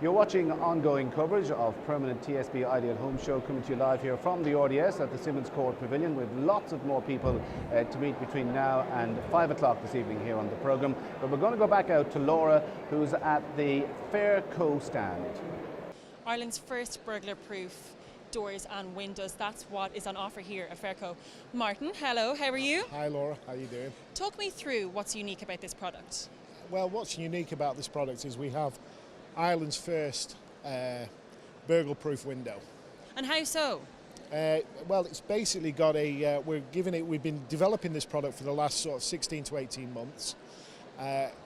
You're watching ongoing coverage of Permanent TSB Ideal Home Show, coming to you live here from the RDS at the Simmons Court Pavilion, with lots of more people to meet between now and 5 o'clock this evening here on the programme. But we're going to go back out to Laura, who's at the Fairco stand. Ireland's first burglar-proof doors and windows, that's what is on offer here at Fairco. Martin, hello, how are you? Hi Laura, how are you doing? Talk me through what's unique about this product. Well, what's unique about this product is we have Ireland's first burglar-proof window. And how so? Well, it's basically got a, we've been developing this product for the last sort of 16 to 18 months.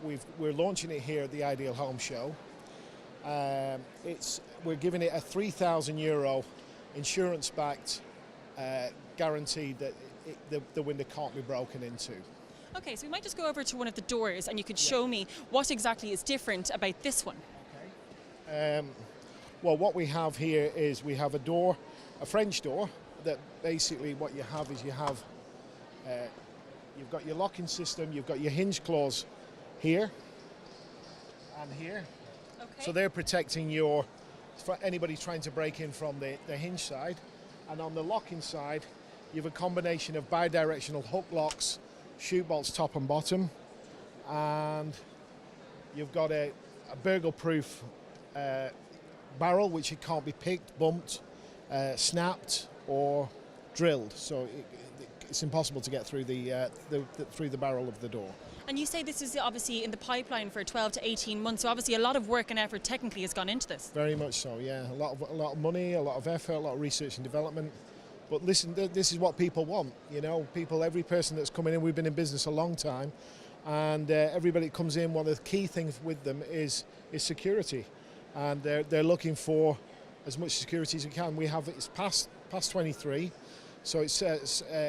We're launching it here at the Ideal Home Show. We're giving it a €3,000 insurance-backed guarantee that the window can't be broken into. Okay, so we might just go over to one of the doors and you could show me what exactly is different about this one. Well, what we have here is we have a door, a French door, that basically what you have is you've got your locking system, you've got your hinge claws here and here. Okay. So they're protecting for anybody trying to break in from the hinge side. And on the locking side, you have a combination of bi-directional hook locks, chute bolts top and bottom, and you've got a burglar-proof barrel, which it can't be picked, bumped, snapped or drilled, so it's impossible to get through through the barrel of the door. And you say this is obviously in the pipeline for 12 to 18 months, so obviously a lot of work and effort technically has gone into this. Very much so, yeah. A lot of money, a lot of effort, a lot of research and development. But listen, this is what people want, you know. Every person that's coming in, we've been in business a long time, and everybody that comes in, one of the key things with them is security. And they're looking for as much security as we can. It's past 23, so it's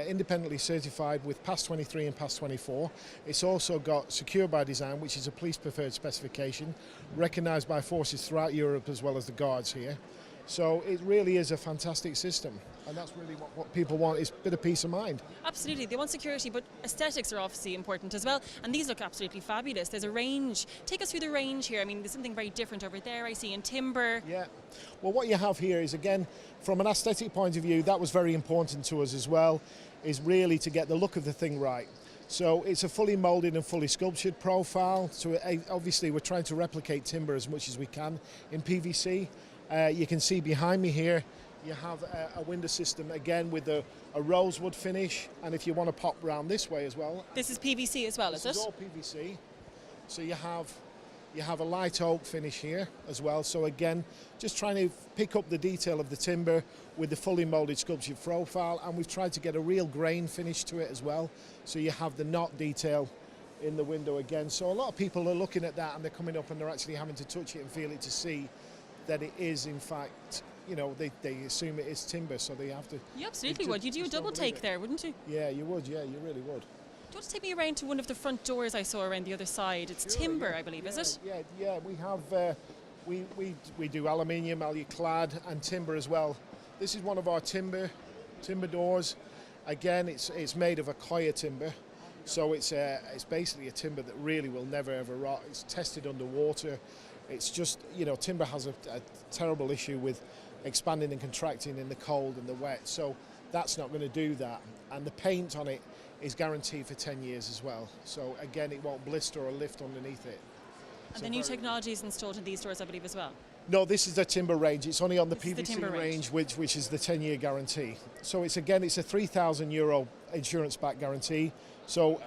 independently certified with past 23 and past 24. It's also got secure by design, which is a police preferred specification, recognised by forces throughout Europe as well as the guards here. So it really is a fantastic system, and that's really what people want, is a bit of peace of mind. Absolutely, they want security, but aesthetics are obviously important as well, and these look absolutely fabulous. There's a range. Take us through the range here. I mean, there's something very different over there I see in timber. Yeah, well, what you have here is, again, from an aesthetic point of view, that was very important to us as well, is really to get the look of the thing right. So it's a fully moulded and fully sculptured profile, so obviously we're trying to replicate timber as much as we can in PVC. You can see behind me here, you have a window system again with a rosewood finish, and if you want to pop round this way as well. This is PVC as well, is it? This is all PVC. So you have a light oak finish here as well. So again, just trying to pick up the detail of the timber with the fully moulded sculptured profile, and we've tried to get a real grain finish to it as well. So you have the knot detail in the window again. So a lot of people are looking at that and they're coming up and they're actually having to touch it and feel it to see that it is, in fact, you know, they assume it is timber, so they have to. You absolutely would. You'd do a double take there, wouldn't you? Yeah, you would. Yeah, you really would. Do you want to take me around to one of the front doors I saw around the other side? It's timber, I believe, is it? Yeah. We have we do aluminium, aluclad, and timber as well. This is one of our timber doors. Again, it's made of Akoya timber, so it's basically a timber that really will never ever rot. It's tested underwater. It's just, you know, timber has a terrible issue with expanding and contracting in the cold and the wet, so that's not going to do that. And the paint on it is guaranteed for 10 years as well. So again, it won't blister or lift underneath it. And so the new technology is installed in these doors, I believe, as well? No, this is the timber range. It's only on the PVC range, which is the 10-year guarantee. So it's a €3,000 insurance-backed guarantee. So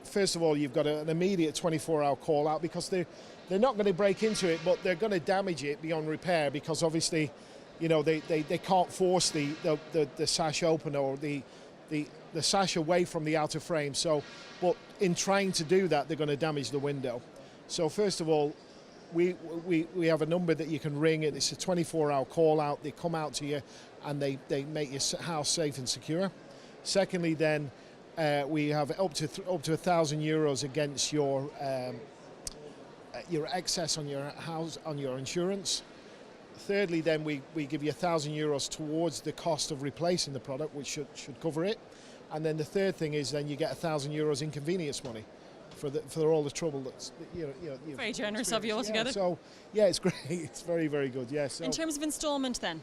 first of all, you've got an immediate 24-hour call-out, because they're not going to break into it, but they're going to damage it beyond repair, because obviously, you know, they can't force the sash open or the sash away from the outer frame. So, but in trying to do that, they're going to damage the window. So first of all, we have a number that you can ring, and it's a 24-hour call out. They come out to you and they make your house safe and secure. Secondly, then we have up to €1,000 against your excess on your house, on your insurance. Thirdly, then we give you €1,000 towards the cost of replacing the product, which should cover it. And then the third thing is then you get €1,000 inconvenience money for all the trouble that's very generous of you altogether. So yeah, it's great. It's very, very good. Yes. In terms of instalment, then.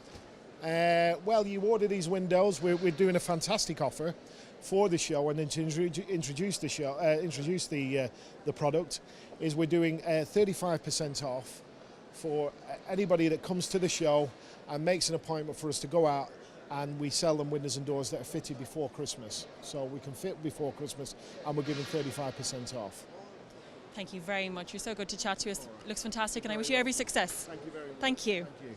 Well, you order these windows. We're doing a fantastic offer for the show, and then to introduce the product is we're doing 35% off for anybody that comes to the show and makes an appointment for us to go out, and we sell them windows and doors that are fitted before Christmas. So we can fit before Christmas, and we're giving 35% off. Thank you very much. You're so good to chat to us. It looks fantastic, and I wish you every success. Thank you very much. Thank you. Thank you.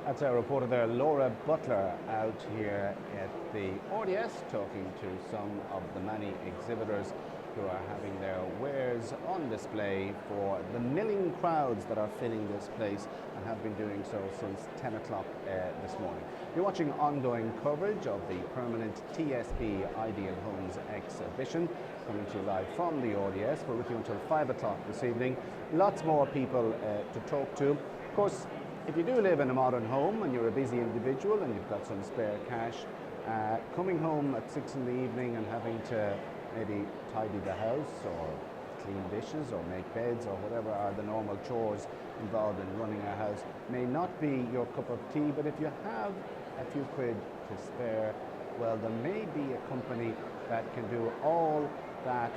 That's our reporter there, Laura Butler, out here at the RDS talking to some of the many exhibitors who are having their wares on display for the milling crowds that are filling this place and have been doing so since 10 o'clock this morning. You're watching ongoing coverage of the Permanent TSB Ideal Homes exhibition, coming to you live from the RDS. We're with you until 5 o'clock this evening. Lots more people to talk to. Of course, if you do live in a modern home and you're a busy individual and you've got some spare cash, coming home at 6 in the evening and having to maybe tidy the house or clean dishes or make beds or whatever are the normal chores involved in running a house may not be your cup of tea, but if you have a few quid to spare, well, there may be a company that can do all that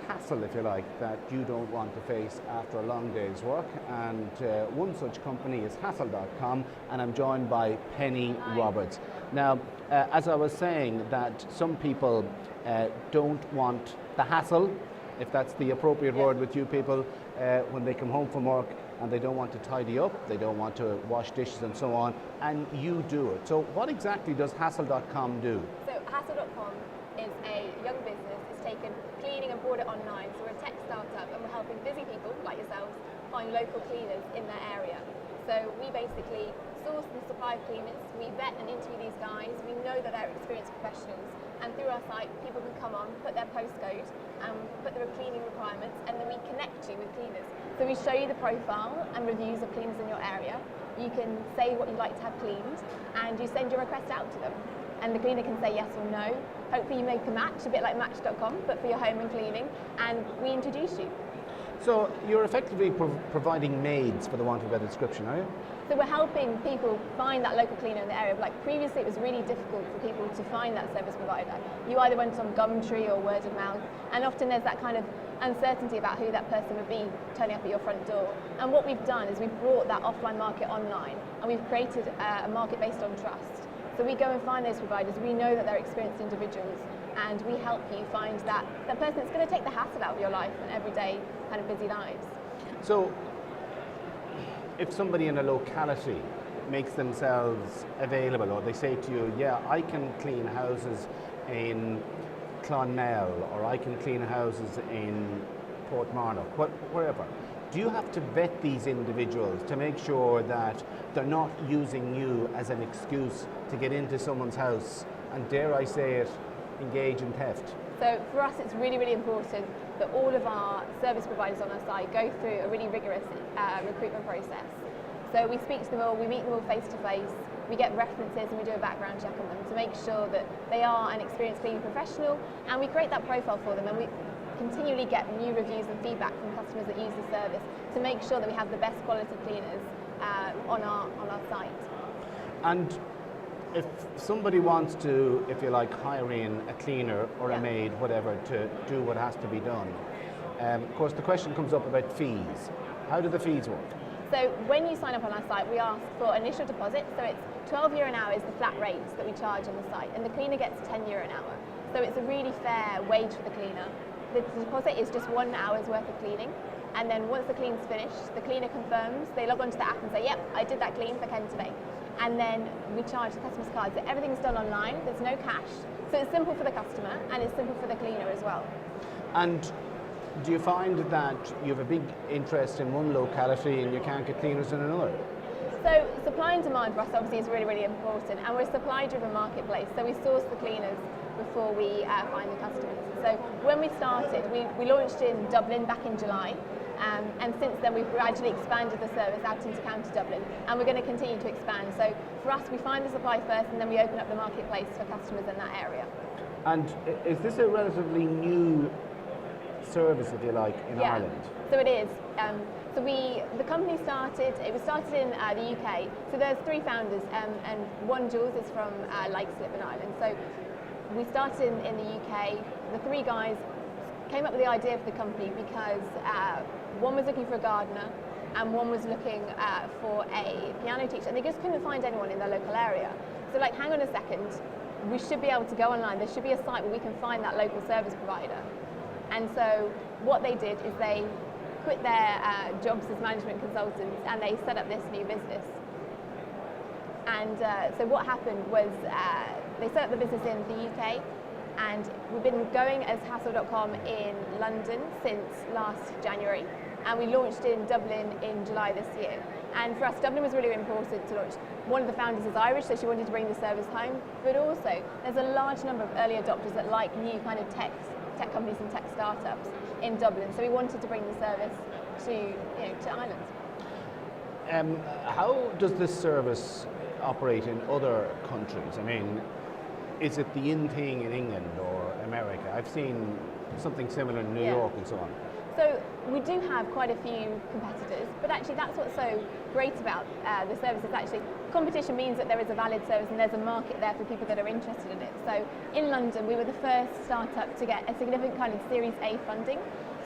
hassle, if you like, that you don't want to face after a long day's work, and one such company is Hassle.com, and I'm joined by Penny Roberts. Now, as I was saying, that some people don't want the hassle, if that's the appropriate word with you people, when they come home from work and they don't want to tidy up, they don't want to wash dishes and so on, and you do it. So what exactly does Hassle.com do? So Hassle.com is a young business. It's taken cleaning and brought it online. So we're a tech startup and we're helping busy people like yourselves find local cleaners in their area. So we basically source and supply of cleaners. We vet and interview these guys. We know that they're experienced professionals, and through our site people can come on, put their postcode and put their cleaning requirements, and then we connect you with cleaners. So we show you the profile and reviews of cleaners in your area. You can say what you'd like to have cleaned and you send your request out to them, and the cleaner can say yes or no. Hopefully you make a match, a bit like Match.com, but for your home and cleaning, and we introduce you. So you're effectively providing maids, for the want of a better description, are you? So we're helping people find that local cleaner in the area. Like previously it was really difficult for people to find that service provider. You either went on Gumtree or word of mouth, and often there's that kind of uncertainty about who that person would be turning up at your front door. And what we've done is we've brought that offline market online, and we've created a market based on trust. So we go and find those providers. We know that they're experienced individuals, and we help you find that person that's going to take the hassle out of your life and everyday kind of busy lives. So if somebody in a locality makes themselves available, or they say to you, yeah, I can clean houses in Clonmel, or I can clean houses in Portmarnock, wherever, do you have to vet these individuals to make sure that they're not using you as an excuse to get into someone's house and, dare I say it, engage in theft? So for us it's really, really important that all of our service providers on our site go through a really rigorous recruitment process. So we speak to them all, we meet them all face to face, we get references and we do a background check on them to make sure that they are an experienced cleaning professional, and we create that profile for them, and we continually get new reviews and feedback from customers that use the service to make sure that we have the best quality cleaners on our site. And if somebody wants to, if you like, hire in a cleaner or a maid, whatever, to do what has to be done, of course the question comes up about fees. How do the fees work? So when you sign up on our site, we ask for initial deposit. So it's €12 an hour is the flat rate that we charge on the site, and the cleaner gets €10 an hour. So it's a really fair wage for the cleaner. The deposit is just 1 hour's worth of cleaning, and then once the clean's finished, the cleaner confirms, they log onto the app and say, yep, I did that clean for Ken today. And then we charge the customer's card. So everything's done online, there's no cash. So it's simple for the customer and it's simple for the cleaner as well. And do you find that you have a big interest in one locality and you can't get cleaners in another? So supply and demand for us obviously is really, really important, and we're a supply-driven marketplace, so we source the cleaners before we find the customers. So when we started, we launched in Dublin back in July, and since then we've gradually expanded the service out into County Dublin, and we're going to continue to expand. So for us, we find the supply first, and then we open up the marketplace for customers in that area. And is this a relatively new service, if you like, in Yeah, Ireland. so it is. The company started in the UK. So there's 3 founders, and one, Jules, is from Leixlip in Ireland. So we started in the UK. The 3 guys came up with the idea for the company because one was looking for a gardener, and one was looking for a piano teacher, and they just couldn't find anyone in their local area. So like, hang on a second, we should be able to go online. There should be a site where we can find that local service provider. And so what they did is they quit their jobs as management consultants, and they set up this new business. And so what happened was they set up the business in the UK, and we've been going as Hassel.com in London since last January, and we launched in Dublin in July this year. And for us, Dublin was really important to launch. One of the founders is Irish, so she wanted to bring the service home, but also there's a large number of early adopters that like new kind of tech companies and tech startups in Dublin, so we wanted to bring the service to Ireland. How does this service operate in other countries? I mean, is it the in thing in England or America? I've seen something similar in New York and so on. So we do have quite a few competitors, but actually that's what's so great about the service is actually competition means that there is a valid service and there's a market there for people that are interested in it. So in London, we were the first startup to get a significant kind of Series A funding.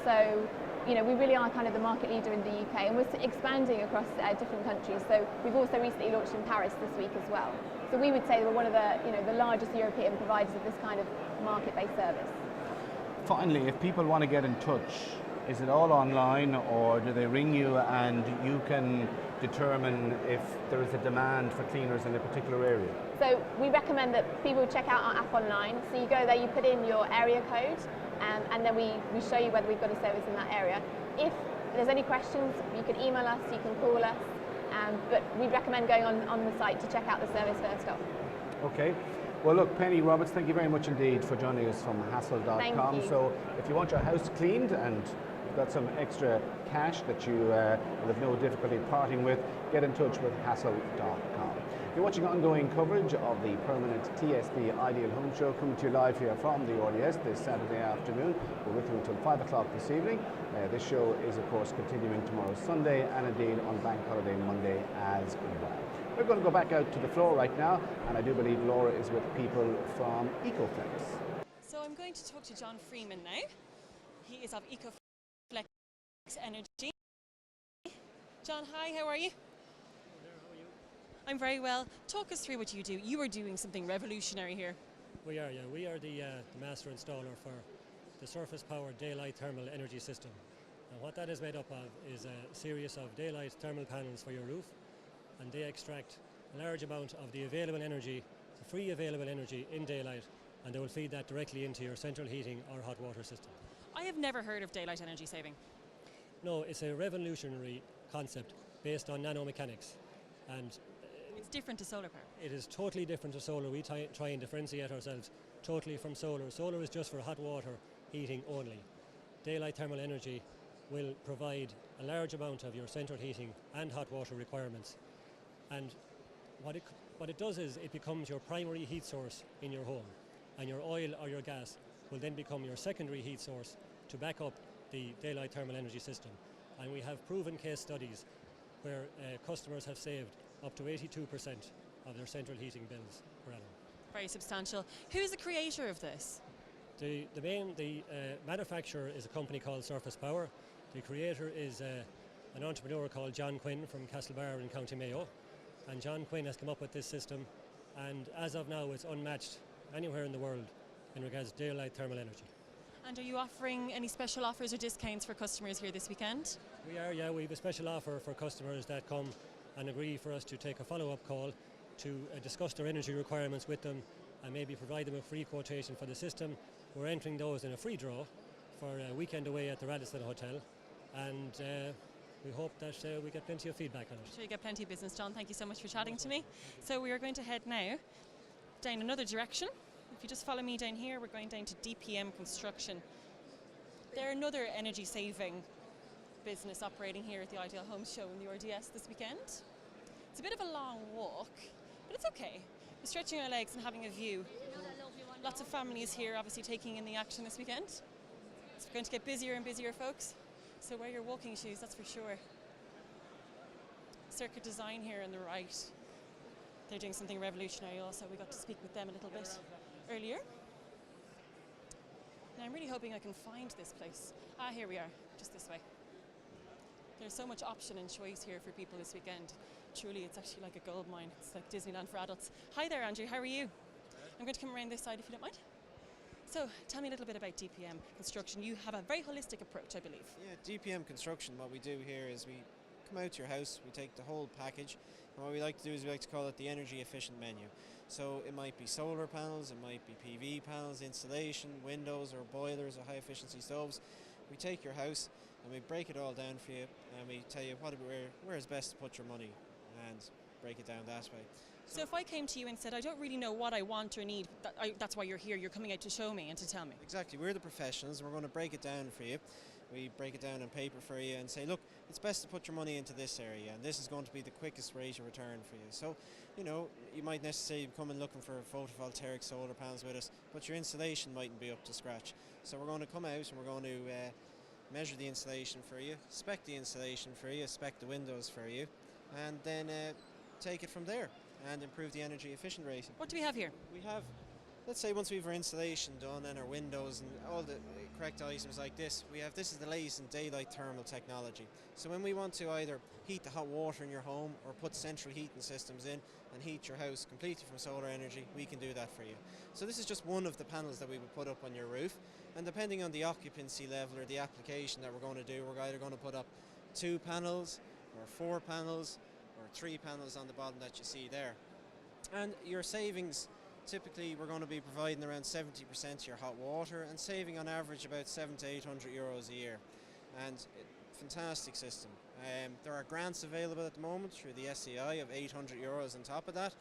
So we really are kind of the market leader in the UK, and we're expanding across different countries. So we've also recently launched in Paris this week as well. So we would say we're one of the largest European providers of this kind of market-based service. Finally, if people want to get in touch, is it all online, or do they ring you and you can determine if there is a demand for cleaners in a particular area? So we recommend that people check out our app online. So you go there, you put in your area code, and then we show you whether we've got a service in that area. If there's any questions, you can email us, you can call us, but we recommend going on the site to check out the service first off. Okay. Well, look, Penny Roberts, thank you very much indeed for joining us from Hassel.com. Thank you. So if you want your house cleaned and you've got some extra cash that you will have no difficulty parting with, get in touch with Hassel.com. You're watching ongoing coverage of the Permanent TSB Ideal Home Show, coming to you live here from the RDS this Saturday afternoon. We're with you until 5 o'clock this evening. This show is, of course, continuing tomorrow Sunday, and indeed on Bank Holiday Monday as well. We're going to go back out to the floor right now, and I do believe Laura is with people from EcoFlex. So I'm going to talk to John Freeman now. He is of EcoFlex Energy. John, hi, how are you? I'm very well. Talk us through what you do. You are doing something revolutionary here. We are, yeah. We are the master installer for the surface-powered daylight thermal energy system. And what that is made up of is a series of daylight thermal panels for your roof, and they extract a large amount of the available energy, the free available energy in daylight, and they will feed that directly into your central heating or hot water system. I have never heard of daylight energy saving. No, it's a revolutionary concept based on nanomechanics, and it's different to solar power. It is totally different to solar. We try and differentiate ourselves totally from solar. Solar is just for hot water heating only. Daylight thermal energy will provide a large amount of your central heating and hot water requirements. And what it does is it becomes your primary heat source in your home, and your oil or your gas will then become your secondary heat source to back up the daylight thermal energy system. And we have proven case studies where customers have saved up to 82% of their central heating bills per annum. Very substantial. Who's the creator of this? The manufacturer is a company called Surface Power. The creator is an entrepreneur called John Quinn from Castlebar in County Mayo. And John Quinn has come up with this system, and as of now it's unmatched anywhere in the world in regards to daylight thermal energy. And are you offering any special offers or discounts for customers here this weekend? We are, yeah. We have a special offer for customers that come and agree for us to take a follow-up call to discuss their energy requirements with them and maybe provide them a free quotation for the system. We're entering those in a free draw for a weekend away at the Radisson Hotel, and we hope that we get plenty of feedback on it. Sure, you get plenty of business, John. Thank you so much for chatting to me. So we are going to head now down another direction. If you just follow me down here, we're going down to DPM Construction. They're another energy-saving business operating here at the Ideal Home Show in the RDS this weekend. It's a bit of a long walk, but it's okay. We're stretching our legs and having a view. Lots of families here obviously taking in the action this weekend. It's going to get busier and busier, folks. So wear your walking shoes, that's for sure. Circuit Design here on the right. They're doing something revolutionary also. We got to speak with them a little bit earlier. Now I'm really hoping I can find this place. Ah, here we are, just this way. There's so much option and choice here for people this weekend. Truly, it's actually like a gold mine. It's like Disneyland for adults. Hi there, Andrew, how are you? I'm going to come around this side if you don't mind. So, tell me a little bit about DPM Construction. You have a very holistic approach, I believe. Yeah, DPM Construction, what we do here is we come out to your house, we take the whole package, and what we like to do is we like to call it the energy efficient menu. So it might be solar panels, it might be PV panels, insulation, windows or boilers or high efficiency stoves. We take your house and we break it all down for you, and we tell you where is best to put your money and break it down that way. So if I came to you and said, I don't really know what I want or need, that's why you're here, you're coming out to show me and to tell me. Exactly, we're the professionals, we're going to break it down for you. We break it down on paper for you and say, look, it's best to put your money into this area, and this is going to be the quickest rate of return for you. So, you know, you might necessarily come in looking for photovoltaic solar panels with us, but your installation mightn't be up to scratch. So we're going to come out and we're going to measure the installation for you, spec the installation for you, spec the windows for you, and then take it from there and improve the energy efficient rating. What do we have here? We have, let's say once we've our installation done and our windows and all the correct items like this, this is the latest in daylight thermal technology. So when we want to either heat the hot water in your home or put central heating systems in and heat your house completely from solar energy, we can do that for you. So this is just one of the panels that we would put up on your roof, and depending on the occupancy level or the application that we're going to do, we're either going to put up 2 panels or 4 panels or 3 panels on the bottom that you see there. And your savings, typically we're going to be providing around 70% of your hot water and saving on average about 700 to 800 euros a year. And fantastic system. There are grants available at the moment through the SEI of 800 euros on top of that,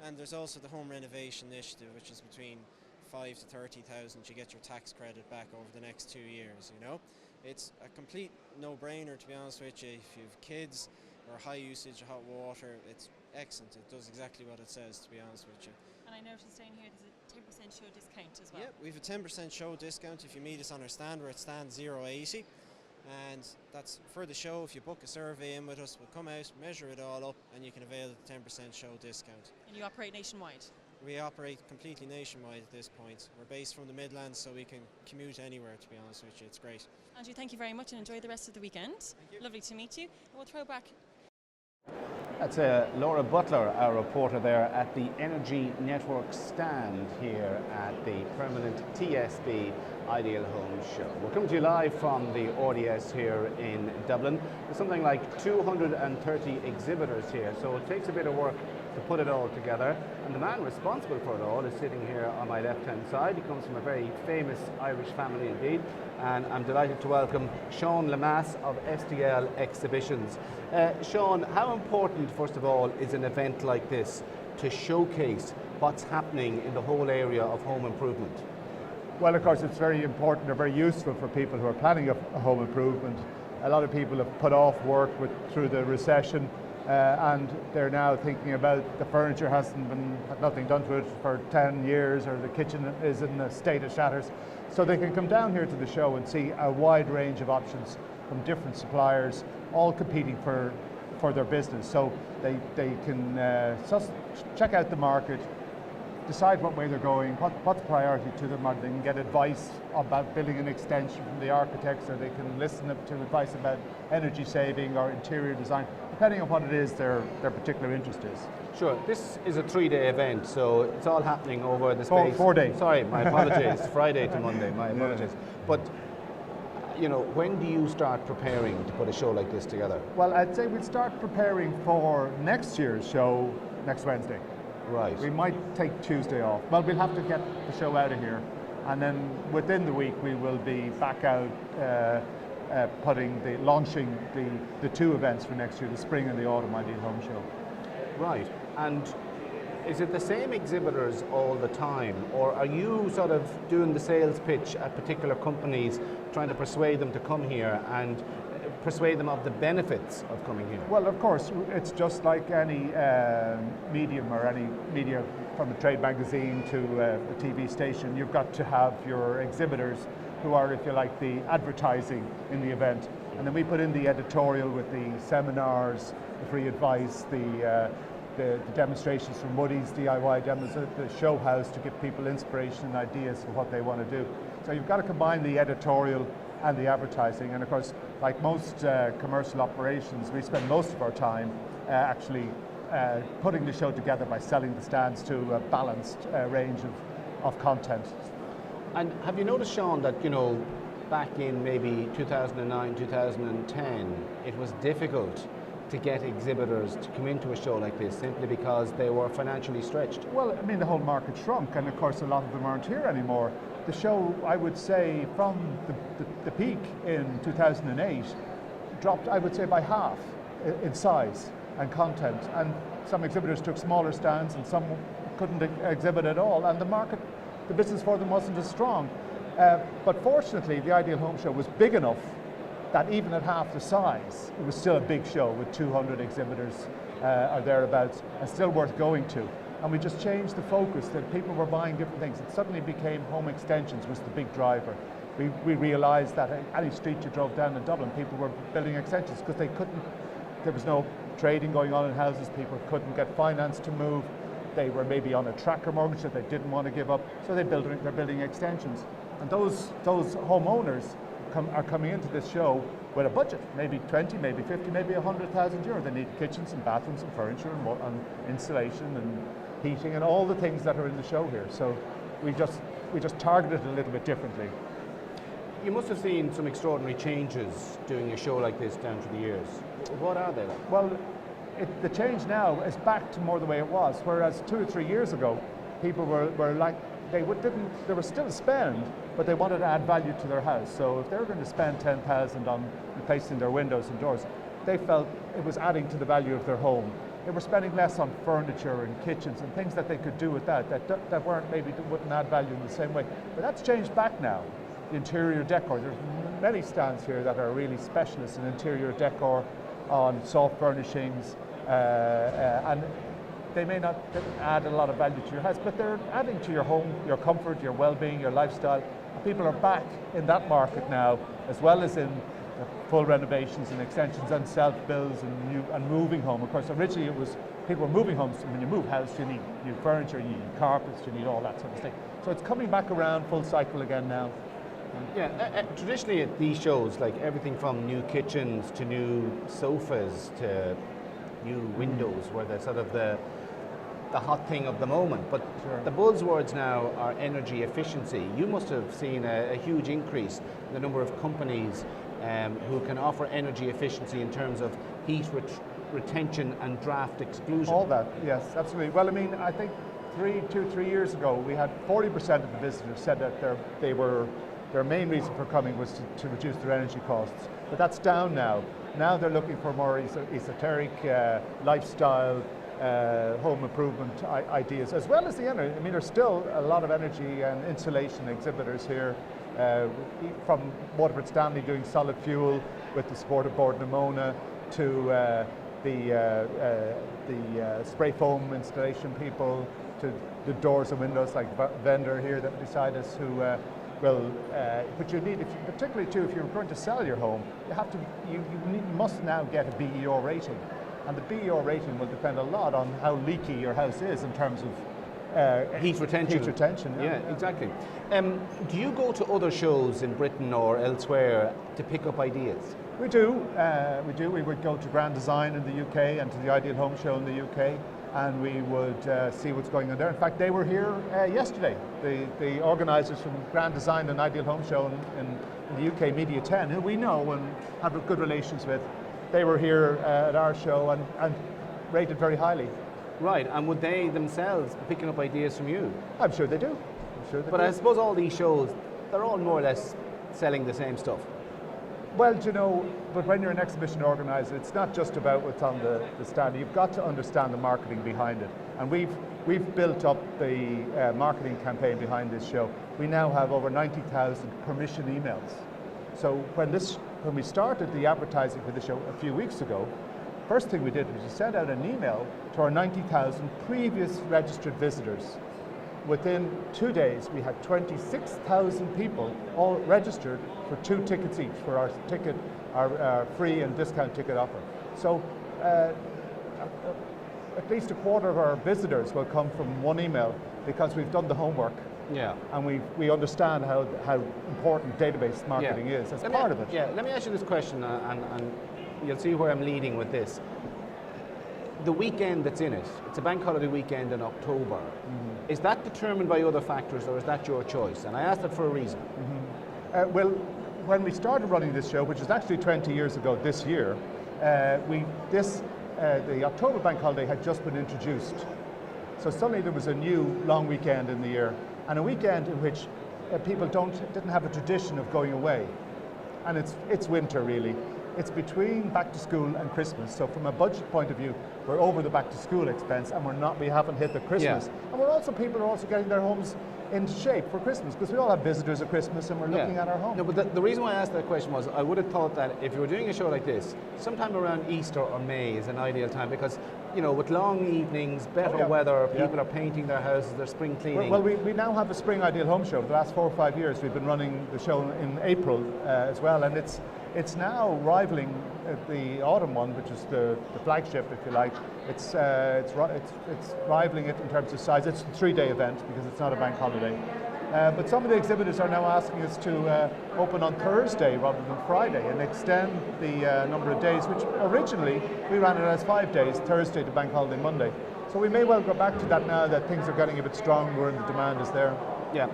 and there's also the Home Renovation Initiative, which is between 5 to 30,000. You get your tax credit back over the next 2 years. You know, it's a complete no-brainer, to be honest with you. If you have kids or high usage of hot water, it's excellent. It does exactly what it says, to be honest with you. And I noticed down here there's a 10% show discount as well. Yeah, we have a 10% show discount if you meet us on our stand. We're at stand 080, and that's for the show. If you book a survey in with us, we'll come out, measure it all up, and you can avail the 10% show discount. And you operate nationwide? We operate completely nationwide at this point. We're based from the Midlands, so we can commute anywhere, to be honest with you. It's great. Andrew, thank you very much and enjoy the rest of the weekend. Lovely to meet you. And we'll throw back. That's Laura Butler, our reporter there at the Energy Network stand here at the Permanent TSB Ideal Home Show. We're coming to you live from the RDS here in Dublin. There's something like 230 exhibitors here, so it takes a bit of work to put it all together. And the man responsible for it all is sitting here on my left-hand side. He comes from a very famous Irish family indeed. And I'm delighted to welcome Sean Lemass of STL Exhibitions. Sean, how important, first of all, is an event like this to showcase what's happening in the whole area of home improvement? Well, of course, it's very important or very useful for people who are planning a home improvement. A lot of people have put off work through the recession, and they're now thinking about the furniture had nothing done to it for 10 years, or the kitchen is in a state of shatters. So they can come down here to the show and see a wide range of options from different suppliers, all competing for their business. So they can just check out the market, decide what way they're going, what's priority to them, or they can get advice about building an extension from the architects, or they can listen to advice about energy saving or interior design, depending on what it is their particular interest is. Sure, this is a 3-day event, so it's all happening over the space. 4 days. Sorry, my apologies. Friday to Monday, my apologies. Yeah. But, you know, when do you start preparing to put a show like this together? Well, I'd say we'd start preparing for next year's show next Wednesday. Right. We might take Tuesday off. Well, we'll have to get the show out of here, and then within the week we will be back out launching the 2 events for next year, the spring and the autumn Ideal Home Show. Right. And is it the same exhibitors all the time, or are you sort of doing the sales pitch at particular companies, trying to persuade them to come here and persuade them of the benefits of coming here? Well, of course, it's just like any medium or any media, from a trade magazine to a TV station. You've got to have your exhibitors who are, if you like, the advertising in the event. And then we put in the editorial with the seminars, the free advice, the demonstrations from Woody's DIY demos, the show house to give people inspiration and ideas for what they want to do. So you've got to combine the editorial and the advertising. And of course, like most commercial operations, we spend most of our time actually putting the show together by selling the stands to a balanced range of content. And have you noticed, Sean, that, you know, back in maybe 2009, 2010, it was difficult to get exhibitors to come into a show like this simply because they were financially stretched? Well, I mean, the whole market shrunk, and of course a lot of them aren't here anymore. The show, I would say, from the peak in 2008, dropped, I would say, by half in size and content, and some exhibitors took smaller stands and some couldn't exhibit at all, and the business for them wasn't as strong. But fortunately, the Ideal Home Show was big enough that even at half the size, it was still a big show with 200 exhibitors or thereabouts, and still worth going to. And we just changed the focus, that people were buying different things. It suddenly became home extensions was the big driver. We realized that any street you drove down in Dublin, people were building extensions because there was no trading going on in houses, people couldn't get finance to move, they were maybe on a tracker mortgage that they didn't want to give up, so they're building extensions. And those homeowners are coming into this show with a budget, maybe 20, maybe 50, maybe 100,000 euro. They need kitchens and bathrooms and furniture and insulation and heating and all the things that are in the show here. So we just targeted it a little bit differently. You must have seen some extraordinary changes doing a show like this down through the years. What are they like? Well, the change now is back to more the way it was, whereas 2 or 3 years ago, people were like, they were still spend, but they wanted to add value to their house. So if they were going to spend 10,000 on replacing their windows and doors, they felt it was adding to the value of their home. They were spending less on furniture and kitchens and things that they could do with that wouldn't add value in the same way. But that's changed back now. The interior decor, there's many stands here that are really specialists in interior decor, on soft furnishings, and they may not add a lot of value to your house, but they're adding to your home, your comfort, your well-being, your lifestyle. People are back in that market now, as well as in full renovations and extensions and self-builds and moving home. Of course, originally it was people were moving homes. When you move house, you need new furniture, you need carpets, you need all that sort of thing. So it's coming back around full cycle again now. Yeah, traditionally at these shows, like everything from new kitchens to new sofas to new windows were the sort of the hot thing of the moment. But sure. The buzzwords now are energy efficiency. You must have seen a huge increase in the number of companies who can offer energy efficiency in terms of heat retention and draft exclusion. All that, yes, absolutely. Well, I mean, I think 3 years ago, we had 40% of the visitors said that their main reason for coming was to reduce their energy costs. But that's down now. Now they're looking for more esoteric lifestyle, home improvement ideas, as well as the energy. I mean, there's still a lot of energy and insulation exhibitors here, from Waterford Stanley doing solid fuel with the support of Bord Namona to the spray foam installation people, to the doors and windows like vendor here that beside us who but you need, particularly too, if you're going to sell your home, you must now get a BER rating. And the BER rating will depend a lot on how leaky your house is in terms of heat retention. Heat retention, yeah, exactly. Do you go to other shows in Britain or elsewhere to pick up ideas? We do. We would go to Grand Design in the UK and to the Ideal Home Show in the UK, and we would see what's going on there. In fact, they were here yesterday. The organisers from Grand Design and Ideal Home Show in the UK Media 10, who we know and have good relations with, they were here at our show and rated very highly. Right, and would they themselves be picking up ideas from you? I'm sure they do. But I suppose all these shows, they're all more or less selling the same stuff. Well, you know, but when you're an exhibition organizer, it's not just about what's on the stand. You've got to understand the marketing behind it. And we've built up the marketing campaign behind this show. We now have over 90,000 permission emails. So when we started the advertising for the show a few weeks ago, first thing we did was we sent out an email to our 90,000 previous registered visitors within 2 days, we had 26,000 people all registered for 2 tickets each for our ticket, our free and discount ticket offer. So at least a quarter of our visitors will come from one email because we've done the homework. Yeah. And we understand how important database marketing is as part of it. Yeah, let me ask you this question, and you'll see where I'm leading with this. The weekend that's in it, it's a bank holiday weekend in October. Mm-hmm. Is that determined by other factors, or is that your choice? And I asked that for a reason. Mm-hmm. Well, when we started running this show, which was actually 20 years ago this year, the October bank holiday had just been introduced. So suddenly there was a new long weekend in the year, and a weekend in which people didn't have a tradition of going away. And it's winter really. It's between back to school and Christmas. So from a budget point of view, we're over the back to school expense, and we haven't hit the Christmas. Yeah. And people are also getting their homes into shape for Christmas, because we all have visitors at Christmas and we're looking at our home. No, but the reason why I asked that question was I would have thought that if you were doing a show like this, sometime around Easter or May is an ideal time, because with long evenings, better weather, people are painting their houses, they're spring cleaning. Well, we now have a Spring Ideal Home Show. The last 4 or 5 years we've been running the show in April as well, and it's now rivaling the autumn one, which is the flagship, if you like. It's rivaling it in terms of size. It's a 3-day event because it's not a bank holiday. But some of the exhibitors are now asking us to open on Thursday rather than Friday and extend the number of days, which originally we ran it as 5 days, Thursday to bank holiday Monday. So we may well go back to that now that things are getting a bit stronger and the demand is there. Yeah.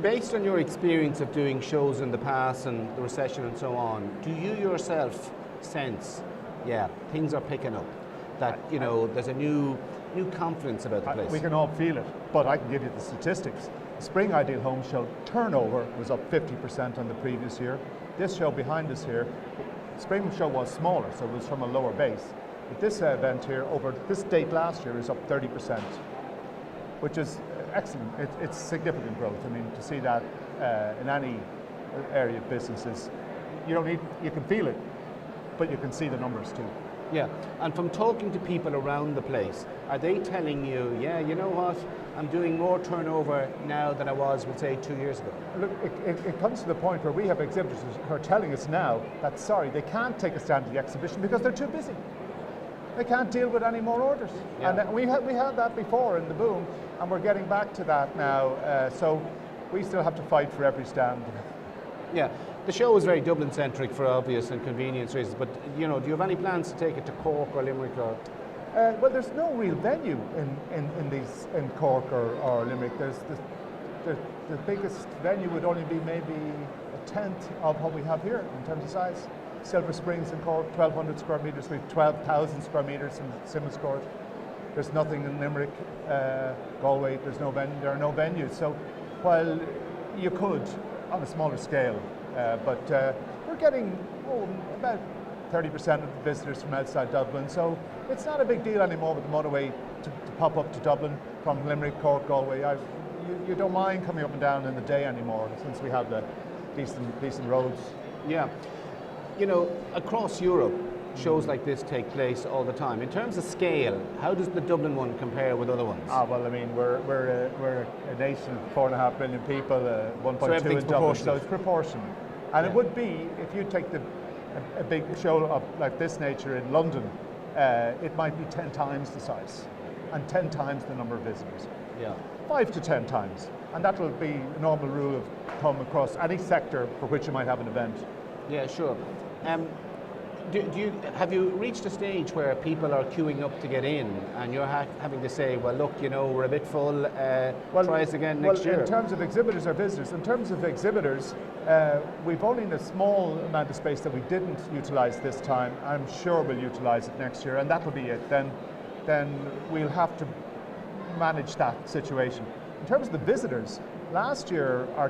Based on your experience of doing shows in the past and the recession and so on, do you yourself sense, things are picking up? That, there's a new confidence about the place? We can all feel it, but I can give you the statistics. The Spring Ideal Home Show turnover was up 50% on the previous year. This show behind us here, Spring Show was smaller, so it was from a lower base. But this event here, over this date last year, is up 30%, which is excellent. It's significant growth. I mean, to see that in any area of businesses, you can feel it, but you can see the numbers too. Yeah, and from talking to people around the place, are they telling you, you know what, I'm doing more turnover now than I was, we'll say, 2 years ago? Look, it comes to the point where we have exhibitors who are telling us now that, sorry, they can't take a stand at the exhibition because they're too busy. They can't deal with any more orders. Yeah. And we had that before in the boom, and we're getting back to that now. So we still have to fight for every stand. Yeah, the show is very Dublin-centric for obvious and convenience reasons, but do you have any plans to take it to Cork or Limerick or? Well, there's no real venue in Cork or Limerick. The biggest venue would only be maybe a tenth of what we have here in terms of size. Silver Springs in Cork, 1,200 square metres, we have 12,000 square metres in Simmons Court. There's nothing in Limerick, Galway, there are no venues. So while you could on a smaller scale, but we're getting about 30% of the visitors from outside Dublin, so it's not a big deal anymore with the motorway to pop up to Dublin from Limerick, Cork, Galway. You don't mind coming up and down in the day anymore since we have the decent roads. Yeah. Across Europe, shows like this take place all the time. In terms of scale, how does the Dublin one compare with other ones? Well, I mean, we're a nation of 4.5 million people, 1.2 in Dublin, so it's proportional. And it would be, if you take a big show of like this nature in London, it might be 10 times the size and 10 times the number of visitors. Yeah. 5 to 10 times. And that will be a normal rule of thumb across any sector for which you might have an event. Yeah, sure. Have you reached a stage where people are queuing up to get in and you're having to say, well, look, we're a bit full, try us again next year? In terms of exhibitors or visitors, in terms of exhibitors, we've only a small amount of space that we didn't utilise this time. I'm sure we'll utilise it next year, and that'll be it. Then we'll have to manage that situation. In terms of the visitors, last year our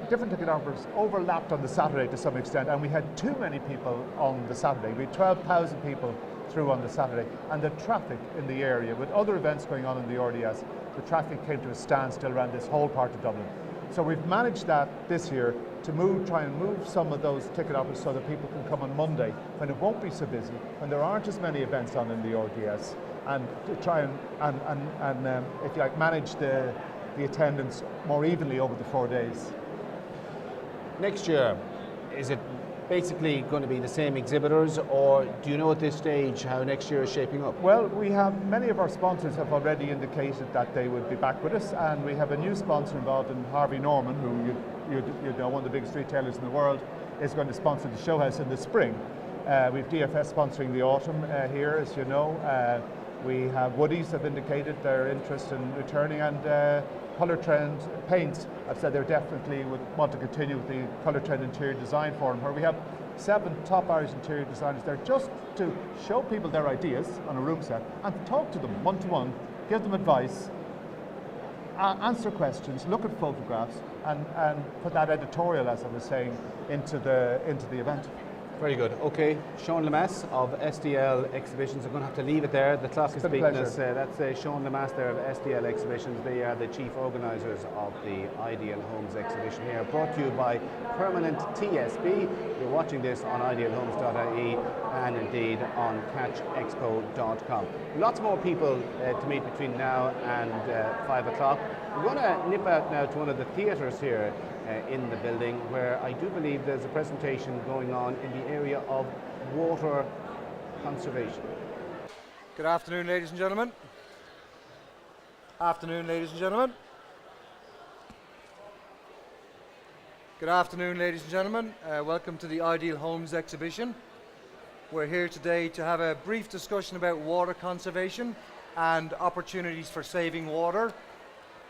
different ticket offers overlapped on the Saturday to some extent, and we had too many people on the Saturday. We had 12,000 people through on the Saturday, and the traffic in the area, with other events going on in the RDS, the traffic came to a standstill around this whole part of Dublin. So we've managed that this year to try and move some of those ticket offers so that people can come on Monday when it won't be so busy, when there aren't as many events on in the RDS, and to try and if you like, manage the attendance more evenly over the 4 days. Next year, is it basically going to be the same exhibitors, or do you know at this stage how next year is shaping up? Well, we have many of our sponsors have already indicated that they would be back with us, and we have a new sponsor involved in Harvey Norman, who you know, one of the biggest retailers in the world, is going to sponsor the show house in the spring. We've DFS sponsoring the autumn here, as you know. We have Woodies have indicated their interest in returning, and Colour Trend Paints have said they definitely would want to continue with the Colour Trend Interior Design Forum, where we have 7 top Irish interior designers there just to show people their ideas on a room set and talk to them one-to-one, give them advice, answer questions, look at photographs, and put that editorial, as I was saying, into the event. Very good. Okay, Sean Lemass of SDL Exhibitions. I'm going to have to leave it there. The clock is beating us. That's Sean Lemass there of SDL Exhibitions. They are the chief organisers of the Ideal Homes exhibition here, brought to you by Permenant TSB. You're watching this on idealhomes.ie and indeed on catchexpo.com. Lots more people to meet between now and 5 o'clock. We're going to nip out now to one of the theatres here in the building, where I do believe there's a presentation going on in the area of water conservation. Good afternoon, ladies and gentlemen. Afternoon, ladies and gentlemen. Good afternoon, ladies and gentlemen. Welcome to the Ideal Homes exhibition. We're here today to have a brief discussion about water conservation and opportunities for saving water.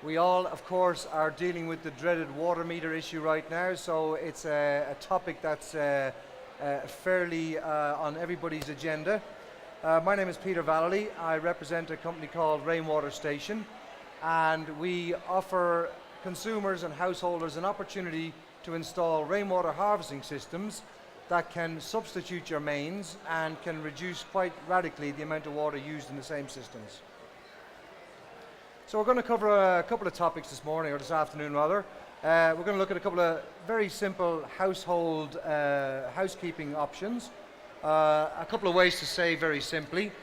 We all, of course, are dealing with the dreaded water meter issue right now, so it's a topic that's fairly on everybody's agenda. My name is Peter Vallely. I represent a company called Rainwater Station, and we offer consumers and householders an opportunity to install rainwater harvesting systems that can substitute your mains and can reduce quite radically the amount of water used in the same systems. So we're going to cover a couple of topics this morning, or this afternoon rather. We're going to look at a couple of very simple household housekeeping options. A couple of ways to save very simply.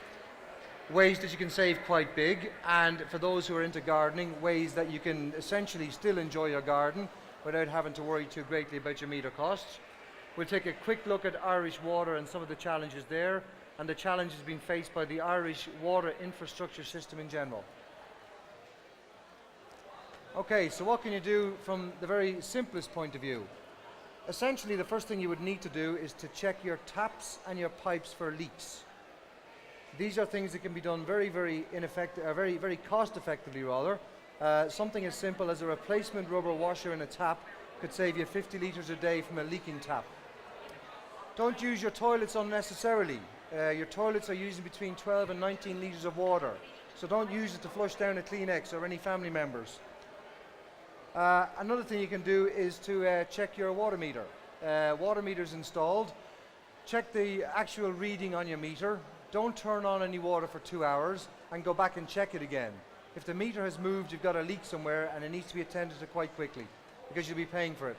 Ways that you can save quite big, and for those who are into gardening, ways that you can essentially still enjoy your garden without having to worry too greatly about your meter costs. We'll take a quick look at Irish water and some of the challenges there, and the challenges being faced by the Irish water infrastructure system in general. Okay, so what can you do from the very simplest point of view? Essentially, the first thing you would need to do is to check your taps and your pipes for leaks. These are things that can be done very cost effectively rather. Something as simple as a replacement rubber washer in a tap could save you 50 litres a day from a leaking tap. Don't use your toilets unnecessarily. Your toilets are using between 12 and 19 litres of water, so don't use it to flush down a Kleenex or any family members. Another thing you can do is to check your water meter. Water meter's installed. Check the actual reading on your meter. Don't turn on any water for 2 hours and go back and check it again. If the meter has moved, you've got a leak somewhere and it needs to be attended to quite quickly because you'll be paying for it.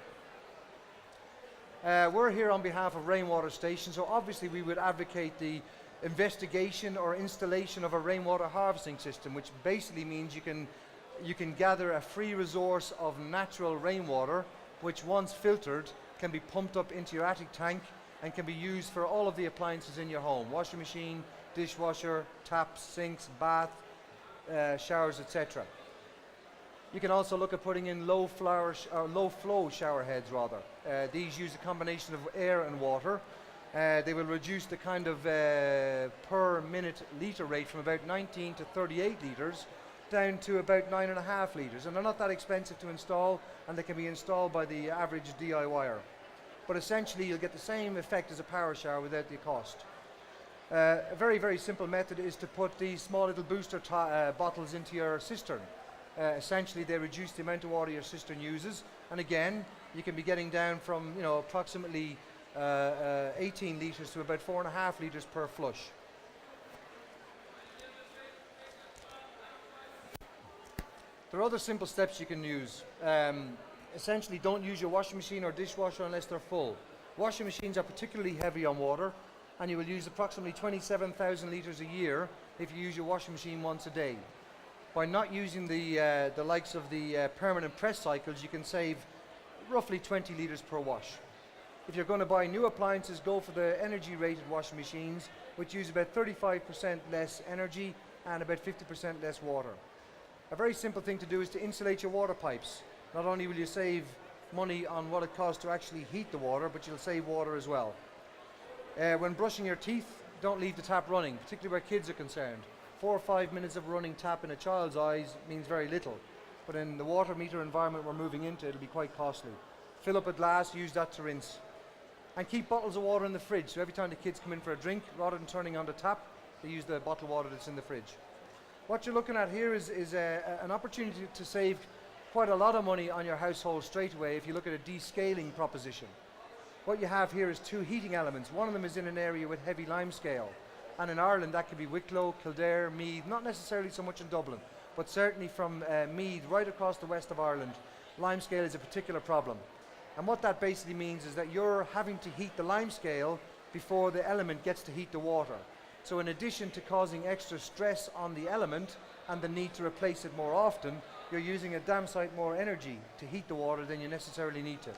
We're here on behalf of Rainwater Station, so obviously we would advocate the investigation or installation of a rainwater harvesting system, which basically means you can gather a free resource of natural rainwater, which once filtered can be pumped up into your attic tank and can be used for all of the appliances in your home: washing machine, dishwasher, taps, sinks, bath, showers, etc. You can also look at putting in low flow shower heads rather. These use a combination of air and water. They will reduce the kind of per minute litre rate from about 19 to 38 litres down to about 9.5 litres, and they're not that expensive to install, and they can be installed by the average DIYer. But essentially you'll get the same effect as a power shower without the cost. A very, very simple method is to put these small little booster bottles into your cistern. Essentially they reduce the amount of water your cistern uses, and again you can be getting down from approximately 18 litres to about 4.5 litres per flush. There are other simple steps you can use. Essentially, don't use your washing machine or dishwasher unless they're full. Washing machines are particularly heavy on water. and you will use approximately 27,000 litres a year if you use your washing machine once a day. By not using the likes of the permanent press cycles, you can save roughly 20 litres per wash. If you're going to buy new appliances, go for the energy rated washing machines, which use about 35% less energy and about 50% less water. A very simple thing to do is to insulate your water pipes. Not only will you save money on what it costs to actually heat the water, but you'll save water as well. When brushing your teeth, don't leave the tap running, particularly where kids are concerned. 4 or 5 minutes of running tap in a child's eyes means very little, but in the water meter environment we're moving into, it'll be quite costly. Fill up a glass, use that to rinse. And keep bottles of water in the fridge, so every time the kids come in for a drink, rather than turning on the tap, they use the bottled water that's in the fridge. What you're looking at here is an opportunity to save quite a lot of money on your household straight away if you look at a descaling proposition. What you have here is 2 heating elements. One of them is in an area with heavy limescale. And in Ireland that could be Wicklow, Kildare, Meath, not necessarily so much in Dublin, but certainly from Meath right across the west of Ireland, limescale is a particular problem. And what that basically means is that you're having to heat the limescale before the element gets to heat the water. So in addition to causing extra stress on the element and the need to replace it more often, you're using a damn sight more energy to heat the water than you necessarily need to.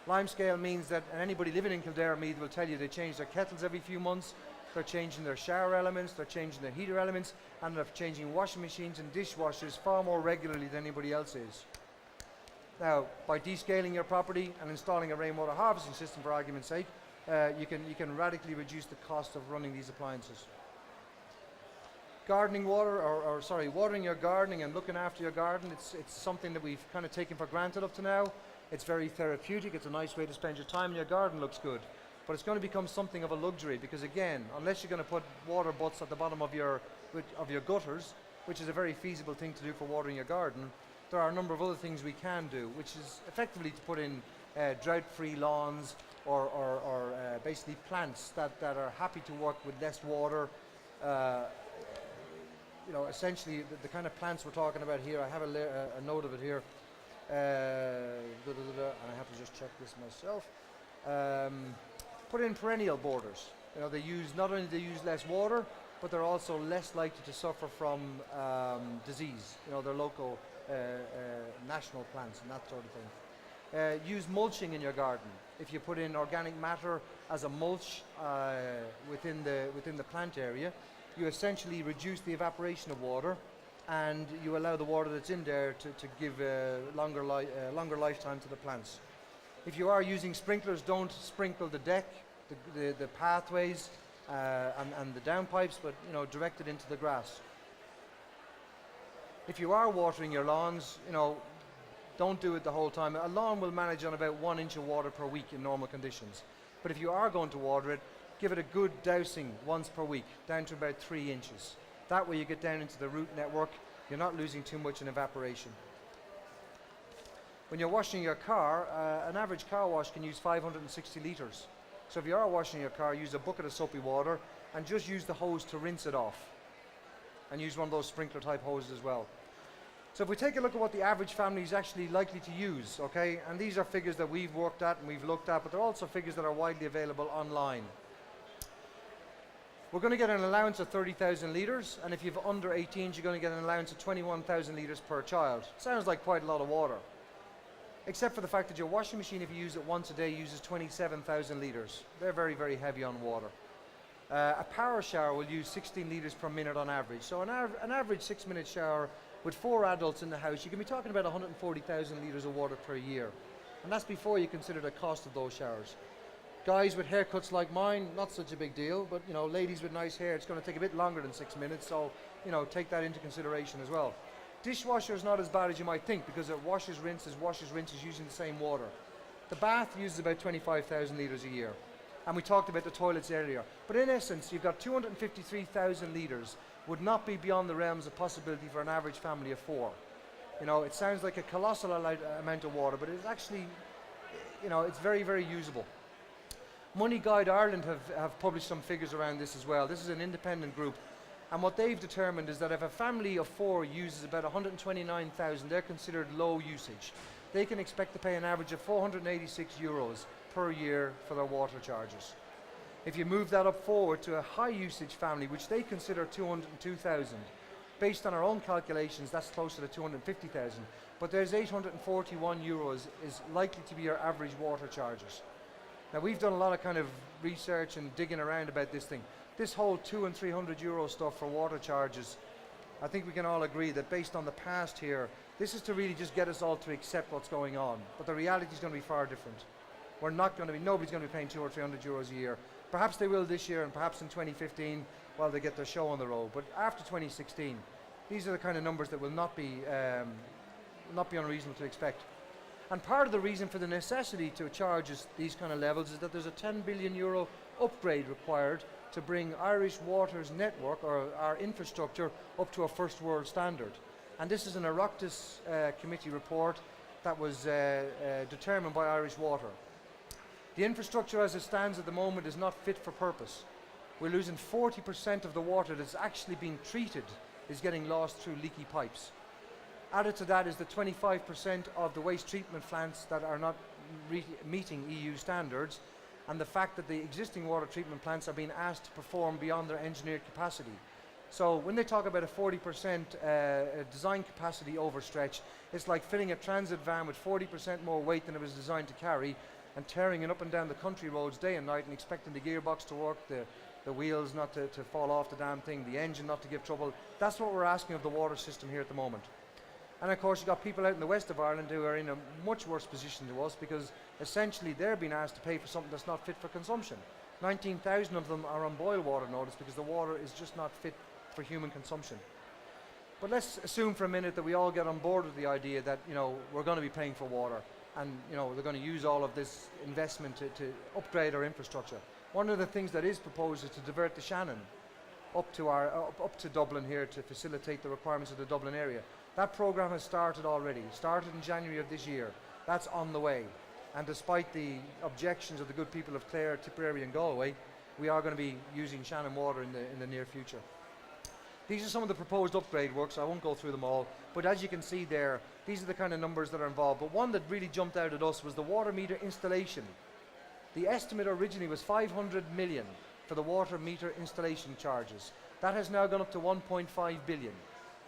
Limescale means that, and anybody living in Kildare or Meath will tell you, they change their kettles every few months, they're changing their shower elements, they're changing their heater elements, and they're changing washing machines and dishwashers far more regularly than anybody else is. Now, by descaling your property and installing a rainwater harvesting system, for argument's sake, you can radically reduce the cost of running these appliances. Gardening water, watering your gardening and looking after your garden, it's something that we've kind of taken for granted up to now. It's very therapeutic, it's a nice way to spend your time, and your garden looks good. But it's going to become something of a luxury because, again, unless you're going to put water butts at the bottom of your gutters, which is a very feasible thing to do for watering your garden, there are a number of other things we can do, which is effectively to put in drought-free lawns or basically plants that are happy to work with less water. Essentially the kind of plants we're talking about here, I have a note of it here, and I have to just check this myself. Put in perennial borders. They use less water, but they're also less likely to suffer from disease. They're local national plants and that sort of thing. Use mulching in your garden. If you put in organic matter as a mulch within the plant area, you essentially reduce the evaporation of water, and you allow the water that's in there to give longer lifetime to the plants. If you are using sprinklers, don't sprinkle the deck, the pathways, and the downpipes, but direct it into the grass. If you are watering your lawns, don't do it the whole time. A lawn will manage on about 1 inch of water per week in normal conditions. But if you are going to water it, give it a good dousing once per week, down to about 3 inches. That way you get down into the root network, you're not losing too much in evaporation. When you're washing your car, an average car wash can use 560 litres. So if you are washing your car, use a bucket of soapy water and just use the hose to rinse it off. And use one of those sprinkler type hoses as well. So if we take a look at what the average family is actually likely to use, okay, and these are figures that we've worked at and we've looked at, but they're also figures that are widely available online. We're going to get an allowance of 30,000 litres, and if you've under 18s, you're going to get an allowance of 21,000 litres per child. Sounds like quite a lot of water. Except for the fact that your washing machine, if you use it once a day, uses 27,000 litres. They're very, very heavy on water. A power shower will use 16 litres per minute on average. So an average 6-minute shower with 4 adults in the house, you can be talking about 140,000 litres of water per year. And that's before you consider the cost of those showers. Guys with haircuts like mine, not such a big deal, but ladies with nice hair, it's going to take a bit longer than 6 minutes, so take that into consideration as well. Dishwasher is not as bad as you might think because it washes, rinses using the same water. The bath uses about 25,000 litres a year. And we talked about the toilets earlier. But in essence, you've got 253,000 litres would not be beyond the realms of possibility for an average family of 4. It sounds like a colossal amount of water, but it's actually, it's very, very usable. Money Guide Ireland have published some figures around this as well. This is an independent group. And what they've determined is that if a family of 4 uses about 129,000, they're considered low usage. They can expect to pay an average of €486 per year for their water charges. If you move that up forward to a high usage family, which they consider 202,000, based on our own calculations, that's closer to 250,000. But there's 841 euros is likely to be your average water charges. Now we've done a lot of kind of research and digging around about this thing. This whole 200 and 300 euro stuff for water charges, I think we can all agree that based on the past here, this is to really just get us all to accept what's going on. But the reality is going to be far different. Nobody's going to be paying 200 or 300 euros a year. Perhaps they will this year and perhaps in 2015 while they get their show on the road. But after 2016, these are the kind of numbers that will not be unreasonable to expect. And part of the reason for the necessity to charge these kind of levels is that there's a 10 billion euro upgrade required to bring Irish Water's network or our infrastructure up to a first world standard. And this is an Oireachtas committee report that was determined by Irish Water. The infrastructure as it stands at the moment is not fit for purpose. We're losing 40% of the water that's actually being treated is getting lost through leaky pipes. Added to that is the 25% of the waste treatment plants that are not meeting EU standards, and the fact that the existing water treatment plants are being asked to perform beyond their engineered capacity. So when they talk about a 40% design capacity overstretch, it's like filling a transit van with 40% more weight than it was designed to carry and tearing it up and down the country roads day and night and expecting the gearbox to work, the wheels not to fall off the damn thing, the engine not to give trouble. That's what we're asking of the water system here at the moment. And of course you've got people out in the west of Ireland who are in a much worse position to us because essentially they're being asked to pay for something that's not fit for consumption. 19,000 of them are on boil water notice because the water is just not fit for human consumption. But let's assume for a minute that we all get on board with the idea that we're going to be paying for water and they're going to use all of this investment to upgrade our infrastructure. One of the things that is proposed is to divert the Shannon up to Dublin here to facilitate the requirements of the Dublin area. That programme has started already, started in January of this year. That's on the way. And despite the objections of the good people of Clare, Tipperary and Galway, we are going to be using Shannon water in the near future. These are some of the proposed upgrade works. I won't go through them all, but as you can see there, these are the kind of numbers that are involved. But one that really jumped out at us was the water meter installation. The estimate originally was 500 million for the water meter installation charges. That has now gone up to 1.5 billion.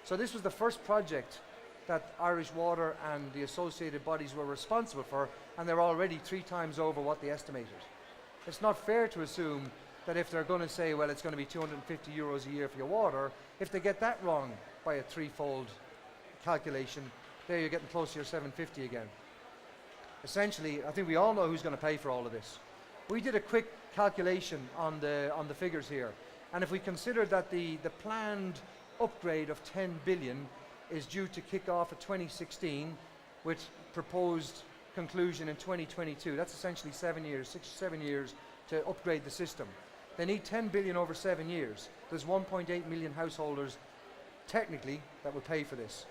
So this was the first project that Irish Water and the associated bodies were responsible for, and they're already 3 times over what they estimated. It's not fair to assume that if they're going to say, well, it's going to be 250 euros a year for your water, if they get that wrong by a 3-fold calculation, there you're getting close to your 750 again. Essentially, I think we all know who's going to pay for all of this. We did a quick calculation on the figures here, and if we consider that the planned upgrade of 10 billion is due to kick off at 2016 with proposed conclusion in 2022. That's essentially 7 years, 6 or 7 years to upgrade the system. They need 10 billion over 7 years. There's 1.8 million householders technically that will pay for this.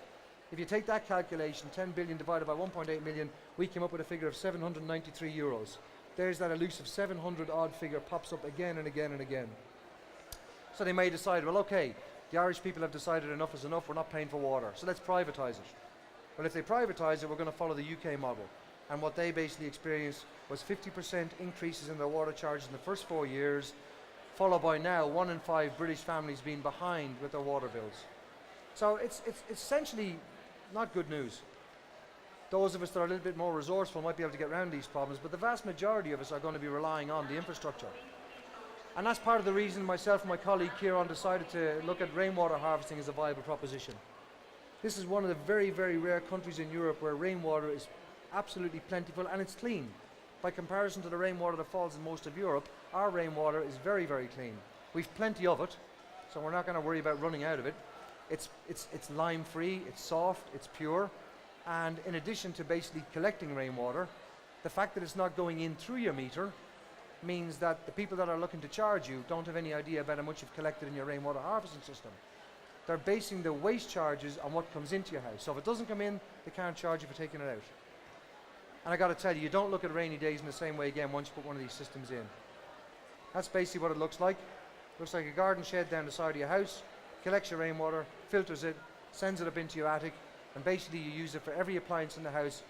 If you take that calculation, 10 billion divided by 1.8 million, we came up with a figure of 793 euros. There's that elusive 700 odd figure pops up again and again and again. So they may decide, well, okay, the Irish people have decided enough is enough, we're not paying for water, so let's privatise it. Well, if they privatise it, we're going to follow the UK model. And what they basically experienced was 50% increases in their water charges in the first 4 years, followed by now 1 in 5 British families being behind with their water bills. So it's essentially not good news. Those of us that are a little bit more resourceful might be able to get around these problems, but the vast majority of us are going to be relying on the infrastructure. And that's part of the reason myself and my colleague Kieran decided to look at rainwater harvesting as a viable proposition. This is one of the very, very rare countries in Europe where rainwater is absolutely plentiful and it's clean. By comparison to the rainwater that falls in most of Europe, our rainwater is very, very clean. We've plenty of it, so we're not going to worry about running out of it. It's lime-free, it's soft, it's pure, and in addition to basically collecting rainwater, the fact that it's not going in through your meter means that the people that are looking to charge you don't have any idea about how much you've collected in your rainwater harvesting system. They're basing the waste charges on what comes into your house. So if it doesn't come in, they can't charge you for taking it out. And I got to tell you, you don't look at rainy days in the same way again once you put one of these systems in. That's basically what it looks like. It looks like a garden shed down the side of your house, collects your rainwater, filters it, sends it up into your attic, and basically you use it for every appliance in the house.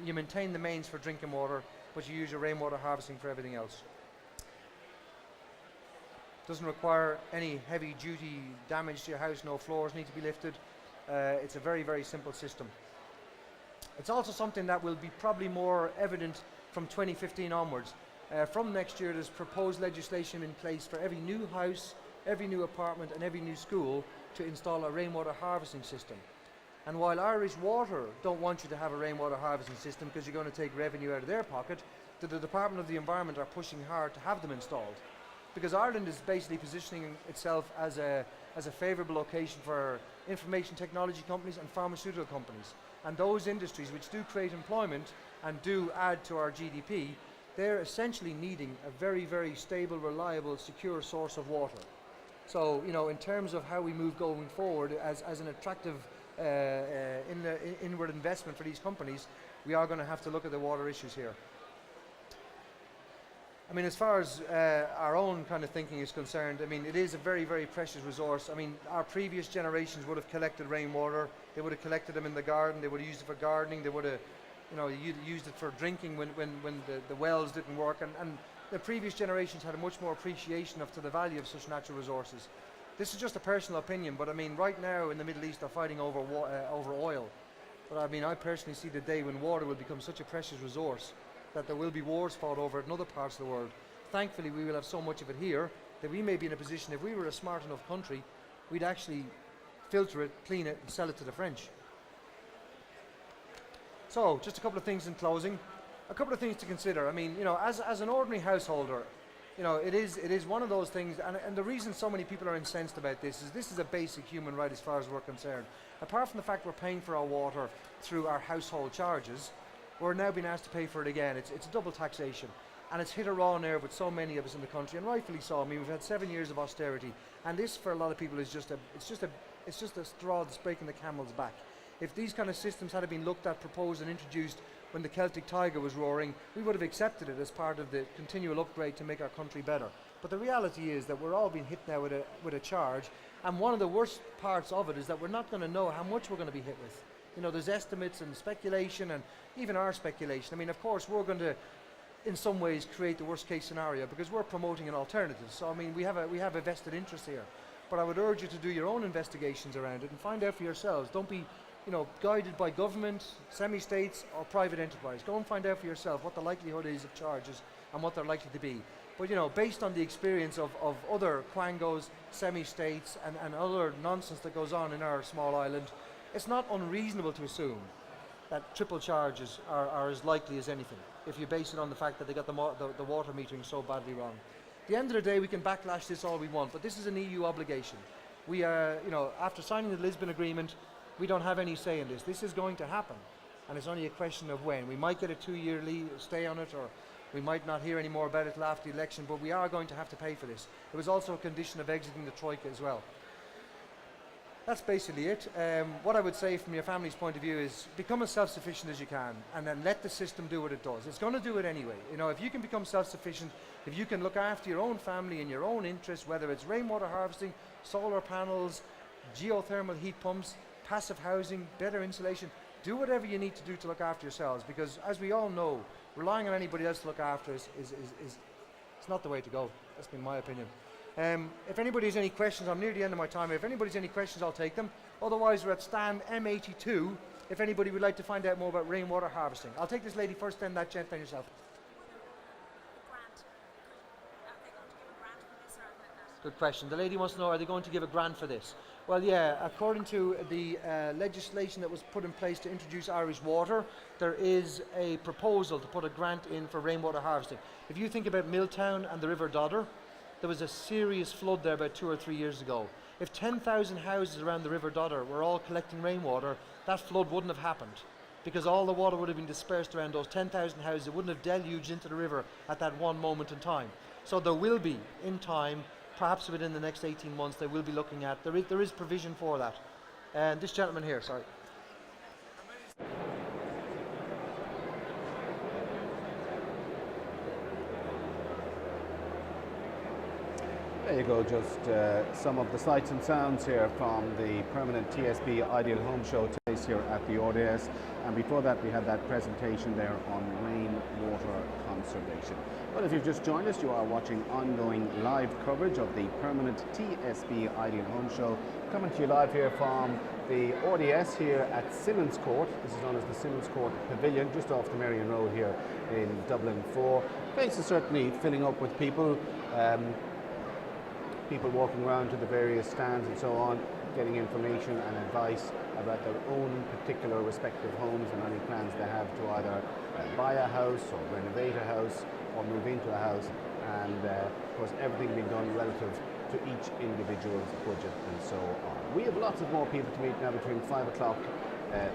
You maintain the mains for drinking water, but you use your rainwater harvesting for everything else. Doesn't require any heavy duty damage to your house, no floors need to be lifted. It's a very, very simple system. It's also something that will be probably more evident from 2015 onwards. From next year, there's proposed legislation in place for every new house, every new apartment and every new school to install a rainwater harvesting system. And while Irish Water don't want you to have a rainwater harvesting system because you're going to take revenue out of their pocket, the Department of the Environment are pushing hard to have them installed. Because Ireland is basically positioning itself as a favourable location for information technology companies and pharmaceutical companies. And those industries which do create employment and do add to our GDP, they're essentially needing a very, very stable, reliable, secure source of water. So, you know, in terms of how we move going forward as an attractive inward investment for these companies, we are going to have to look at the water issues here. I mean, as far as our own kind of thinking is concerned, I mean, it is a very, very precious resource. I mean, our previous generations would have collected rainwater. They would have collected them in the garden. They would have used it for gardening. They would have, you know, used it for drinking when the wells didn't work. And the previous generations had a much more appreciation to the value of such natural resources. This is just a personal opinion, but I mean, right now in the Middle East, they're fighting over oil. But I mean, I personally see the day when water will become such a precious resource that there will be wars fought over it in other parts of the world. Thankfully, we will have so much of it here that we may be in a position, if we were a smart enough country, we'd actually filter it, clean it, and sell it to the French. So, just a couple of things in closing. A couple of things to consider. I mean, you know, as an ordinary householder, you know, it is one of those things, and the reason so many people are incensed about this is a basic human right as far as we're concerned. Apart from the fact we're paying for our water through our household charges, we're now being asked to pay for it again. It's a double taxation, and it's hit a raw nerve with so many of us in the country, and rightfully so. I mean, we've had 7 years of austerity, and this for a lot of people is just a straw that's breaking the camel's back. If these kind of systems had been looked at, proposed, and introduced when the Celtic Tiger was roaring, we would have accepted it as part of the continual upgrade to make our country better. But the reality is that we're all being hit now with a charge, and one of the worst parts of it is that we're not going to know how much we're going to be hit with. You know, there's estimates and speculation, and even our speculation. I mean, of course, we're going to, in some ways, create the worst case scenario because we're promoting an alternative. So, I mean, we have a vested interest here. But I would urge you to do your own investigations around it and find out for yourselves. Don't be, you know, guided by government, semi-states, or private enterprise. Go and find out for yourself what the likelihood is of charges and what they're likely to be. But, you know, based on the experience of other quangos, semi-states, and other nonsense that goes on in our small island, it's not unreasonable to assume that triple charges are as likely as anything if you base it on the fact that they got the water metering so badly wrong. At the end of the day, we can backlash this all we want, but this is an EU obligation. We are, you know, after signing the Lisbon Agreement, we don't have any say in this. This is going to happen, and it's only a question of when. We might get a 2-year stay on it, or we might not hear any more about it till after the election, but we are going to have to pay for this. It was also a condition of exiting the Troika as well. That's basically it. What I would say from your family's point of view is become as self-sufficient as you can, and then let the system do what it does. It's going to do it anyway. You know, if you can become self-sufficient, if you can look after your own family and your own interests, whether it's rainwater harvesting, solar panels, geothermal heat pumps, passive housing, better insulation, do whatever you need to do to look after yourselves, because as we all know, relying on anybody else to look after us is it's not the way to go. That's been my opinion. If anybody has any questions, I'm near the end of my time. If anybody has any questions, I'll take them. Otherwise, we're at stand M82 if anybody would like to find out more about rainwater harvesting. I'll take this lady first, then that gent, then yourself. Good question. The lady wants to know, are they going to give a grant for this? Well, yeah, according to the legislation that was put in place to introduce Irish Water, there is a proposal to put a grant in for rainwater harvesting. If you think about Milltown and the River Dodder, there was a serious flood there about 2 or 3 years ago. If 10,000 houses around the River Dodder were all collecting rainwater, that flood wouldn't have happened, because all the water would have been dispersed around those 10,000 houses. It wouldn't have deluged into the river at that one moment in time. So there will be, in time, perhaps within the next 18 months, they will be looking at, there is provision for that. And this gentleman here, sorry. There you go, just some of the sights and sounds here from the Permanent TSB Ideal Home Show takes here at the RDS. And before that, we had that presentation there on rainwater conservation. Well, if you've just joined us, you are watching ongoing live coverage of the Permanent TSB Ideal Home Show, coming to you live here from the RDS here at Simmons Court. This is known as the Simmons Court Pavilion, just off the Marion Road here in Dublin 4. Place is certainly filling up with people, people walking around to the various stands and so on, getting information and advice about their own particular respective homes and any plans they have to either buy a house or renovate a house or move into a house, and of course everything being done relative to each individual's budget and so on. We have lots of more people to meet now between 5 o'clock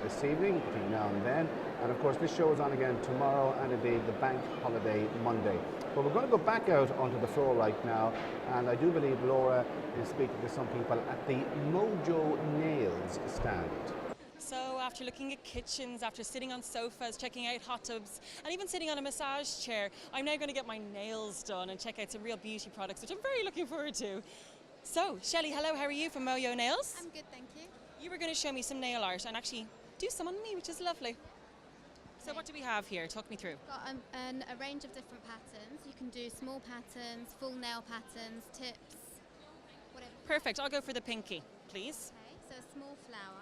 this evening, between now and then, and of course this show is on again tomorrow and indeed the bank holiday Monday. But we're going to go back out onto the floor right now, and I do believe Laura is speaking to some people at the Mojo Nails stand. So after looking at kitchens, after sitting on sofas, checking out hot tubs, and even sitting on a massage chair, I'm now going to get my nails done and check out some real beauty products, which I'm very looking forward to. So, Shelley, hello, how are you from Mojo Nails? I'm good, thank you. You were going to show me some nail art and actually do some on me, which is lovely. So what do we have here? Talk me through. We've got a range of different patterns. You can do small patterns, full nail patterns, tips, whatever. Perfect, I'll go for the pinky, please. Okay, so a small flower.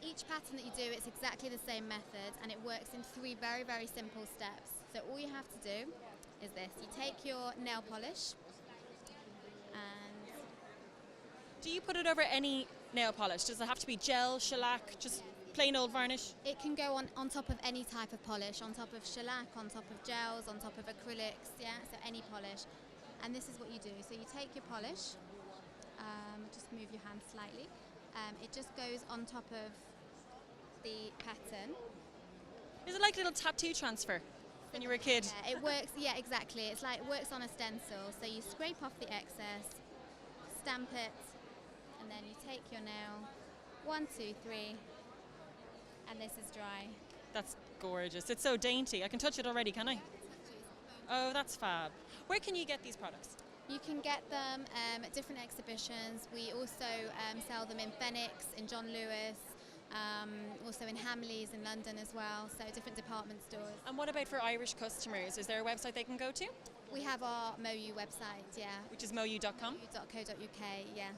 Each pattern that you do, it's exactly the same method, and it works in 3 very, very simple steps. So all you have to do is this. You take your nail polish and... Do you put it over any nail polish? Does it have to be gel, shellac, just plain old varnish? It can go on top of any type of polish, on top of shellac, on top of gels, on top of acrylics, yeah, so any polish. And this is what you do. So you take your polish, just move your hand slightly. It just goes on top of the pattern. Is it like a little tattoo transfer when you were a kid? Yeah, it works, yeah, exactly. It's like, it works on a stencil. So you scrape off the excess, stamp it, and then you take your nail, 1, 2, 3, and this is dry. That's gorgeous. It's so dainty. I can touch it already, can I? Oh, that's fab. Where can you get these products? You can get them at different exhibitions. We also sell them in Phoenix, in John Lewis, also in Hamleys in London as well, so different department stores. And what about for Irish customers? Is there a website they can go to? We have our Moju website, yeah. Which is moju.com? moju.co.uk, yes.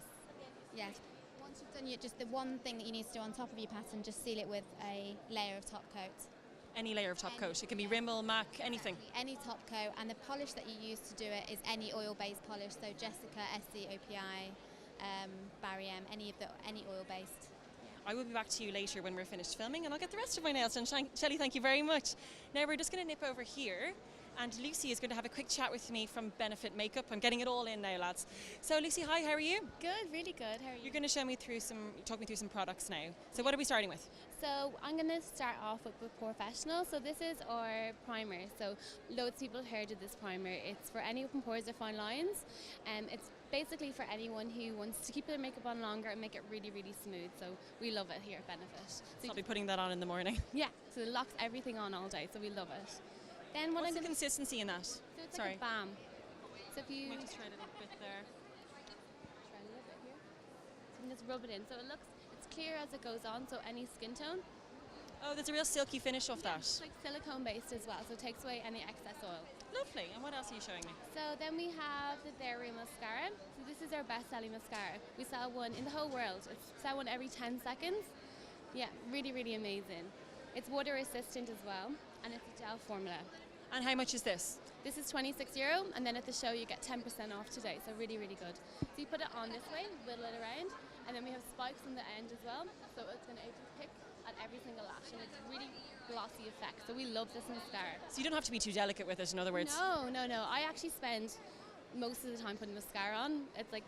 Yes. Once you've done just the one thing that you need to do on top of your pattern, just seal it with a layer of top coat. Any layer of top coat. It can be Rimmel, MAC, anything. Any top coat, and the polish that you use to do it is any oil-based polish, so Jessica, SC, OPI, Barry M, any oil-based. I will be back to you later when we're finished filming, and I'll get the rest of my nails done. Shelley, thank you very much. Now we're just going to nip over here, and Lucy is going to have a quick chat with me from Benefit Makeup. I'm getting it all in now, lads. So Lucy, hi, how are you? Good, really good. How are you? You're going to talk me through some products now. So what are we starting with? So I'm going to start off with Professional. So this is our primer. So loads of people have heard of this primer. It's for any open pores or fine lines. It's basically for anyone who wants to keep their makeup on longer and make it really, really smooth. So we love it here at Benefit. So I'll be putting that on in the morning. Yeah, so it locks everything on all day. So we love it. Then what's the consistency in that? So it's like a balm. So if you just try it a little bit there. Try a little bit here. So you can just rub it in. So it's clear as it goes on. So any skin tone. Oh, there's a real silky finish off that. It's like silicone based as well, so it takes away any excess oil. Lovely. And what else are you showing me? So then we have the Dairy Mascara. So this is our best selling mascara. We sell one in the whole world. It's sell one every 10 seconds. Yeah, really, really amazing. It's water resistant as well, and it's a gel formula. And how much is this? This is €26, and then at the show you get 10% off today, so really, really good. So you put it on this way, wiggle it around, and then we have spikes on the end as well, so it's going to pick at every single lash, and it's really glossy effect, so we love this mascara. So you don't have to be too delicate with it, in other words? No. I actually spend most of the time putting mascara on. It's like,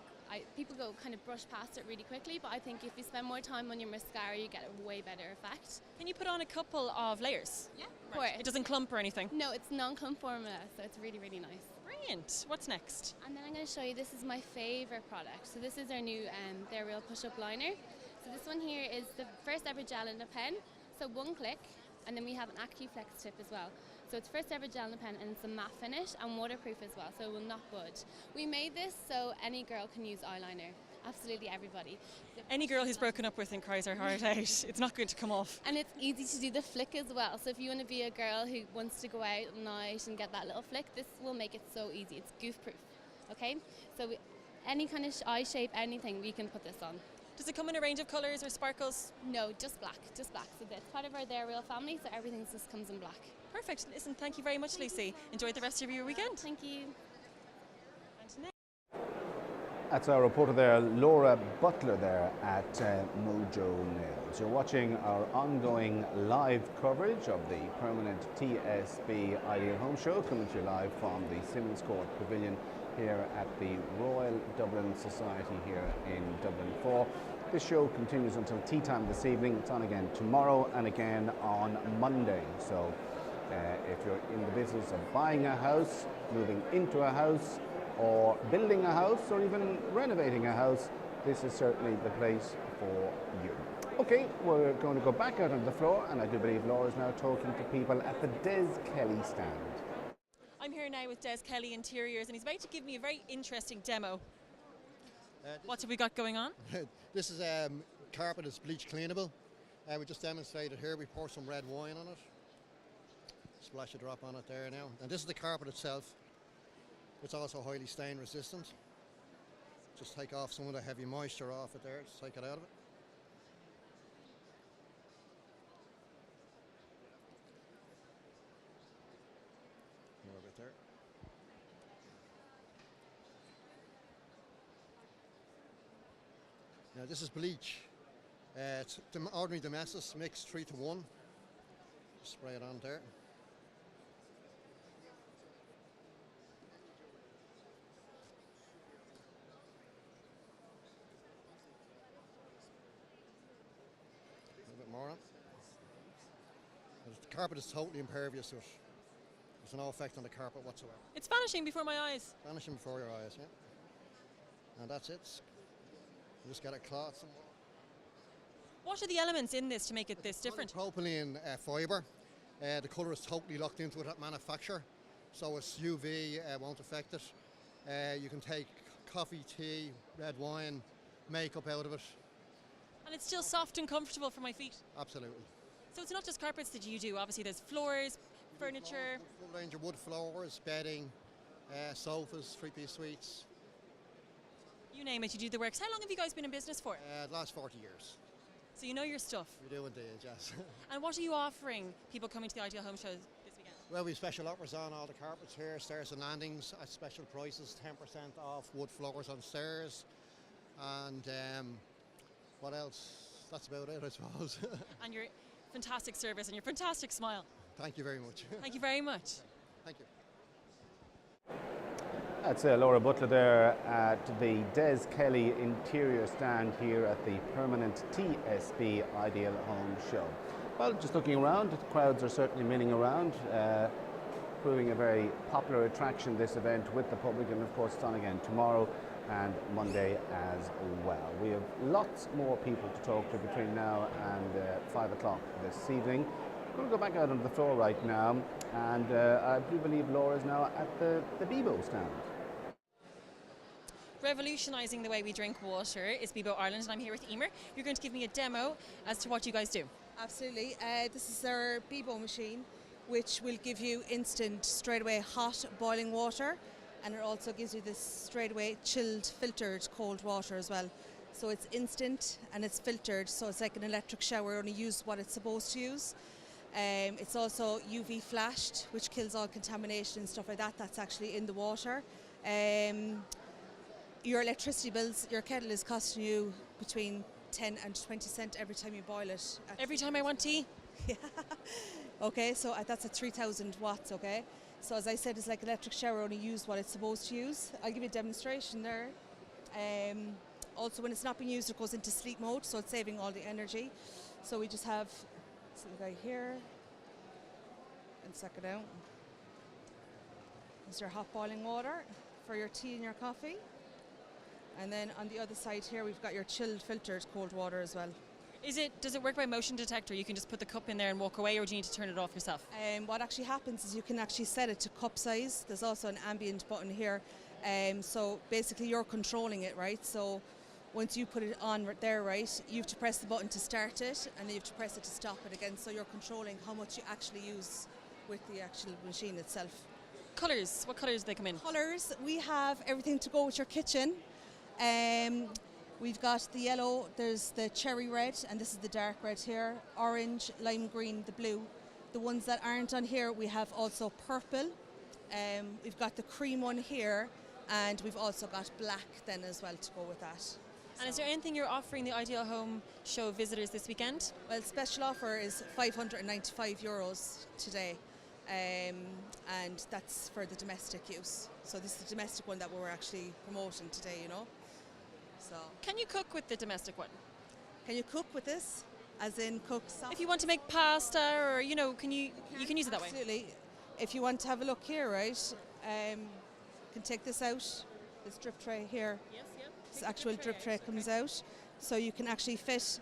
people go kind of brush past it really quickly, but I think if you spend more time on your mascara, you get a way better effect. Can you put on a couple of layers? Yeah, of course. It doesn't clump or anything? No, it's non-clump formula, so it's really, really nice. Brilliant. What's next? And then I'm going to show you, this is my favourite product. So this is our new They're Real Push-Up Liner. So this one here is the first ever gel in a pen. So one click, and then we have an AccuFlex tip as well. So it's first ever gel in a pen, and it's a matte finish and waterproof as well, so it will not budge. We made this so any girl can use eyeliner, Absolutely everybody. Any girl who's broken up with and cries her heart out, it's not going to come off. And it's easy to do the flick as well. So if you want to be a girl who wants to go out at night and get that little flick, this will make it so easy. It's goof proof. Okay? So any kind of eye shape, anything, we can put this on. Does it come in a range of colours or sparkles? No, just black, just black. So that's part of our Their Real family, so everything just comes in black. Perfect. Listen, thank you very much, Lucy. Enjoy the rest of your weekend. Thank you. And next. That's our reporter there, Laura Butler there at Mojo Nails. You're watching our ongoing live coverage of the Permanent TSB Ideal Home Show, coming to you live from the Simmons Court Pavilion here at the Royal Dublin Society here in Dublin 4. This show continues until tea time this evening. It's on again tomorrow and again on Monday. So if you're in the business of buying a house, moving into a house, or building a house, or even renovating a house, this is certainly the place for you. Okay, we're going to go back out on the floor, and I do believe Laura's now talking to people at the Des Kelly stand. I'm here now with Des Kelly Interiors, and he's about to give me a very interesting demo. What have we got going on? This is carpet that's bleach cleanable. We just demonstrated here. We pour some red wine on it. Splash a drop on it there now. And this is the carpet itself. It's also highly stain resistant. Just take off some of the heavy moisture off it there. Just take it out of it. More of it there. Now this is bleach. It's ordinary Domestos mixed 3:1. Spray it on there. More on. The carpet is totally impervious to it. There's no effect on the carpet whatsoever. It's vanishing before my eyes. Vanishing before your eyes, yeah. And that's it. You just get a cloth. What are the elements in this to make it this different? Propylene fibre. The colour is totally locked into it at manufacture, so it's UV won't affect it. You can take coffee, tea, red wine, makeup out of it. And it's still soft and comfortable for my feet? Absolutely. So it's not just carpets that you do, obviously there's floors, furniture. Full range of wood floors, bedding, sofas, three-piece suites. You name it, you do the works. How long have you guys been in business for? The last 40 years. So you know your stuff? We do indeed, yes. And what are you offering people coming to the Ideal Home Show this weekend? Well, we have special offers on all the carpets here, stairs and landings at special prices, 10% off wood floors on stairs. And what else? That's about it, I suppose. And your fantastic service and your fantastic smile. Thank you very much. Thank you very much. Thank you. That's Laura Butler there at the Des Kelly Interior stand here at the Permanent TSB Ideal Home Show. Well, just looking around, the crowds are certainly milling around, proving a very popular attraction, this event with the public, and of course it's on again tomorrow and Monday as well. We have lots more people to talk to between now and 5 o'clock this evening. I'm going to go back out on the floor right now, and I do believe Laura is now at the Bebo stand. Revolutionising the way we drink water is Bebo Ireland, and I'm here with Emer. You're going to give me a demo as to what you guys do. Absolutely. This is our Bebo machine, which will give you instant, straight away hot boiling water, and it also gives you this straight away chilled, filtered cold water as well. So it's instant and it's filtered, so it's like an electric shower, only use what it's supposed to use. It's also UV flashed, which kills all contamination and stuff like that that's actually in the water. Your electricity bills, your kettle is costing you between 10 and 20 cents every time you boil it. Every time I want tea? Yeah. Okay, so that's at 3,000 watts, okay? So as I said, it's like electric shower, only use what it's supposed to use. I'll give you a demonstration there. Also, when it's not being used, it goes into sleep mode, so it's saving all the energy. So we just have this little guy here, and suck it out. This is your hot boiling water for your tea and your coffee. And then on the other side here, we've got your chilled, filtered cold water as well. Does it work by motion detector? You can just put the cup in there and walk away, or do you need to turn it off yourself? What actually happens is you can actually set it to cup size. There's also an ambient button here. So basically you're controlling it, right? So once you put it on there, right, you have to press the button to start it, and then you have to press it to stop it again, so you're controlling how much you actually use with the actual machine itself. Colours, what colours do they come in? Colours, we have everything to go with your kitchen. We've got the yellow, there's the cherry red, and this is the dark red here, orange, lime green, the blue. The ones that aren't on here, we have also purple. We've got the cream one here, and we've also got black then as well to go with that. And is there anything you're offering the Ideal Home Show visitors this weekend? Well, special offer is €595 today, and that's for the domestic use. So this is the domestic one that we're actually promoting today, you know. So can you cook with the domestic one? Can you cook with this? As in cook soft? If you want to make pasta, or you know, you can use it that way. Absolutely. If you want to have a look here, right? You can take this out. This drip tray here. Yes, yeah. This actual drip tray comes out, so you can actually fit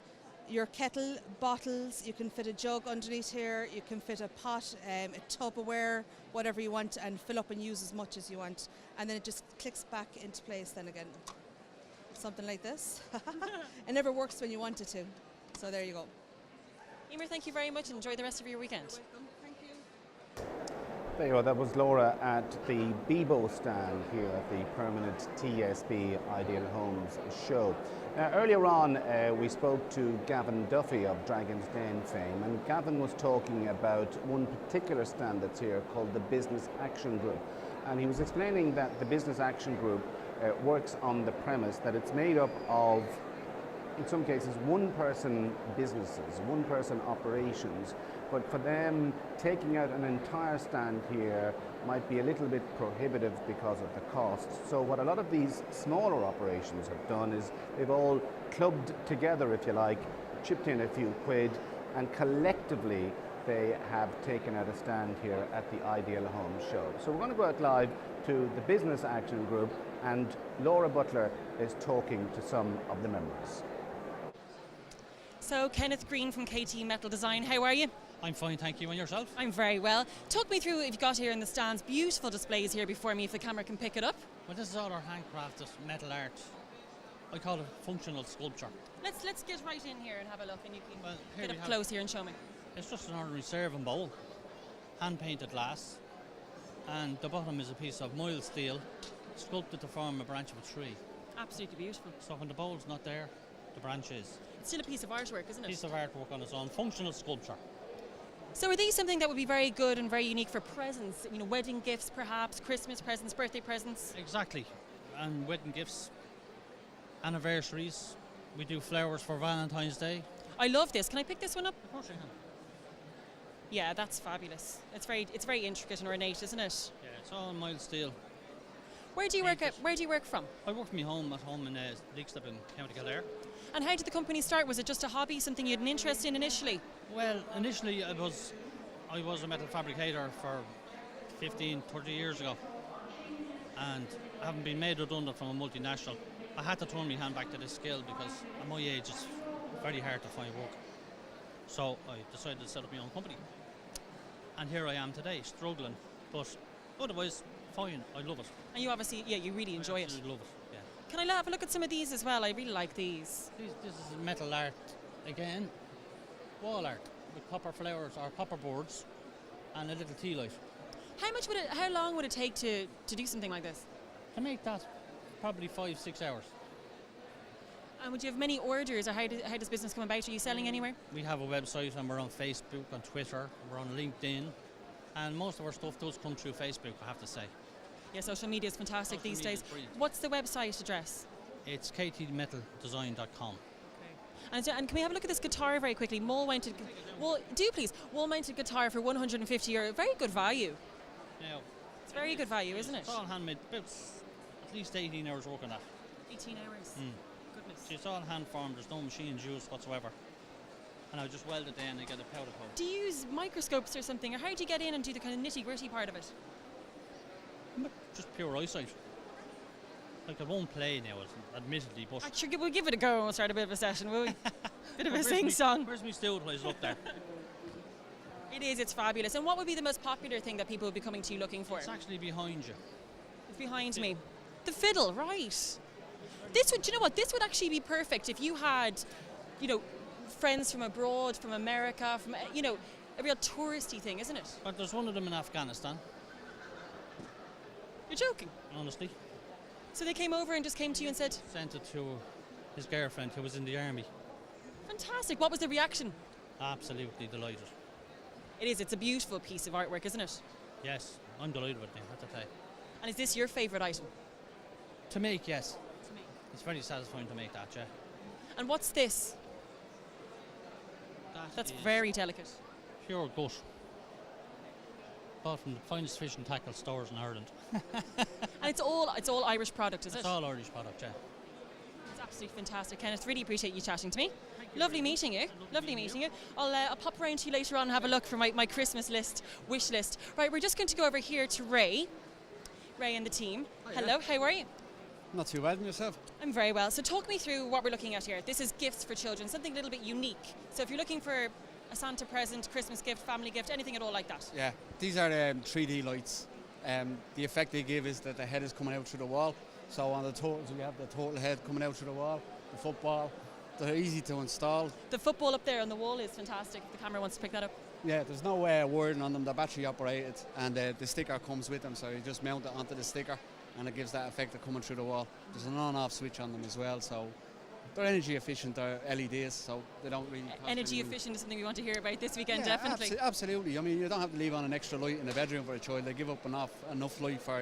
your kettle, bottles. You can fit a jug underneath here. You can fit a pot, a Tupperware, whatever you want, and fill up and use as much as you want. And then it just clicks back into place. Then again, something like this. It never works when you want it to. So there you go. Emer, thank you very much. Enjoy the rest of your weekend. You're welcome. Thank you. There you go, that was Laura at the Bebo stand here at the Permanent TSB Ideal Homes Show. Now, earlier on, we spoke to Gavin Duffy of Dragon's Den fame, and Gavin was talking about one particular stand that's here called the Business Action Group. And he was explaining that the Business Action Group works on the premise that it's made up of, in some cases, one-person businesses, one-person operations, but for them, taking out an entire stand here might be a little bit prohibitive because of the cost. So what a lot of these smaller operations have done is they've all clubbed together, if you like, chipped in a few quid, and collectively they have taken out a stand here at the Ideal Home Show. So we're going to go out live to the Business Action Group, and Laura Butler is talking to some of the members. So Kenneth Green from KT Metal Design, how are you? I'm fine, thank you. And yourself? I'm very well. Talk me through what you've got here in the stands. Beautiful displays here before me, if the camera can pick it up. Well, this is all our handcrafted metal art. I call it functional sculpture. Let's get right in here and have a look, and you can get up close here and show me. It's just an ordinary serving bowl, hand-painted glass, and the bottom is a piece of mild steel sculpted to form a branch of a tree. Absolutely beautiful. So when the bowl's not there, the branch is. It's still a piece of artwork, isn't it? Piece of artwork on its own, functional sculpture. So are these something that would be very good and very unique for presents? You know, wedding gifts perhaps, Christmas presents, birthday presents? Exactly. And wedding gifts, anniversaries. We do flowers for Valentine's Day. I love this. Can I pick this one up? Of course you can. Yeah, that's fabulous. It's very intricate and ornate, isn't it? Yeah, it's all mild steel. Where do you work at? Where do you work from? I work from at home in Leixlip in County Kildare. And how did the company start? Was it just a hobby, something you had an interest in initially? Well, initially I was a metal fabricator for 15, 30 years ago, and having been made redundant from a multinational, I had to turn my hand back to this skill because at my age it's very hard to find work. So I decided to set up my own company, and here I am today, struggling, but otherwise fine. I love it. And you obviously, you really enjoy it. I love it. Yeah. Can I have a look at some of these as well? I really like these. This is metal art again, wall art with copper flowers or copper boards, and a little tea light. How long would it take to do something like this? To make that, probably 5-6 hours. And would you have many orders, or how does business come about? Are you selling anywhere? We have a website, and we're on Facebook, on Twitter, we're on LinkedIn, and most of our stuff does come through Facebook, I have to say. Yeah, social media is fantastic these days. What's the website address? It's ktmetaldesign.com. And can we have a look at this guitar very quickly? Wall-mounted guitar for €150. Very good value. Now, it's very good value, isn't it? It's all handmade. It's at least 18 hours work on that. 18 hours. Goodness. It's all hand formed. There's no machines used whatsoever. And I just weld it in and get a powder coat. Do you use microscopes or something, or how do you get in and do the kind of nitty-gritty part of it? Just pure eyesight. Like I won't play now, admittedly, but... Actually, we'll give it a go and we'll start a bit of a session, will we? Bit of a sing-song. Where's my steward place up there? It's fabulous. And what would be the most popular thing that people would be coming to you looking for? It's actually behind you. It's behind me. The fiddle, right. This would, do you know what? This would actually be perfect if you had, you know, friends from abroad, from America, from, you know, a real touristy thing, isn't it? But there's one of them in Afghanistan, You're joking. honestly. So they came over and just came to you and said, Sent it to his girlfriend who was in the army. fantastic. What was the reaction? Absolutely delighted. It is. It's a beautiful piece of artwork, isn't it? Yes, I'm delighted with it, I have to tell you. And is this your favourite item? To make, yes. To make. It's very satisfying to make that, yeah. And what's this? That's is very delicate. pure gut. Bought from the finest fish and tackle stores in Ireland. And it's all Irish product, is it? It's all Irish product, yeah. It's absolutely fantastic. Kenneth, really appreciate you chatting to me. Lovely meeting you. Lovely meeting you. I'll pop around to you later on and have a look for my Christmas wish list. Right, we're just going to go over here to Ray and the team. Hello, how are you? Not too bad, and yourself? I'm very well. So talk me through what we're looking at here. This is gifts for children, something a little bit unique. So if you're looking for a Santa present, Christmas gift, family gift, anything at all like that. Yeah, these are 3D lights. The effect they give is that the head is coming out through the wall. So on the turtles, we have the turtle head coming out through the wall. The football, they're easy to install. The football up there on the wall is fantastic. The camera wants to pick that up. Yeah, there's no wording on them. They're battery operated, and the sticker comes with them. So you just mount it onto the sticker, and it gives that effect of coming through the wall. There's an on-off switch on them as well. So they're energy efficient. They're LEDs, so they don't really. Energy efficient is something we want to hear about this weekend, yeah, definitely. Absolutely. I mean, you don't have to leave on an extra light in the bedroom for a child. They give up enough light for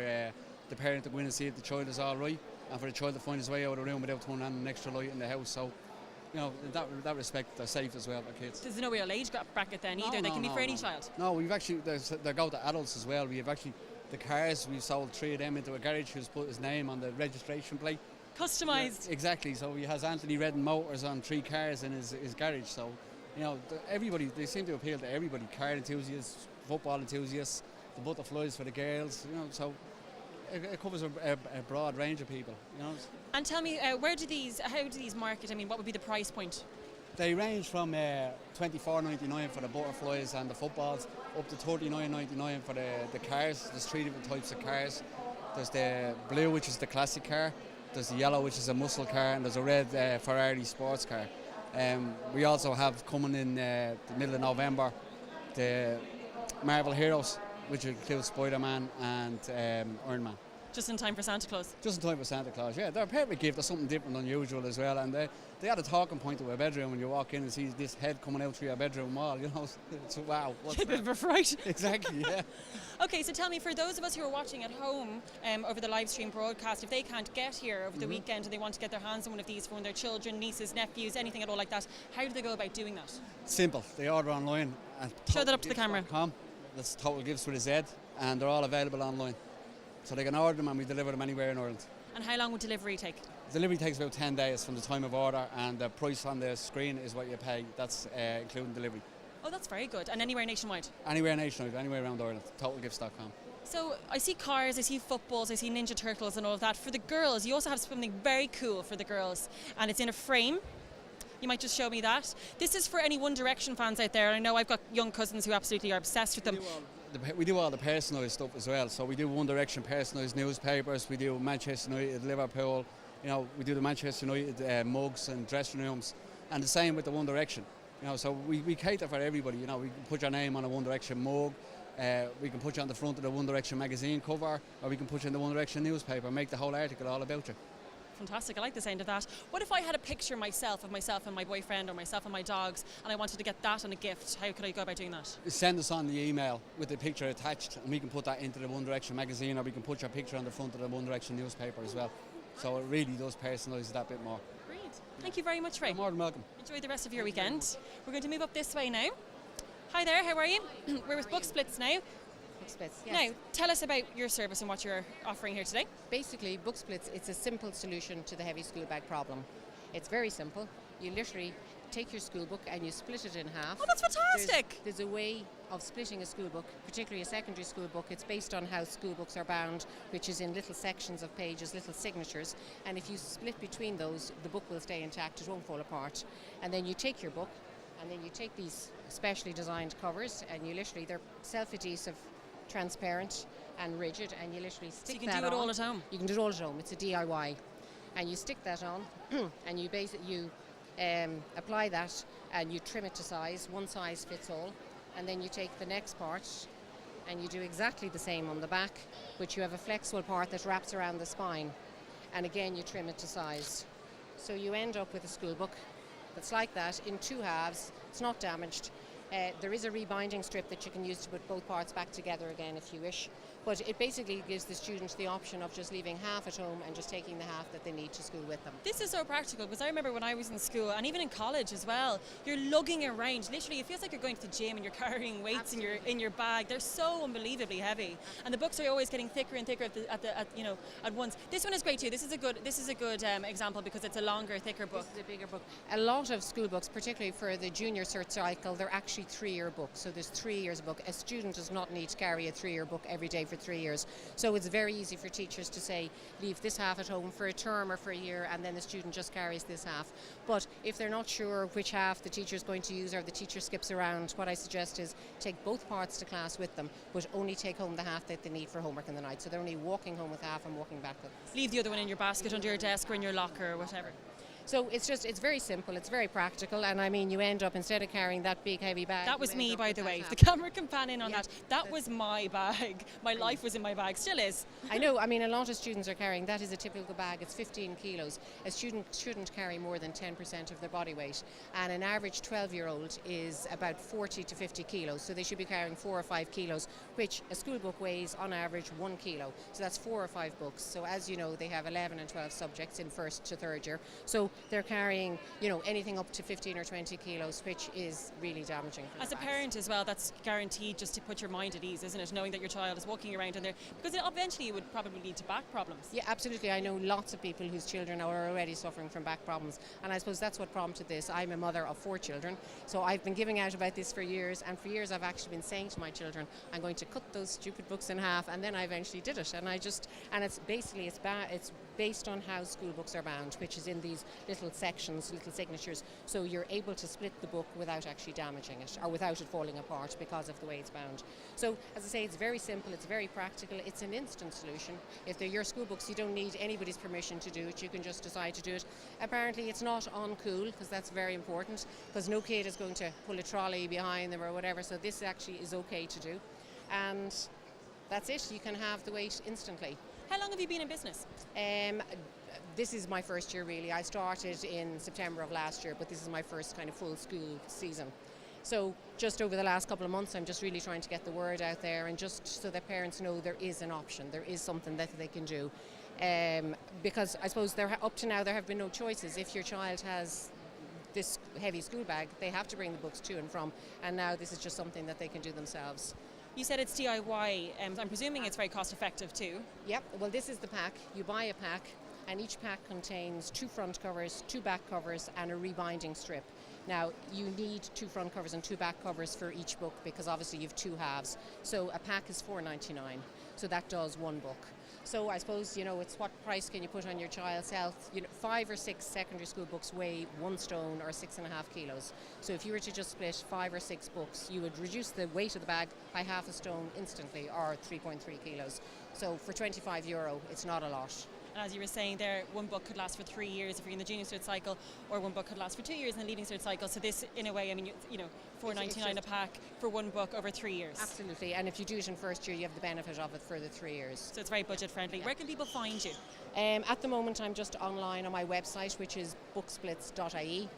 the parent to go in and see if the child is all right, and for the child to find his way out of the room without turning on an extra light in the house. So, you know, in that respect, they're safe as well for kids. There's no real age bracket then either. They can be for any child. No, we've actually they go to adults as well. We've actually the cars. We've sold 3 of them into a garage who's put his name on the registration plate. Customised. Yeah, exactly. So he has Anthony Redden Motors on 3 cars in his garage. So, you know, everybody, they seem to appeal to everybody. Car enthusiasts, football enthusiasts, the butterflies for the girls. You know, so it covers a broad range of people. You know. And tell me, how do these market? I mean, what would be the price point? They range from $24.99 for the butterflies and the footballs up to $39.99 for the cars. There's 3 different types of cars. There's the blue, which is the classic car. There's the yellow, which is a muscle car, and there's a red Ferrari sports car. We also have coming in the middle of November the Marvel Heroes, which includes Spider-Man and Iron Man. Just in time for Santa Claus? Just in time for Santa Claus, yeah. They're a perfect gift. They're something different, unusual as well. And they add a talking point to a bedroom when you walk in and see this head coming out through your bedroom wall. You know, it's wow. A bit of a fright. Exactly, yeah. Okay, so tell me, for those of us who are watching at home over the live stream broadcast, if they can't get here over the weekend and they want to get their hands on one of these for their children, nieces, nephews, anything at all like that, how do they go about doing that? Simple. They order online. Show that up to the camera. That's Total Gifts with a Z, and they're all available online. So they can order them and we deliver them anywhere in Ireland. And how long would delivery take? Delivery takes about 10 days from the time of order, and the price on the screen is what you pay. That's including delivery. Oh, that's very good. And anywhere nationwide? Anywhere nationwide, anywhere around Ireland. TotalGifts.com. So I see cars, I see footballs, I see Ninja Turtles and all of that. For the girls, you also have something very cool for the girls, and it's in a frame. You might just show me that. This is for any One Direction fans out there. I know I've got young cousins who absolutely are obsessed with them. We do all the personalised stuff as well. So we do One Direction personalised newspapers. We do Manchester United, Liverpool. You know, we do the Manchester United mugs and dressing rooms, and the same with the One Direction. You know, so we cater for everybody. You know, we can put your name on a One Direction mug. We can put you on the front of the One Direction magazine cover, or we can put you in the One Direction newspaper and make the whole article all about you. Fantastic, I like the sound of that. What if I had a picture myself of myself and my boyfriend, or myself and my dogs, and I wanted to get that on a gift? How could I go about doing that? Send us on the email with the picture attached, and we can put that into the One Direction magazine, or we can put your picture on the front of the One Direction newspaper as well. So it really does personalise that bit more. Great. Thank you very much, Ray. You're more than welcome. Enjoy the rest of your weekend. We're going to move up this way now. Hi there, how are you? We're with Book Splits now. Yes. Now, tell us about your service and what you're offering here today. Basically, Book Splits, it's a simple solution to the heavy school bag problem. It's very simple. You literally take your school book and you split it in half. Oh, that's fantastic! There's a way of splitting a school book, particularly a secondary school book. It's based on how school books are bound, which is in little sections of pages, little signatures. And if you split between those, the book will stay intact, it won't fall apart. And then you take your book, and then you take these specially designed covers, and you literally, they're self-adhesive, transparent and rigid, and you literally stick that on. So you can do it all at home? You can do it all at home. It's a DIY. and you stick that on and you apply that and you trim it to size. One size fits all. And then you take the next part and you do exactly the same on the back, but you have a flexible part that wraps around the spine. And again, you trim it to size. So you end up with a school book that's like that in 2 halves. It's not damaged. There is a rebinding strip that you can use to put both parts back together again if you wish. But it basically gives the students the option of just leaving half at home and just taking the half that they need to school with them. This is so practical because I remember when I was in school and even in college as well, you're lugging around. Literally, it feels like you're going to the gym and you're carrying weights in your bag. They're so unbelievably heavy, and the books are always getting thicker and thicker at once. This one is great too. This is a good example because it's a longer, thicker book. This is a bigger book. A lot of school books, particularly for the junior cert cycle, they're actually 3-year books. So there's 3 years a book. A student does not need to carry a 3-year book every day for 3 years. So it's very easy for teachers to say, leave this half at home for a term or for a year, and then the student just carries this half. But if they're not sure which half the teacher is going to use or the teacher skips around, what I suggest is take both parts to class with them, but only take home the half that they need for homework in the night. So they're only walking home with half and walking back with. Leave the other one in your basket under your desk or in your locker or whatever. So it's very simple, it's very practical, and I mean, you end up, instead of carrying that big heavy bag. That was me, by the way. If the camera can pan in on that was my bag. My life was in my bag, still is. I know, I mean, a lot of students are carrying, that is a typical bag, it's 15 kilos. A student shouldn't carry more than 10% of their body weight, and an average 12-year-old is about 40 to 50 kilos, so they should be carrying 4 or 5 kilos, which a school book weighs on average 1 kilo. So that's 4 or 5 books. So as you know, they have 11 and 12 subjects in 1st to 3rd year. So they're carrying, anything up to 15 or 20 kilos, which is really damaging. As a parent as well, that's guaranteed just to put your mind at ease, isn't it? Knowing that your child is walking around in there, because eventually it would probably lead to back problems. Yeah, absolutely. I know lots of people whose children are already suffering from back problems, and I suppose that's what prompted this. I'm a mother of 4 children, so I've been giving out about this for years, and for years I've actually been saying to my children, I'm going to cut those stupid books in half, and then I eventually did it. And it's basically, it's based on how school books are bound, which is in these little sections, little signatures, so you're able to split the book without actually damaging it or without it falling apart because of the way it's bound. So as I say, it's very simple, it's very practical, it's an instant solution. If they're your school books, you don't need anybody's permission to do it, you can just decide to do it. Apparently it's not uncool, because that's very important, because no kid is going to pull a trolley behind them or whatever, so this actually is okay to do. And that's it, you can have the weight instantly. How long have you been in business? This is my first year really. I started in September of last year, but this is my first kind of full school season. So just over the last couple of months, I'm just really trying to get the word out there, and just so that parents know there is an option, there is something that they can do. Because I suppose up to now there have been no choices. If your child has this heavy school bag, they have to bring the books to and from, and now this is just something that they can do themselves. You said it's DIY, I'm presuming it's very cost effective too. Yep, well this is the pack. You buy a pack, and each pack contains 2 front covers, 2 back covers, and a rebinding strip. Now, you need 2 front covers and 2 back covers for each book, because obviously you have 2 halves. So a pack is $4.99, so that does 1 book. So I suppose, it's what price can you put on your child's health? 5 or 6 secondary school books weigh 1 stone or 6.5 kilos. So if you were to just split 5 or 6 books, you would reduce the weight of the bag by half a stone instantly, or 3.3 kilos. So for €25, it's not a lot. And as you were saying there, 1 book could last for 3 years if you're in the junior cert cycle, or 1 book could last for 2 years in the leading cert cycle. So this, in a way, I mean, $4.99 a pack for 1 book over 3 years. Absolutely, and if you do it in first year, you have the benefit of it for the 3 years. So it's very budget friendly. Yeah. Where can people find you? At the moment, I'm just online on my website, which is booksplits.ie.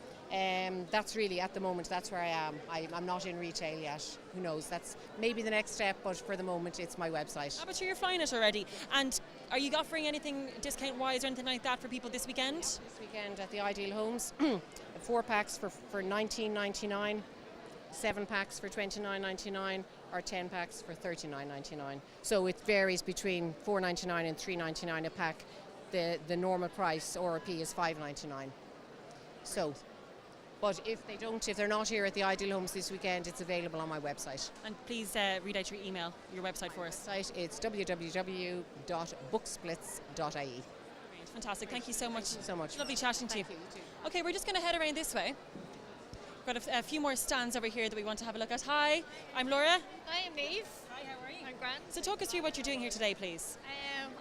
That's really, at the moment, that's where I am. I'm not in retail yet. Who knows? That's maybe the next step, but for the moment, it's my website. But you're flying it already. And are you offering anything discount-wise or anything like that for people this weekend? This weekend at the Ideal Homes, 4 packs for $19.99, 7 packs for $29.99, or 10 packs for $39.99. So it varies between $4.99 and $3.99 a pack. The normal price, ORP, is $5.99. So. But if they're not here at the Ideal Homes this weekend, it's available on my website. And please read out your website for us. It's www.booksplits.ie. Fantastic. Thank you so much. Thank you so much. Lovely chatting to you. Thank you. Okay, we're just going to head around this way. We've got a few more stands over here that we want to have a look at. Hi, I'm Laura. Hi, I'm Neve. Hi, how are you? I'm Grant. So talk us through what you're doing here today, please.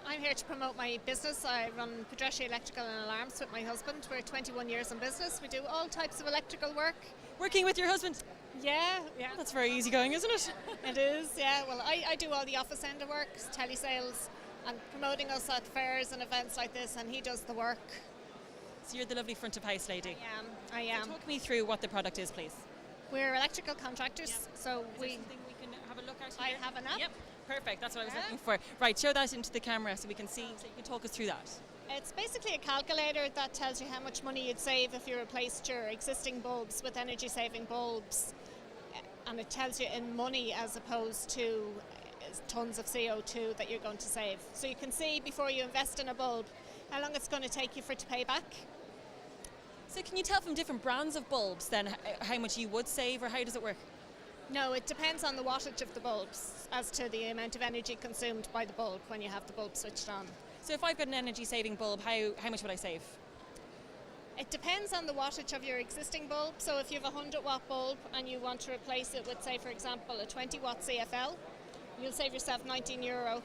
I'm here to promote my business. I run Pedresci Electrical and Alarms with my husband. We're 21 years in business. We do all types of electrical work. Working with your husband? Yeah. That's very easygoing, isn't it? It is, yeah. Well, I do all the office end of work, telesales, and promoting us at fairs and events like this, and he does the work. So you're the lovely front of house lady. I am. So talk me through what the product is, please. We're electrical contractors, so Is there something we can have a look at I here? have an app. Yep, perfect. That's what I was looking for. Right, show that into the camera so we can see, so you can talk us through that. It's basically a calculator that tells you how much money you'd save if you replaced your existing bulbs with energy saving bulbs, and it tells you in money as opposed to tons of CO2 that you're going to save. So you can see before you invest in a bulb how long it's going to take you for it to pay back. So can you tell from different brands of bulbs then how much you would save, or how does it work? No, it depends on the wattage of the bulbs as to the amount of energy consumed by the bulb when you have the bulb switched on. So if I've got an energy saving bulb, how much would I save? It depends on the wattage of your existing bulb. So if you have a 100 watt bulb and you want to replace it with, say for example, a 20 watt CFL, you'll save yourself €19.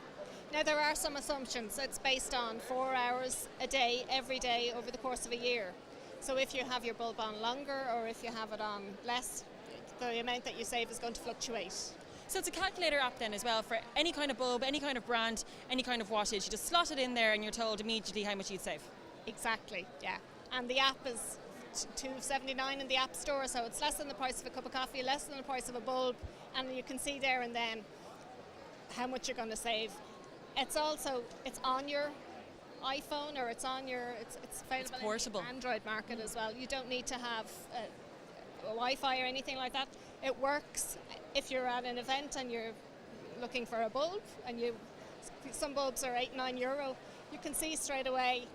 Now there are some assumptions. It's based on 4 hours a day, every day over the course of a year. So if you have your bulb on longer or if you have it on less, the amount that you save is going to fluctuate. So it's a calculator app then as well for any kind of bulb, any kind of brand, any kind of wattage. You just slot it in there and you're told immediately how much you'd save. Exactly, yeah. And the app is $2.79 in the App Store, so it's less than the price of a cup of coffee, less than the price of a bulb, and you can see there and then how much you're going to save. It's on your iPhone, or it's available portable. in the Android market as well. You don't need to have a Wi-Fi or anything like that. It works if you're at an event and you're looking for a bulb, and some bulbs are €8-9. You can see straight away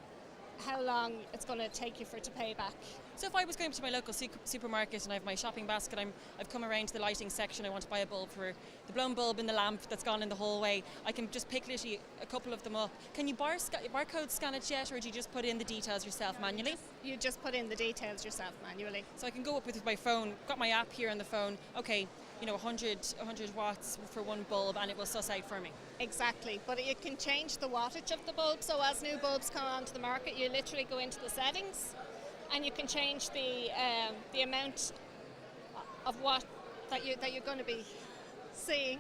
how long it's going to take you for it to pay back. So if I was going to my local supermarket and I have my shopping basket, I've come around to the lighting section, I want to buy a bulb for the blown bulb in the lamp that's gone in the hallway, I can just pick literally a couple of them up. Can you barcode scan it yet, or do you just put in the details yourself manually? You just put in the details yourself manually. So I can go up with my phone, got my app here on the phone, okay, 100 watts for one bulb, and it will suss out for me. Exactly, but you can change the wattage of the bulb. So as new bulbs come onto the market, you literally go into the settings, and you can change the amount of watt that you're going to be seeing.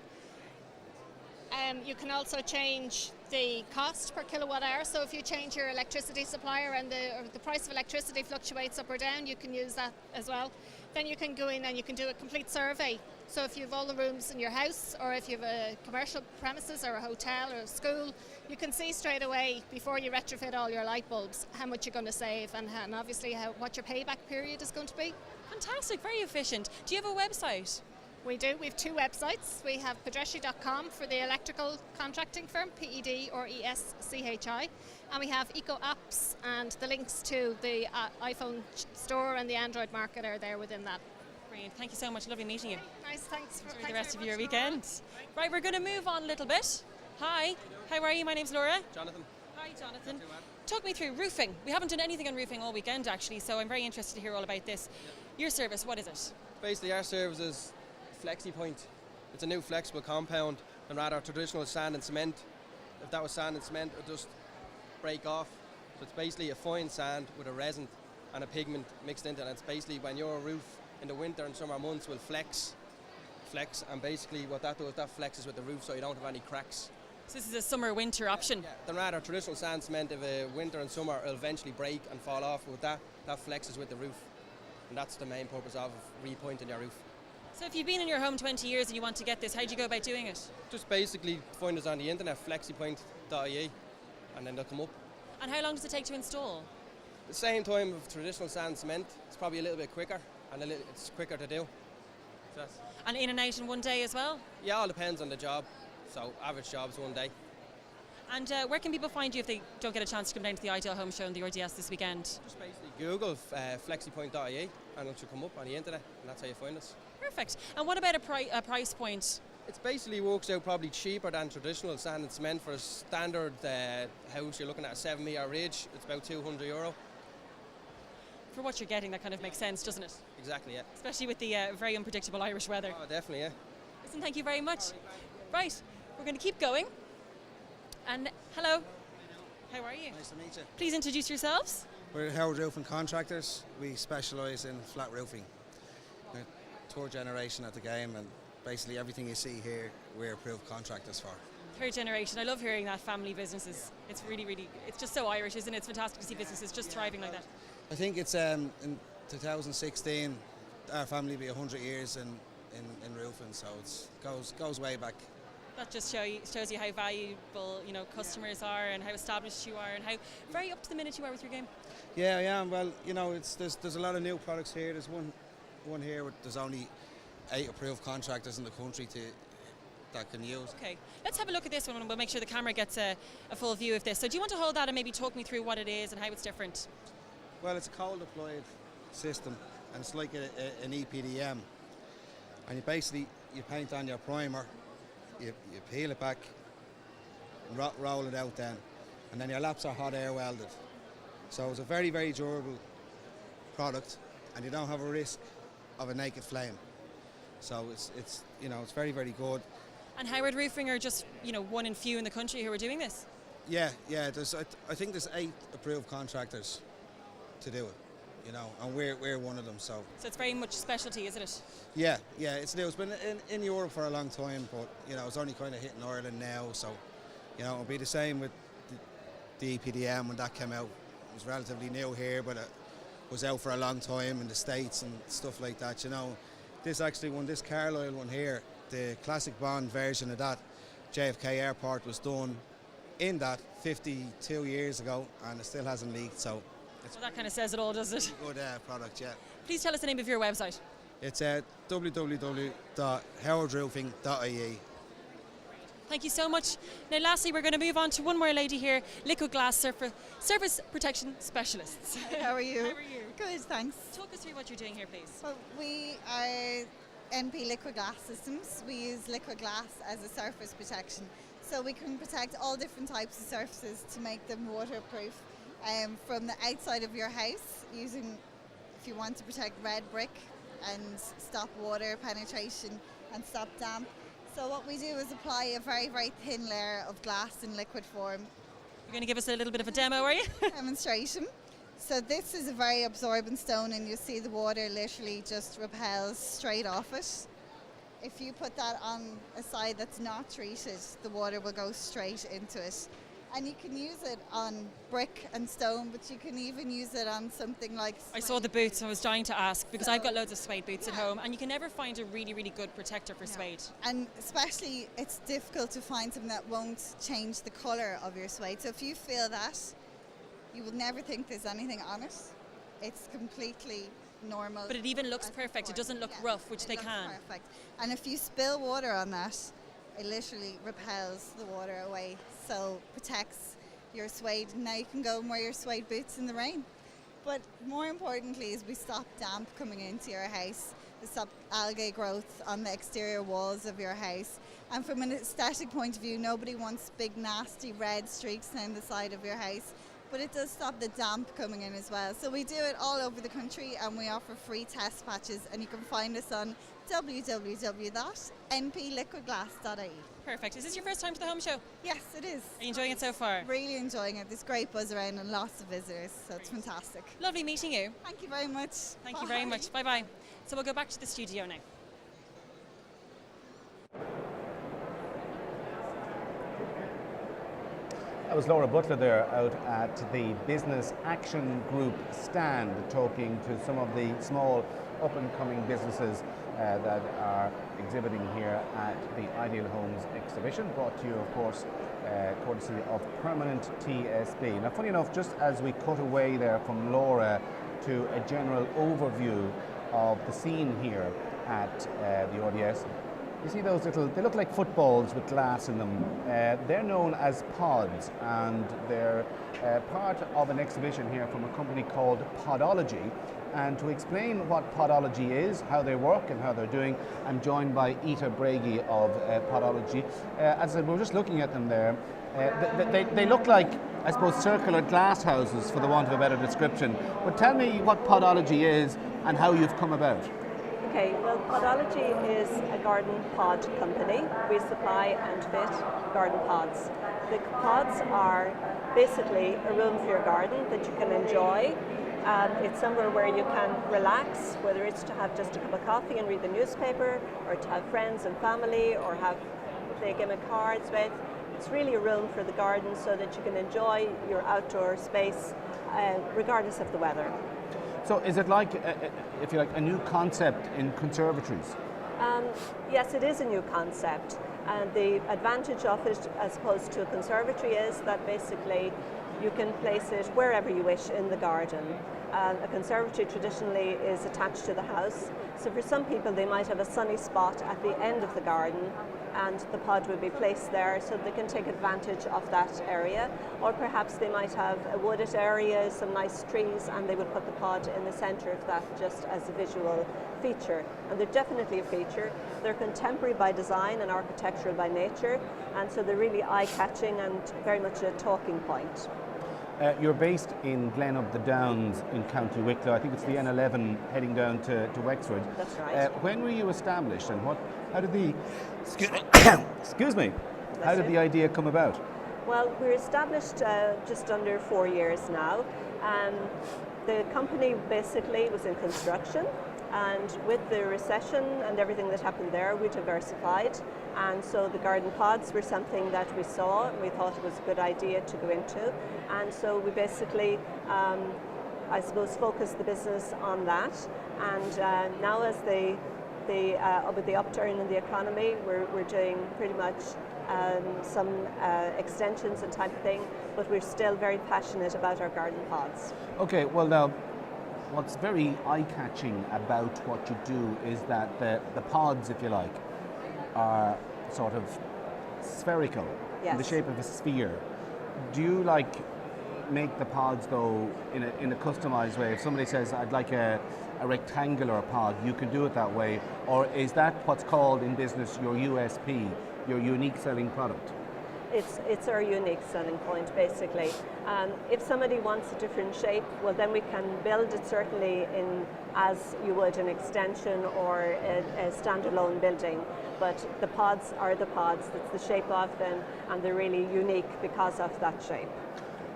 You can also change the cost per kilowatt hour. So if you change your electricity supplier and the price of electricity fluctuates up or down, you can use that as well. Then you can go in and you can do a complete survey. So if you have all the rooms in your house, or if you have a commercial premises or a hotel or a school, you can see straight away before you retrofit all your light bulbs how much you're going to save, and obviously what your payback period is going to be. Fantastic, very efficient. Do you have a website? We do. We have two websites. We have pedresci.com for the electrical contracting firm, PED or ESCHI, and we have Eco Apps, and the links to the iPhone store and the Android market are there within that. Brilliant. Thank you so much. Lovely meeting you. Nice. Thanks. Enjoy the rest of your weekend. Right, we're going to move on a little bit. Hi. How are you? My name's Laura. Jonathan. Hi, Jonathan. Talk me through roofing. We haven't done anything on roofing all weekend, actually, so I'm very interested to hear all about this. Your service, what is it? Basically, our service is FlexiPoint. It's a new flexible compound, and rather traditional sand and cement. If that was sand and cement, it would just break off. So it's basically a fine sand with a resin and a pigment mixed into it. And it's basically when your roof in the winter and summer months will flex, and basically what that does, that flexes with the roof so you don't have any cracks. So this is a summer-winter option? Yeah. Then rather traditional sand cement, if a winter and summer, it'll eventually break and fall off. With that flexes with the roof. And that's the main purpose of repointing your roof. So if you've been in your home 20 years and you want to get this, how do you go about doing it? Just basically find us on the internet, flexipoint.ie, and then they'll come up. And how long does it take to install? The same time of traditional sand cement. It's probably a little bit quicker, and it's quicker to do. And in and out in one day as well? Yeah, all depends on the job. So average job's one day. And where can people find you if they don't get a chance to come down to the Ideal Home Show and the RDS this weekend? Just basically Google flexipoint.ie, and it should come up on the internet, and that's how you find us. Perfect. And what about a price point? It basically works out probably cheaper than traditional sand and cement. For a standard house, you're looking at a 7 metre ridge. It's about €200. for what you're getting, that kind of makes sense, doesn't it? Exactly, yeah. Especially with the very unpredictable Irish weather. Oh, definitely, yeah. Listen, thank you very much. Right, we're going to keep going. And hello. How are you? Nice to meet you. Please introduce yourselves. We're Howard Roofing Contractors. We specialise in flat roofing. We're third generation at the game, and basically everything you see here, we're approved contractors for. Third generation. I love hearing that, family businesses. It's really, really, it's just so Irish, isn't it? It's fantastic to see businesses just thriving like that. I think it's in 2016, our family will be 100 years in roofing, so it goes way back. That just shows you how valuable, you know, customers are, and how established you are, and how very up to the minute you are with your game. Yeah, I am. Well, you know, there's a lot of new products here. There's one here with there's only 8 approved contractors in the country that can use. Okay, let's have a look at this one, and we'll make sure the camera gets a full view of this. So do you want to hold that and maybe talk me through what it is and how it's different? Well, it's a cold applied system, and it's like an EPDM. And you paint on your primer, you peel it back, roll it out then, and then your laps are hot air welded. So it's a very, very durable product, and you don't have a risk of a naked flame. So it's you know, it's very, very good. And Howard Roofing are just, you know, one in few in the country who are doing this? Yeah. I think there's 8 approved contractors to do it, you know, and we're one of them. So it's very much specialty, isn't it? Yeah, it's new. It's been in Europe for a long time, but you know, it's only kind of hitting Ireland now. So, you know, it'll be the same with the EPDM when that came out. It was relatively new here, but it was out for a long time in the States and stuff like that, you know. This Carlisle one here, the classic Bond version of that, JFK Airport, was done in that 52 years ago, and it still hasn't leaked, so it's that kind of says it all, does it? Good product, yeah. Please tell us the name of your website. It's www.howardroofing.ie. Thank you so much. Now lastly, we're going to move on to one more lady here, Liquid Glass Surface Protection Specialists. How are you? How are you? Good, thanks. Talk us through what you're doing here, please. Well, we are MP Liquid Glass Systems. We use liquid glass as a surface protection. So we can protect all different types of surfaces to make them waterproof. From the outside of your house, using, if you want to protect red brick and stop water penetration and stop damp. So what we do is apply a very, very thin layer of glass in liquid form. You're going to give us a little bit of a demo, are you? Demonstration. So this is a very absorbent stone, and you see the water literally just repels straight off it. If you put that on a side that's not treated, the water will go straight into it. And you can use it on brick and stone, but you can even use it on something like suede. I saw the boots, I was dying to ask, because I've got loads of suede boots at home, and you can never find a really, really good protector for suede. And especially, it's difficult to find something that won't change the colour of your suede. So if you feel that, you would never think there's anything on it. It's completely normal. But it even looks perfect. It doesn't look rough, which they can. Perfect. And if you spill water on that, it literally repels the water away, so protects your suede. Now you can go and wear your suede boots in the rain. But more importantly is we stop damp coming into your house, we stop algae growth on the exterior walls of your house. And from an aesthetic point of view, nobody wants big nasty red streaks down the side of your house. But it does stop the damp coming in as well. So we do it all over the country, and we offer free test patches, and you can find us on www.npliquidglass.ie. Perfect. Is this your first time to the Home Show? Yes, it is. Are you enjoying it so far? Really enjoying it. There's great buzz around and lots of visitors, so it's fantastic. Lovely meeting you. Thank you very much. Thank you very much. Bye-bye. So we'll go back to the studio now. That was Laura Butler there out at the Business Action Group stand, talking to some of the small up-and-coming businesses that are exhibiting here at the Ideal Homes exhibition, brought to you, of course, courtesy of Permenant TSB. Now, funny enough, just as we cut away there from Laura to a general overview of the scene here at the RDS, you see those little, they look like footballs with glass in them. They're known as pods, and they're part of an exhibition here from a company called Podology. And to explain what Podology is, how they work and how they're doing, I'm joined by Ita Bragi of Podology. As I said, we're just looking at them there. They look like I suppose, circular glass houses, for the want of a better description. But tell me what Podology is and how you've come about. Okay, well, Podology is a garden pod company. We supply and fit garden pods. The pods are basically a room for your garden that you can enjoy. It's somewhere where you can relax, whether it's to have just a cup of coffee and read the newspaper, or to have friends and family, or have play a game of cards with. It's really a room for the garden so that you can enjoy your outdoor space regardless of the weather. So is it like, if you like, a new concept in conservatories? Yes, it is a new concept. And the advantage of it as opposed to a conservatory is that basically you can place it wherever you wish in the garden. A conservatory traditionally is attached to the house. So for some people they might have a sunny spot at the end of the garden and the pod would be placed there so they can take advantage of that area. Or perhaps they might have a wooded area, some nice trees, and they would put the pod in the centre of that just as a visual feature. And they're definitely a feature. They're contemporary by design and architectural by nature, and so they're really eye-catching and very much a talking point. You're based in Glenup-the-Downs in County Wicklow. I think it's the N11 heading down to Wexford. That's right. When were you established, and how did the excuse me? How did the idea come about? Well, we're established just under 4 years now. The company basically was in construction, and with the recession and everything that happened there, we diversified. And so the garden pods were something that we saw and we thought it was a good idea to go into. And so we basically, I suppose, focused the business on that. And now as with the upturn in the economy, we're doing pretty much some extensions and type of thing, but we're still very passionate about our garden pods. Okay, well now, what's very eye-catching about what you do is that the pods, if you like, are sort of spherical, in the shape of a sphere. Do you make the pods though in a customized way? If somebody says, I'd like a rectangular pod, you can do it that way, or is that what's called in business your USP, your unique selling product? It's our unique selling point, basically. If somebody wants a different shape, well then we can build it certainly in as you would an extension or a standalone building. But the pods are the pods, that's the shape of them, and they're really unique because of that shape.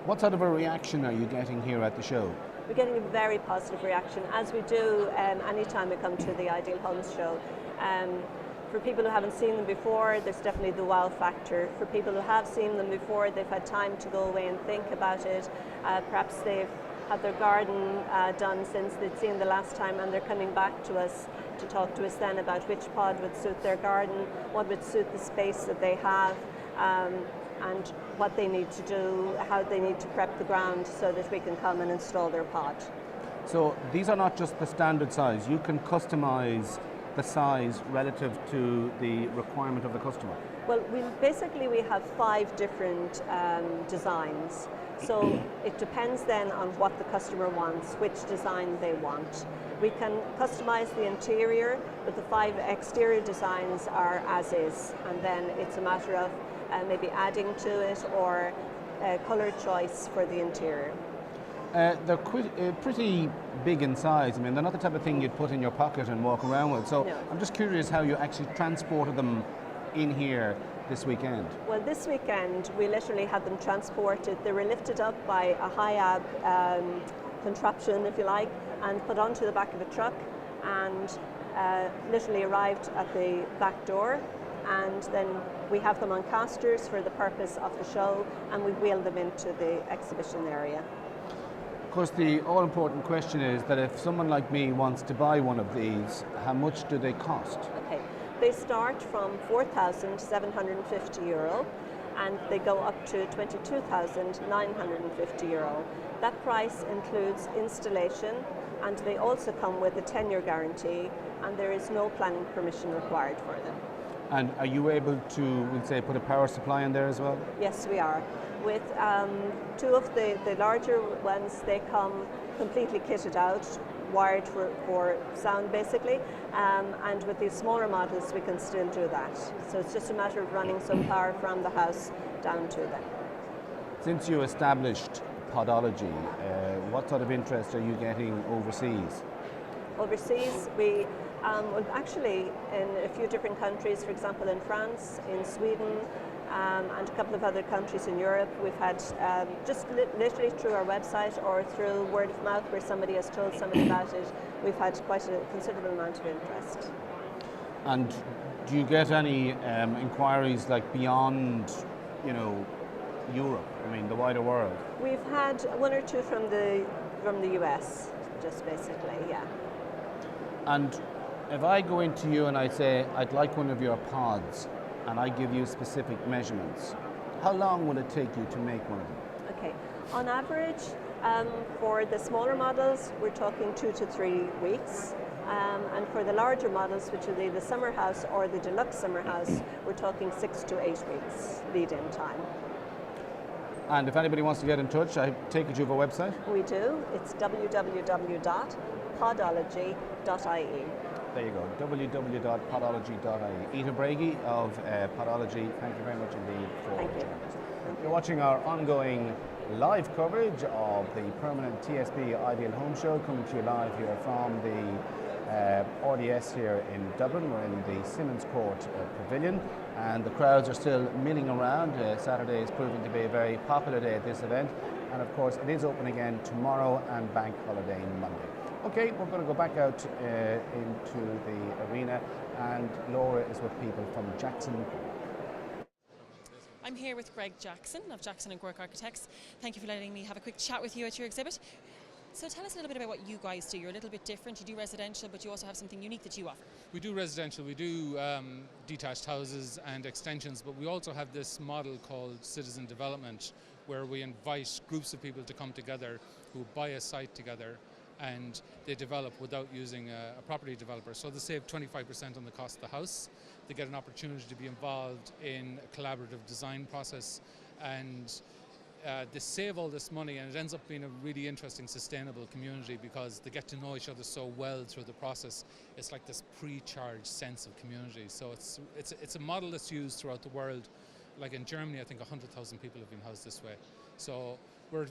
What sort of a reaction are you getting here at the show? We're getting a very positive reaction, as we do anytime we come to the Ideal Homes show. For people who haven't seen them before, there's definitely the wow factor. For people who have seen them before, they've had time to go away and think about it. Perhaps they've had their garden done since they'd seen the last time, and they're coming back to us to talk to us then about which pod would suit their garden, what would suit the space that they have, and what they need to do, how they need to prep the ground so that we can come and install their pod. So these are not just the standard size, you can customize the size relative to the requirement of the customer? Well, we have 5 different designs. So it depends then on what the customer wants, which design they want. We can customize the interior, but the 5 exterior designs are as is, and then it's a matter of maybe adding to it or colour choice for the interior. They're pretty big in size. I mean, they're not the type of thing you'd put in your pocket and walk around with. So no. I'm just curious how you actually transported them in here this weekend. Well, this weekend we literally had them transported. They were lifted up by a high-ab contraption, if you like, and put onto the back of a truck, and literally arrived at the back door. And then we have them on casters for the purpose of the show, and we wheel them into the exhibition area. Of course, the all-important question is that if someone like me wants to buy one of these, how much do they cost? Okay, they start from €4,750 and they go up to €22,950. That price includes installation, and they also come with a 10-year guarantee, and there is no planning permission required for them. And are you able to, we'll say, put a power supply in there as well? Yes, we are. With 2 of the larger ones, they come completely kitted out, wired for sound basically, and with these smaller models we can still do that. So it's just a matter of running some power from the house down to them. Since you established Podology, what sort of interest are you getting overseas? Overseas, we well, actually in a few different countries, for example in France, in Sweden, and a couple of other countries in Europe, we've had just literally through our website or through word of mouth where somebody has told somebody about it, we've had quite a considerable amount of interest. And do you get any inquiries like beyond, Europe? I mean, the wider world. We've had one or two from the US, just basically, yeah. And if I go into you and I say, I'd like one of your pods, and I give you specific measurements, how long will it take you to make one of them? Okay, on average, for the smaller models, we're talking 2 to 3 weeks. And for the larger models, which will be the summer house or the deluxe summer house, we're talking 6 to 8 weeks lead-in time. And if anybody wants to get in touch, I take it you have a website? We do. It's www.podology.ie. There you go, www.podology.ie. Ita Brady of Podology, thank you very much indeed for joining us. You're watching our ongoing live coverage of the Permanent TSB Ideal Home Show, coming to you live here from the RDS here in Dublin. We're in the Simmons Court Pavilion, and the crowds are still milling around. Saturday is proving to be a very popular day at this event, and of course it is open again tomorrow and bank holiday Monday. Okay, we're going to go back out into the arena, and Laura is with people from Jackson. I'm here with Greg Jackson of Jackson & Quirk Architects. Thank you for letting me have a quick chat with you at your exhibit. So tell us a little bit about what you guys do. You're a little bit different. You do residential, but you also have something unique that you offer. We do residential, we do detached houses and extensions, but we also have this model called citizen development, where we invite groups of people to come together who buy a site together and they develop without using a property developer. So they save 25% on the cost of the house. They get an opportunity to be involved in a collaborative design process, and they save all this money, and it ends up being a really interesting, sustainable community because they get to know each other so well through the process. It's like this pre-charged sense of community. So it's a model that's used throughout the world. Like in Germany, I think 100,000 people have been housed this way. So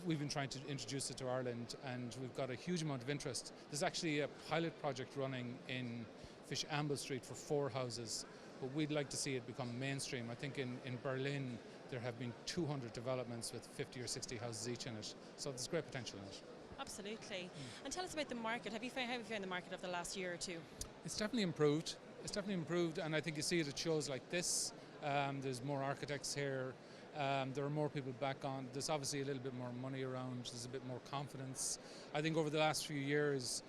we've been trying to introduce it to Ireland, and we've got a huge amount of interest. There's actually a pilot project running in Fishamble Street for 4 houses, but we'd like to see it become mainstream. I think in Berlin there have been 200 developments with 50 or 60 houses each in it, so there's great potential in it. Absolutely. And tell us about the market. How have you found the market over the last year or two? It's definitely improved. It's definitely improved, and I think you see it at shows like this. There's more architects here. There are more people back on. There's obviously a little bit more money around. There's a bit more confidence. I think over the last few years,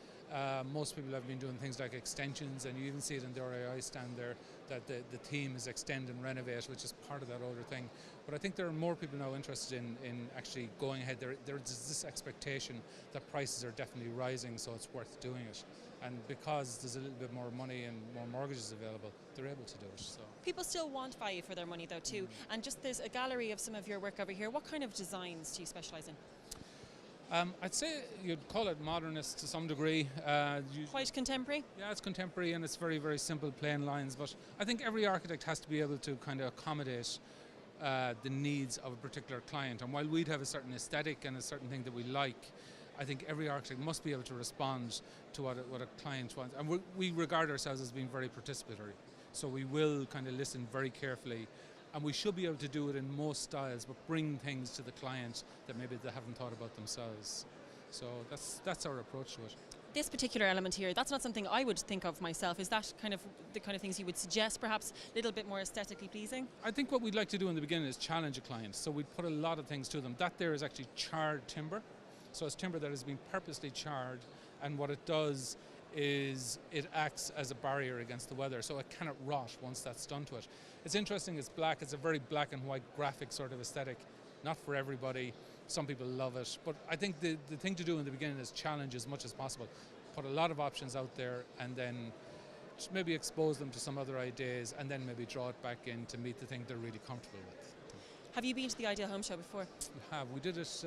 most people have been doing things like extensions, and you even see it in the RAI stand there, that the theme is extend and renovate, which is part of that older thing. But I think there are more people now interested in actually going ahead. There's this expectation that prices are definitely rising, so it's worth doing it. And because there's a little bit more money and more mortgages available, they're able to do it. So people still want value for their money though too. And just there's a gallery of some of your work over here. What kind of designs do you specialise in? I'd say you'd call it modernist to some degree. Quite contemporary? Yeah, it's contemporary, and it's very, very simple, plain lines. But I think every architect has to be able to kind of accommodate the needs of a particular client. And while we'd have a certain aesthetic and a certain thing that we like, I think every architect must be able to respond to what a client wants. And we regard ourselves as being very participatory. So we will kind of listen very carefully, and we should be able to do it in most styles, but bring things to the client that maybe they haven't thought about themselves. So that's our approach to it. This particular element here, that's not something I would think of myself. Is that kind of the kind of things you would suggest, perhaps a little bit more aesthetically pleasing? I think what we'd like to do in the beginning is challenge a client. So we'd put a lot of things to them. That there is actually charred timber. So it's timber that has been purposely charred, and what it does is it acts as a barrier against the weather, so it cannot rot once that's done to it. It's interesting, it's black, it's a very black and white graphic sort of aesthetic. Not for everybody, some people love it, but I think the thing to do in the beginning is challenge as much as possible. Put a lot of options out there, and then just maybe expose them to some other ideas, and then maybe draw it back in to meet the thing they're really comfortable with. Have you been to the Ideal Home Show before? We have. We did it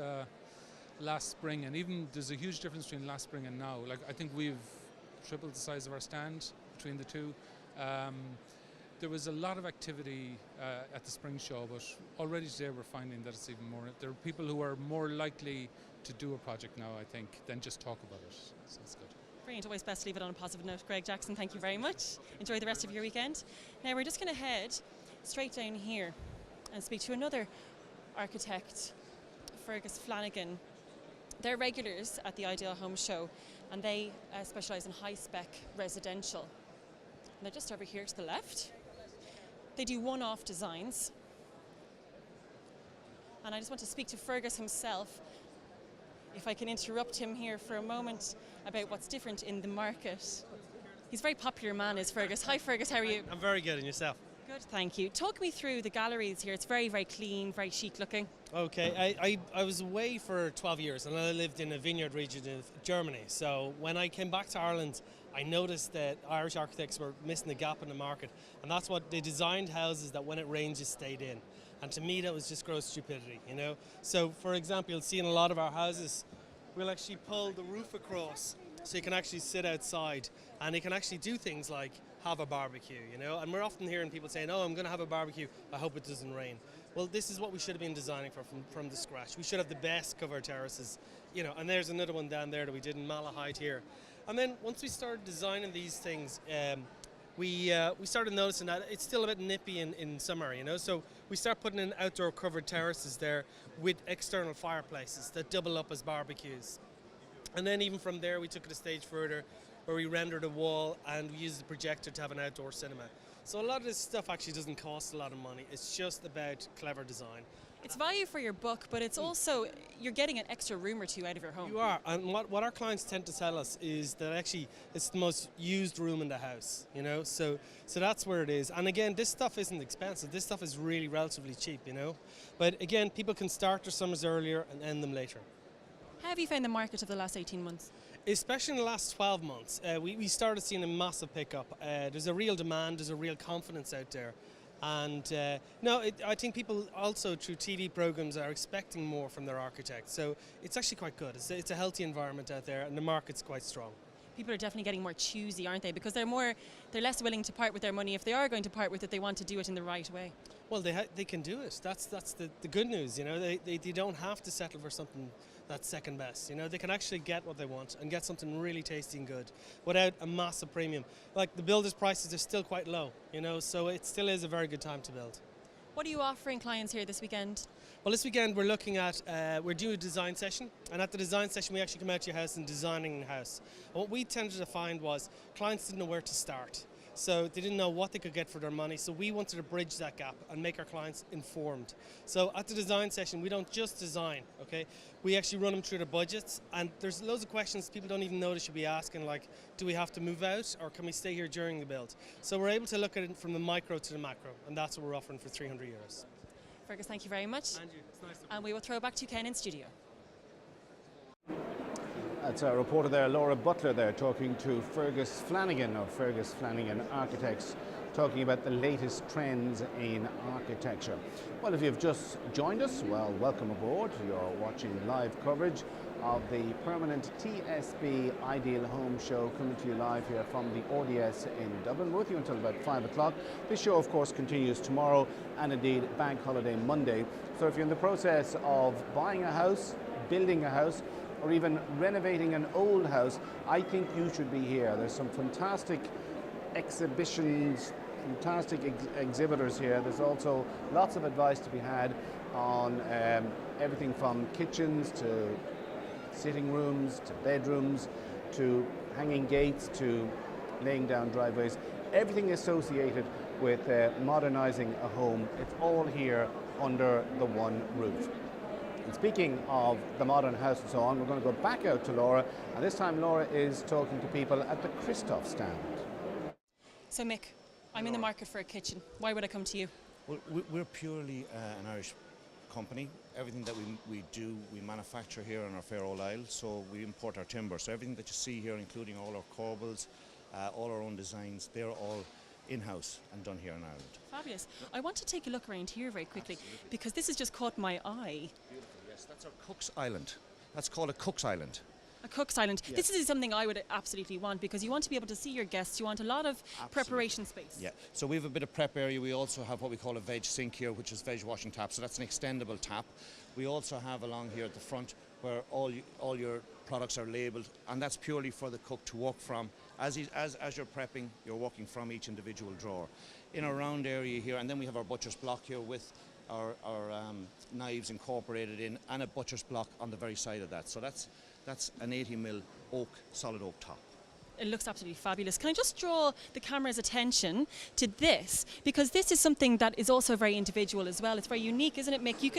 last spring, and even there's a huge difference between last spring and now. Like, I think we've tripled the size of our stand between the two. there was a lot of activity at the spring show, but already today we're finding that it's even more. There are people who are more likely to do a project now, I think, than just talk about it. So it's good. Brilliant. Always best to leave it on a positive note. Greg Jackson, thank you very much. Enjoy the rest of your weekend. Now we're just going to head straight down here and speak to another architect, Fergus Flanagan. They're regulars at the Ideal Home Show, and they specialise in high-spec residential. And they're just over here to the left. They do one-off designs. And I just want to speak to Fergus himself, if I can interrupt him here for a moment, about what's different in the market. He's a very popular man, is Fergus. Hi Fergus, how are you? I'm very good, and yourself? Good, thank you. Talk me through the galleries here. It's very, very clean, very chic looking. Okay, I was away for 12 years and I lived in a vineyard region of Germany. So when I came back to Ireland, I noticed that Irish architects were missing the gap in the market. And that's what they designed houses that when it rained just stayed in. And to me that was just gross stupidity, you know. So for example, you'll see in a lot of our houses, we'll actually pull the roof across so you can actually sit outside and you can actually do things like have a barbecue, you know. And we're often hearing people saying, oh, I'm going to have a barbecue, I hope it doesn't rain. Well, this is what we should have been designing for from the scratch. We should have the best covered terraces, you know, and there's another one down there that we did in Malahide here. And then once we started designing these things, we started noticing that it's still a bit nippy in summer, you know, so we start putting in outdoor covered terraces there with external fireplaces that double up as barbecues. And then even from there we took it a stage further where we rendered a wall and we used the projector to have an outdoor cinema. So a lot of this stuff actually doesn't cost a lot of money, it's just about clever design. It's value for your buck, but it's also, you're getting an extra room or two out of your home. You are, and what our clients tend to tell us is that actually it's the most used room in the house, you know, so that's where it is. And again, this stuff isn't expensive, this stuff is really relatively cheap, you know, but again, people can start their summers earlier and end them later. How have you found the market of the last 18 months? Especially in the last 12 months, we started seeing a massive pickup. There's a real demand, there's a real confidence out there. And I think people also through TV programs are expecting more from their architects. So it's actually quite good. It's a healthy environment out there and the market's quite strong. People are definitely getting more choosy, aren't they? Because they're less willing to part with their money. If they are going to part with it, they want to do it in the right way. Well, they can do it. That's the good news, you know. They don't have to settle for something that's second best, you know. They can actually get what they want and get something really tasty and good without a massive premium. Like the builders' prices are still quite low, you know, so it still is a very good time to build. What are you offering clients here this weekend? Well, this weekend we're looking at, we're doing a design session, and at the design session we actually come out to your house and designing the house. And what we tended to find was clients didn't know where to start. So they didn't know what they could get for their money, so we wanted to bridge that gap and make our clients informed. So at the design session, we don't just design, okay? We actually run them through their budgets, and there's loads of questions people don't even know they should be asking, like, do we have to move out, or can we stay here during the build? So we're able to look at it from the micro to the macro, and that's what we're offering for €300. Fergus, thank you very much. Andrew, it's nice to and we will throw back to Ken in studio. That's our reporter there, Laura Butler there, talking to Fergus Flanagan of Fergus Flanagan Architects, talking about the latest trends in architecture. Well, if you've just joined us, well, welcome aboard. You're watching live coverage of the Permanent TSB Ideal Home Show, coming to you live here from the ODS in Dublin. We're with you until about 5 o'clock. This show, of course, continues tomorrow and indeed Bank Holiday Monday. So if you're in the process of buying a house, building a house, or even renovating an old house, I think you should be here. There's some fantastic exhibitions, fantastic exhibitors here. There's also lots of advice to be had on everything from kitchens to sitting rooms to bedrooms to hanging gates to laying down driveways. Everything associated with modernising a home, it's all here under the one roof. And speaking of the modern house and so on, we're going to go back out to Laura, and this time Laura is talking to people at the Christoph stand. So Mick, I'm in the market for a kitchen. Why would I come to you? Well, we're purely an Irish company. Everything that we do, we manufacture here on our fair old Isle, so we import our timber. So everything that you see here, including all our corbels, all our own designs, they're all in-house and done here in Ireland. Fabulous. I want to take a look around here very quickly. Absolutely. Because this has just caught my eye. Beautiful, yes. That's our Cook's Island. That's called a Cook's Island. A cook's island. This is something I would absolutely want, because you want to be able to see your guests. You want a lot of preparation space. Yeah, so we have a bit of prep area. We also have what we call a veg sink here, which is veg washing tap. So that's an extendable tap. We also have along here at the front where all your products are labelled, and that's purely for the cook to walk from. As you're prepping, you're walking from each individual drawer. In a round area here, and then we have our butcher's block here with our knives incorporated in, and a butcher's block on the very side of that. So that's an 80mm solid oak top. It looks absolutely fabulous. Can I just draw the camera's attention to this, because this is something that is also very individual as well. It's very unique, isn't it, Mick? You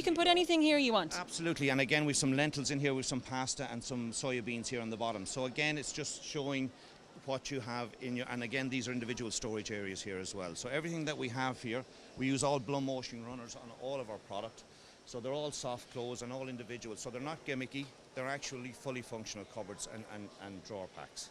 can put anything here you want. Absolutely, and again we've some lentils in here, with some pasta and some soya beans here on the bottom. So again, it's just showing what you have in your, and again these are individual storage areas here as well. So everything that we have here, we use all blow motion runners on all of our product. So they're all soft close and all individual. So they're not gimmicky, they're actually fully functional cupboards and drawer packs.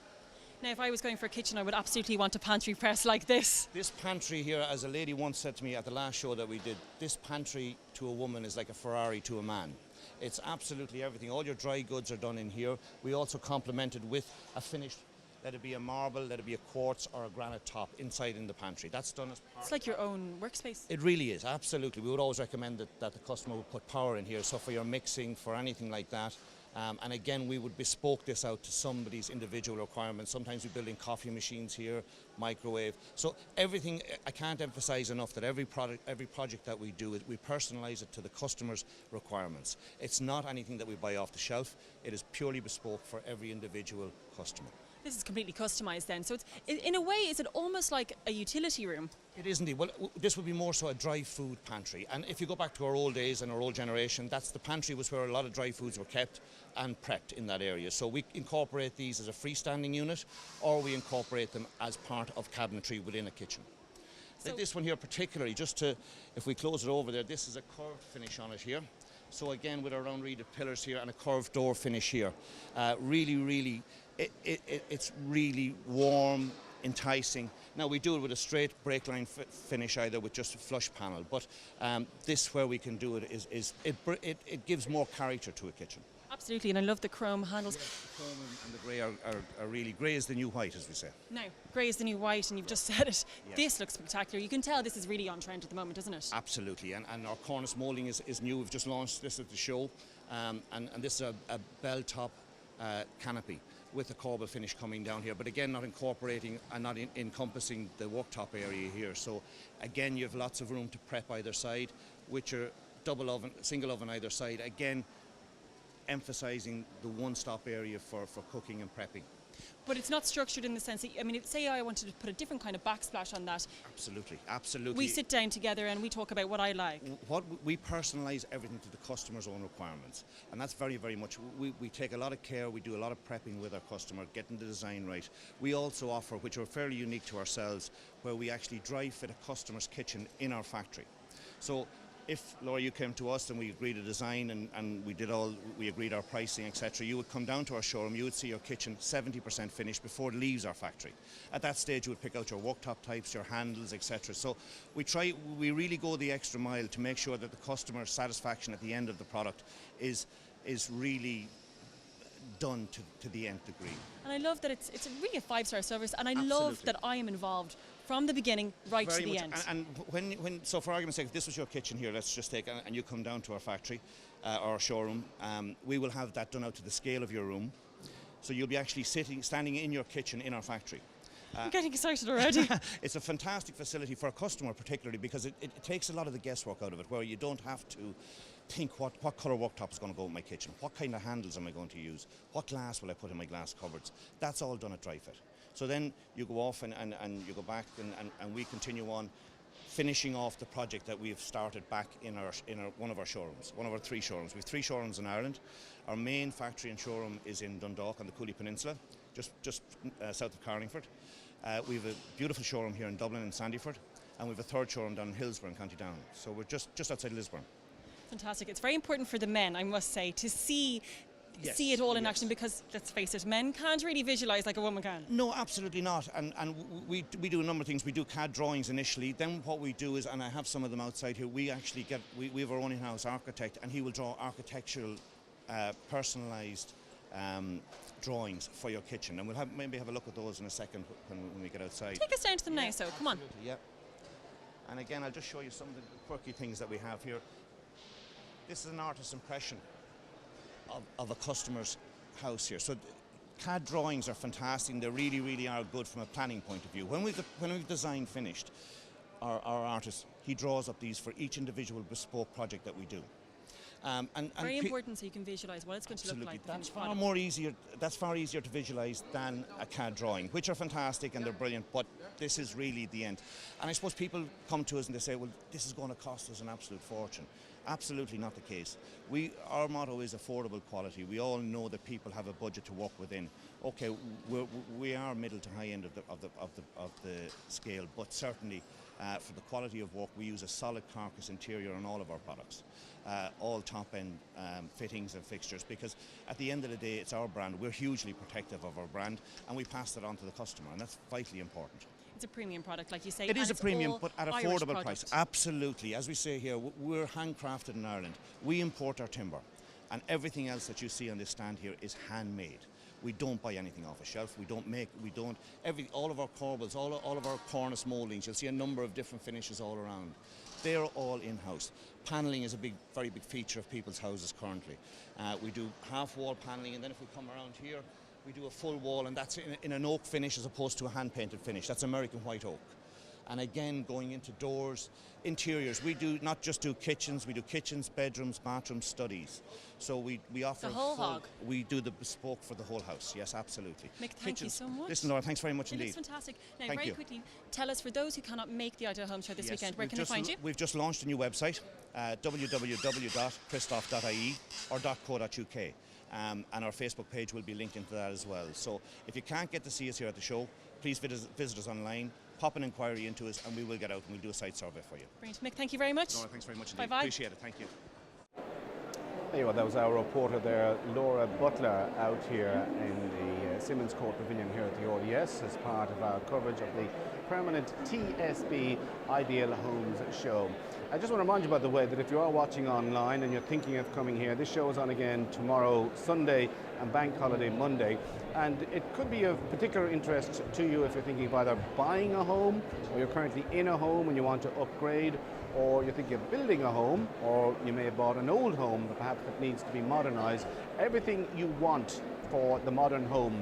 Now, if I was going for a kitchen, I would absolutely want a pantry press like this. This pantry here, as a lady once said to me at the last show that we did, this pantry to a woman is like a Ferrari to a man. It's absolutely everything. All your dry goods are done in here. We also complemented with a finished, let it be a marble, let it be a quartz or a granite top inside in the pantry. That's done as part. It's like your own workspace. It really is, absolutely. We would always recommend that the customer would put power in here. So for your mixing, for anything like that. And again, we would bespoke this out to somebody's individual requirements. Sometimes we build in coffee machines here, microwave. So everything, I can't emphasize enough that every project that we do, we personalize it to the customer's requirements. It's not anything that we buy off the shelf. It is purely bespoke for every individual customer. This is completely customized then. So it's, in a way, is it almost like a utility room? It is indeed. Well, this would be more so a dry food pantry. And if you go back to our old days and our old generation, the pantry was where a lot of dry foods were kept and prepped in that area. So we incorporate these as a freestanding unit, or we incorporate them as part of cabinetry within a kitchen. So this one here particularly, if we close it over there, this is a curved finish on it here. So again, with our round reeded pillars here and a curved door finish here. Really, it's really warm, enticing. Now we do it with a straight brake line finish, either with just a flush panel, but this where we can do it it gives more character to a kitchen. Absolutely, and I love the chrome handles. Yes, the chrome and the grey are really, grey is the new white, as we say. Now, grey is the new white, and you've just said it. Yes. This looks spectacular. You can tell this is really on trend at the moment, isn't it? Absolutely, and our cornice moulding is new. We've just launched this at the show, and this is a bell top canopy with a corbel finish coming down here, but again not incorporating and not encompassing the worktop area here. So again, you have lots of room to prep either side, which are double oven, single oven either side. Again, emphasizing the one-stop area for cooking and prepping. But it's not structured in the sense that, I mean, say I wanted to put a different kind of backsplash on that. Absolutely. We sit down together and we talk about what I like. We personalise everything to the customer's own requirements, and that's very, very much. We take a lot of care. We do a lot of prepping with our customer, getting the design right. We also offer, which are fairly unique to ourselves, where we actually dry fit a customer's kitchen in our factory. So if, Laura, you came to us and we agreed a design and we agreed our pricing, etc., you would come down to our showroom, you would see your kitchen 70% finished before it leaves our factory. At that stage, you would pick out your worktop types, your handles, etc. So we really go the extra mile to make sure that the customer's satisfaction at the end of the product is really done to the nth degree. And I love that it's really a 5-star service, and I love that I am involved from the beginning right Very to the much. end. And so for argument's sake, if this was your kitchen here, let's just take, and you come down to our factory, our showroom, we will have that done out to the scale of your room. So you'll be actually standing in your kitchen in our factory. I'm getting excited already. It's a fantastic facility for a customer particularly, because it takes a lot of the guesswork out of it, where you don't have to think what colour worktop is going to go in my kitchen, what kind of handles am I going to use, what glass will I put in my glass cupboards. That's all done at dry fit. So then you go off and you go back and we continue on finishing off the project that we've started back in one of our showrooms, one of our 3 showrooms. We have 3 showrooms in Ireland. Our main factory and showroom is in Dundalk on the Cooley Peninsula, just south of Carlingford. We have a beautiful showroom here in Dublin and Sandyford, and we have a 3rd showroom down in Hillsborough in County Down. So we're just outside Lisburn. Fantastic. It's very important for the men, I must say, to see it all in action, because let's face it, men can't really visualise like a woman can. No, absolutely not. And we do a number of things. We do CAD drawings initially. Then what we do is, and I have some of them outside here, we actually we have our own in-house architect, and he will draw architectural, personalised drawings for your kitchen, and we'll maybe have a look at those in a second when we get outside. Take us down to them now, so come on. Yeah. And again, I'll just show you some of the quirky things that we have here. This is an artist's impression of a customer's house here. So CAD drawings are fantastic, and they really, really are good from a planning point of view. When we've designed finished, our artist, he draws up these for each individual bespoke project that we do. Very important, so you can visualise what it's going to look like. That's far easier to visualise than a CAD drawing, which are fantastic and they're brilliant, but this is really the end. And I suppose people come to us and they say, well, this is going to cost us an absolute fortune. Absolutely not the case. Our motto is affordable quality. We all know that people have a budget to work within. Okay, we are middle to high end of the scale, but certainly for the quality of work, we use a solid carcass interior on all of our products. All top-end fittings and fixtures, because at the end of the day, it's our brand. We're hugely protective of our brand, and we pass that on to the customer, and that's vitally important. It's a premium product, like you say. It is a premium, but at Irish affordable product. price. Absolutely. As we say here, we're handcrafted in Ireland. We import our timber, and everything else that you see on this stand here is handmade. We don't buy anything off a shelf. All of our corbels, all of our cornice mouldings, you'll see a number of different finishes all around. They're all in-house. Paneling is a very big feature of people's houses currently. We do half-wall paneling, and then if we come around here, we do a full wall, and that's in an oak finish as opposed to a hand-painted finish. That's American white oak. And again, going into doors, interiors, we do not just do kitchens, we do kitchens, bedrooms, bathrooms, studies. So we offer the whole hog. We do the bespoke for the whole house. Yes, absolutely. Mick, thank you so much. Listen, Laura, thanks very much indeed. It looks fantastic. Now, Thank very you. quickly, tell us, for those who cannot make the Ideal Home Show this weekend, where can they find you? We've just launched a new website, www.christoph.ie or .co.uk. And our Facebook page will be linked into that as well. So if you can't get to see us here at the show, please visit us online, pop an inquiry into us, and we will get out and we'll do a site survey for you. Brilliant. Mick, thank you very much. Laura, thanks very much indeed. Bye-bye. Appreciate it. Thank you. There you are, that was our reporter there, Laura Butler, out here in the Simmons Court Pavilion here at the RDS as part of our coverage of the Permanent TSB Ideal Homes Show. I just want to remind you, by the way, that if you are watching online and you're thinking of coming here, this show is on again tomorrow, Sunday, and Bank Holiday Monday. And it could be of particular interest to you if you're thinking of either buying a home, or you're currently in a home and you want to upgrade, or you're thinking of building a home, or you may have bought an old home that perhaps that needs to be modernized. Everything you want for the modern home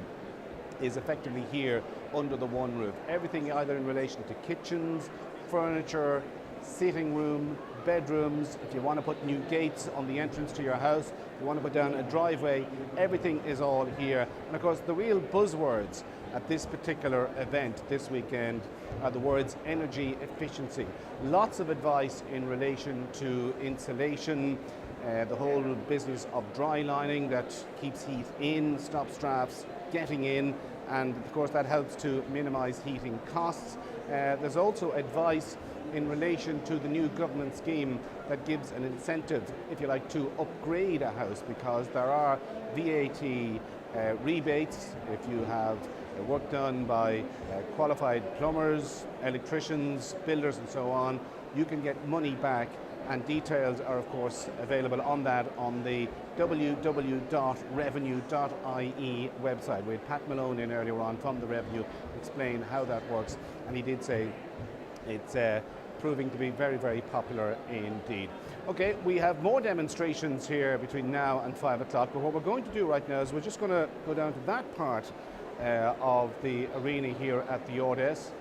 is effectively here under the one roof. Everything either in relation to kitchens, furniture, sitting room, bedrooms, if you want to put new gates on the entrance to your house, if you want to put down a driveway, everything is all here. And of course, the real buzzwords at this particular event this weekend are the words energy efficiency. Lots of advice in relation to insulation, the whole business of dry lining that keeps heat in, stops drafts getting in, and of course that helps to minimize heating costs. There's also advice in relation to the new government scheme that gives an incentive, if you like, to upgrade a house, because there are VAT rebates if you have work done by qualified plumbers, electricians, builders and so on. You can get money back, and details are of course available on that on the www.revenue.ie website. We had Pat Malone in earlier on from the Revenue explain how that works, and he did say it's proving to be very, very popular indeed. Okay, we have more demonstrations here between now and 5 o'clock, but what we're going to do right now is we're just going to go down to that part of the arena here at the RDS.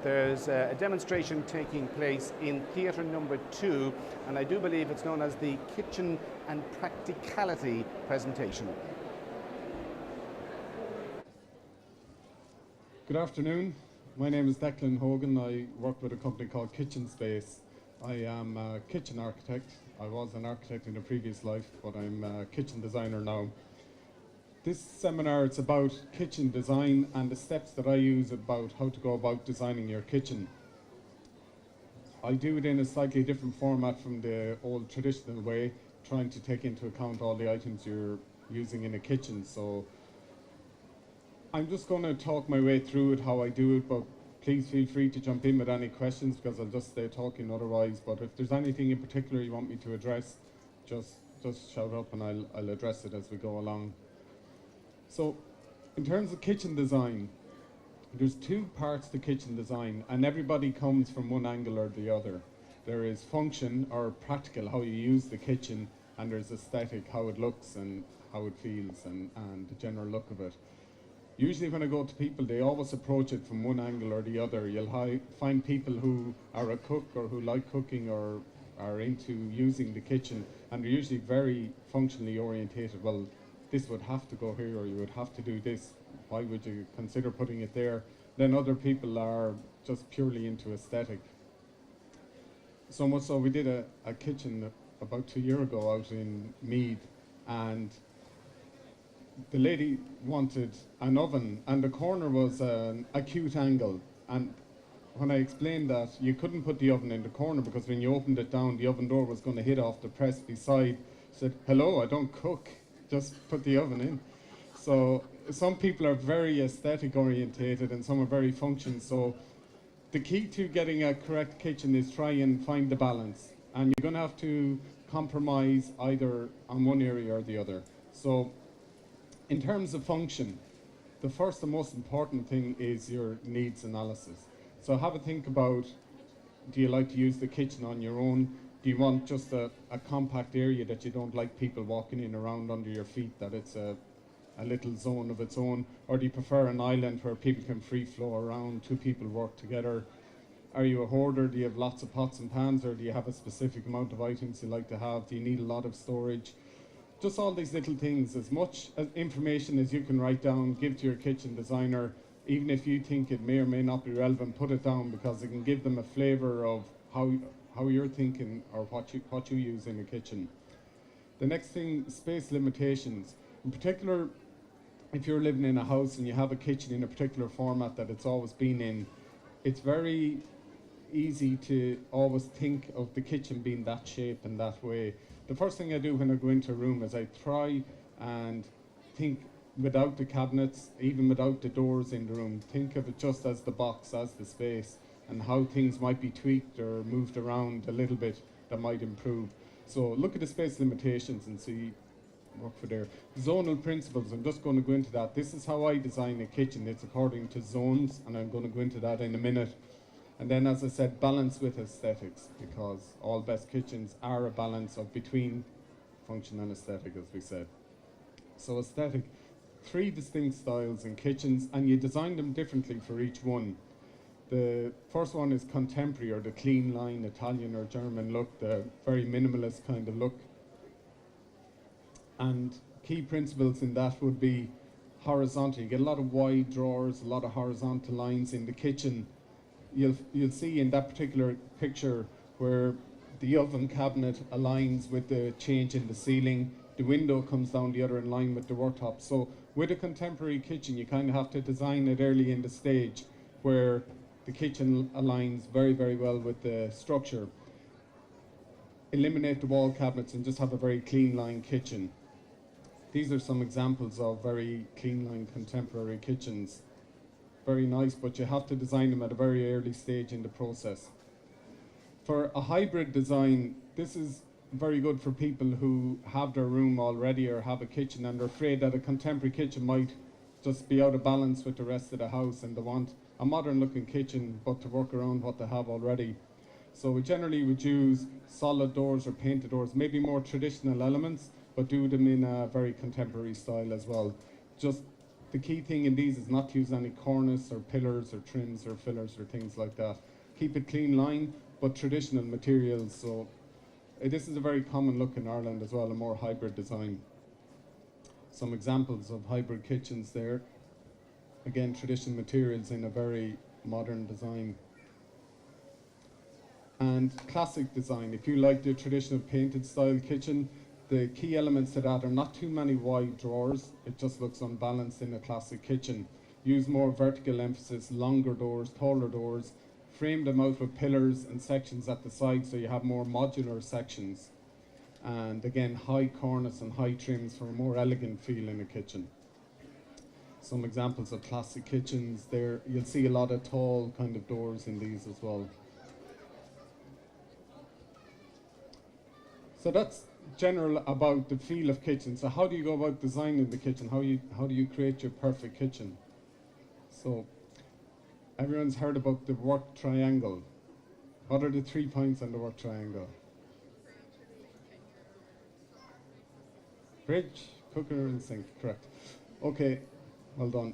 There's a demonstration taking place in theatre number 2, and I do believe it's known as the Kitchen and Practicality presentation. Good afternoon. My name is Declan Hogan. I work with a company called Kitchen Space. I am a kitchen architect. I was an architect in a previous life, but I'm a kitchen designer now. This seminar, it's about kitchen design and the steps that I use about how to go about designing your kitchen. I do it in a slightly different format from the old traditional way, trying to take into account all the items you're using in a kitchen. So I'm just going to talk my way through it, how I do it, but please feel free to jump in with any questions, because I'll just stay talking otherwise. But if there's anything in particular you want me to address, just shout up and I'll address it as we go along. So in terms of kitchen design, there's two parts to kitchen design, and everybody comes from one angle or the other. There is function or practical, how you use the kitchen, and there's aesthetic, how it looks and how it feels and the general look of it. Usually when I go to people, they always approach it from one angle or the other. You'll find people who are a cook or who like cooking or are into using the kitchen, and they're usually very functionally orientated. Well, this would have to go here, or you would have to do this. Why would you consider putting it there? Then other people are just purely into aesthetic. So much so we did a kitchen about 2 years ago out in Meath, and the lady wanted an oven, and the corner was an acute angle. And when I explained that you couldn't put the oven in the corner because when you opened it down, the oven door was going to hit off the press beside, I said, hello, I don't cook, just put the oven in. So some people are very aesthetic orientated and some are very function. So the key to getting a correct kitchen is try and find the balance. And you're going to have to compromise either on one area or the other. So in terms of function, the first and most important thing is your needs analysis. So have a think about, do you like to use the kitchen on your own? Do you want just a compact area that you don't like people walking in around under your feet, that it's a little zone of its own? Or do you prefer an island where people can free flow around, two people work together? Are you a hoarder? Do you have lots of pots and pans, or do you have a specific amount of items you like to have? Do you need a lot of storage? Just all these little things, as much information as you can write down, give to your kitchen designer. Even if you think it may or may not be relevant, put it down, because it can give them a flavour of how you're thinking or what you use in the kitchen. The next thing, space limitations. In particular, if you're living in a house and you have a kitchen in a particular format that it's always been in, it's very easy to always think of the kitchen being that shape and that way. The first thing I do when I go into a room is I try and think without the cabinets, even without the doors in the room, think of it just as the box, as the space, and how things might be tweaked or moved around a little bit that might improve. So look at the space limitations and see, work for there. Zonal principles, I'm just going to go into that. This is how I design a kitchen. It's according to zones, and I'm going to go into that in a minute. And then, as I said, balance with aesthetics, because all best kitchens are a balance of between function and aesthetic, as we said. So aesthetic, 3 distinct styles in kitchens, and you design them differently for each one. The first one is contemporary, or the clean line Italian or German look, the very minimalist kind of look. And key principles in that would be horizontal. You get a lot of wide drawers, a lot of horizontal lines in the kitchen. You'll see in that particular picture where the oven cabinet aligns with the change in the ceiling, the window comes down the other in line with the worktop. So with a contemporary kitchen, you kind of have to design it early in the stage where the kitchen aligns very, very well with the structure. Eliminate the wall cabinets and just have a very clean line kitchen. These are some examples of very clean line contemporary kitchens. Very nice, but you have to design them at a very early stage in the process. For a hybrid design, this is very good for people who have their room already or have a kitchen and they're afraid that a contemporary kitchen might just be out of balance with the rest of the house, and they want a modern looking kitchen but to work around what they have already. So we generally would use solid doors or painted doors, maybe more traditional elements, but do them in a very contemporary style as well. Just the key thing in these is not to use any cornice or pillars or trims or fillers or things like that. Keep it clean line, but traditional materials. So this is a very common look in Ireland as well, a more hybrid design. Some examples of hybrid kitchens there. Again, traditional materials in a very modern design. And classic design. If you like the traditional painted style kitchen, the key elements to that are not too many wide drawers. It just looks unbalanced in a classic kitchen. Use more vertical emphasis, longer doors, taller doors. Frame them out with pillars and sections at the side so you have more modular sections. And again, high cornice and high trims for a more elegant feel in a kitchen. Some examples of classic kitchens there. You'll see a lot of tall kind of doors in these as well. So that's general about the feel of kitchen. So how do you go about designing the kitchen? How do you create your perfect kitchen? So everyone's heard about the work triangle. What are the 3 points on the work triangle? Fridge, cooker and sink, correct. Okay, well done.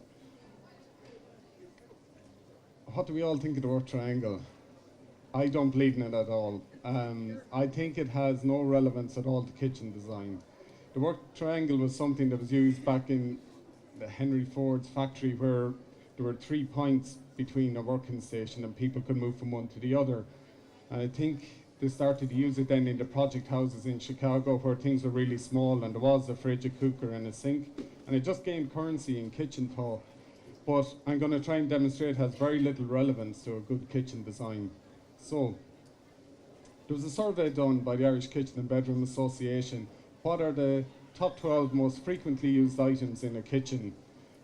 What do we all think of the work triangle? I don't believe in it at all. I think it has no relevance at all to kitchen design. The work triangle was something that was used back in the Henry Ford's factory, where there were 3 points between a working station and people could move from one to the other. And I think they started to use it then in the project houses in Chicago, where things were really small and there was a fridge, a cooker and a sink. And it just gained currency in kitchen talk. But I'm going to try and demonstrate it has very little relevance to a good kitchen design. So, there was a survey done by the Irish Kitchen and Bedroom Association. What are the top 12 most frequently used items in a kitchen,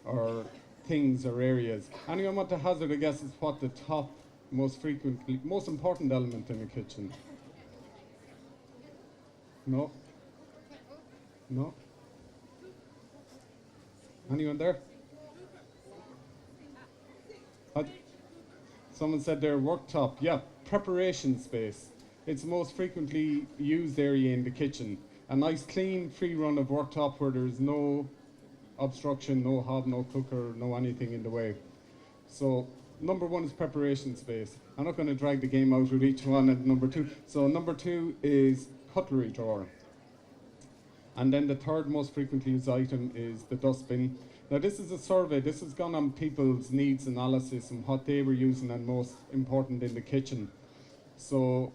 or things or areas? Anyone want to hazard a guess as what the top most important element in a kitchen? No? No? Anyone there? Someone said their worktop. Yeah, preparation space. It's the most frequently used area in the kitchen. A nice clean free run of worktop where there's no obstruction, no hob, no cooker, no anything in the way. So number 1 is preparation space. I'm not going to drag the game out with each one at number 2. So number 2 is cutlery drawer. And then the third most frequently used item is the dustbin. Now this is a survey. This has gone on people's needs analysis and what they were using and most important in the kitchen. So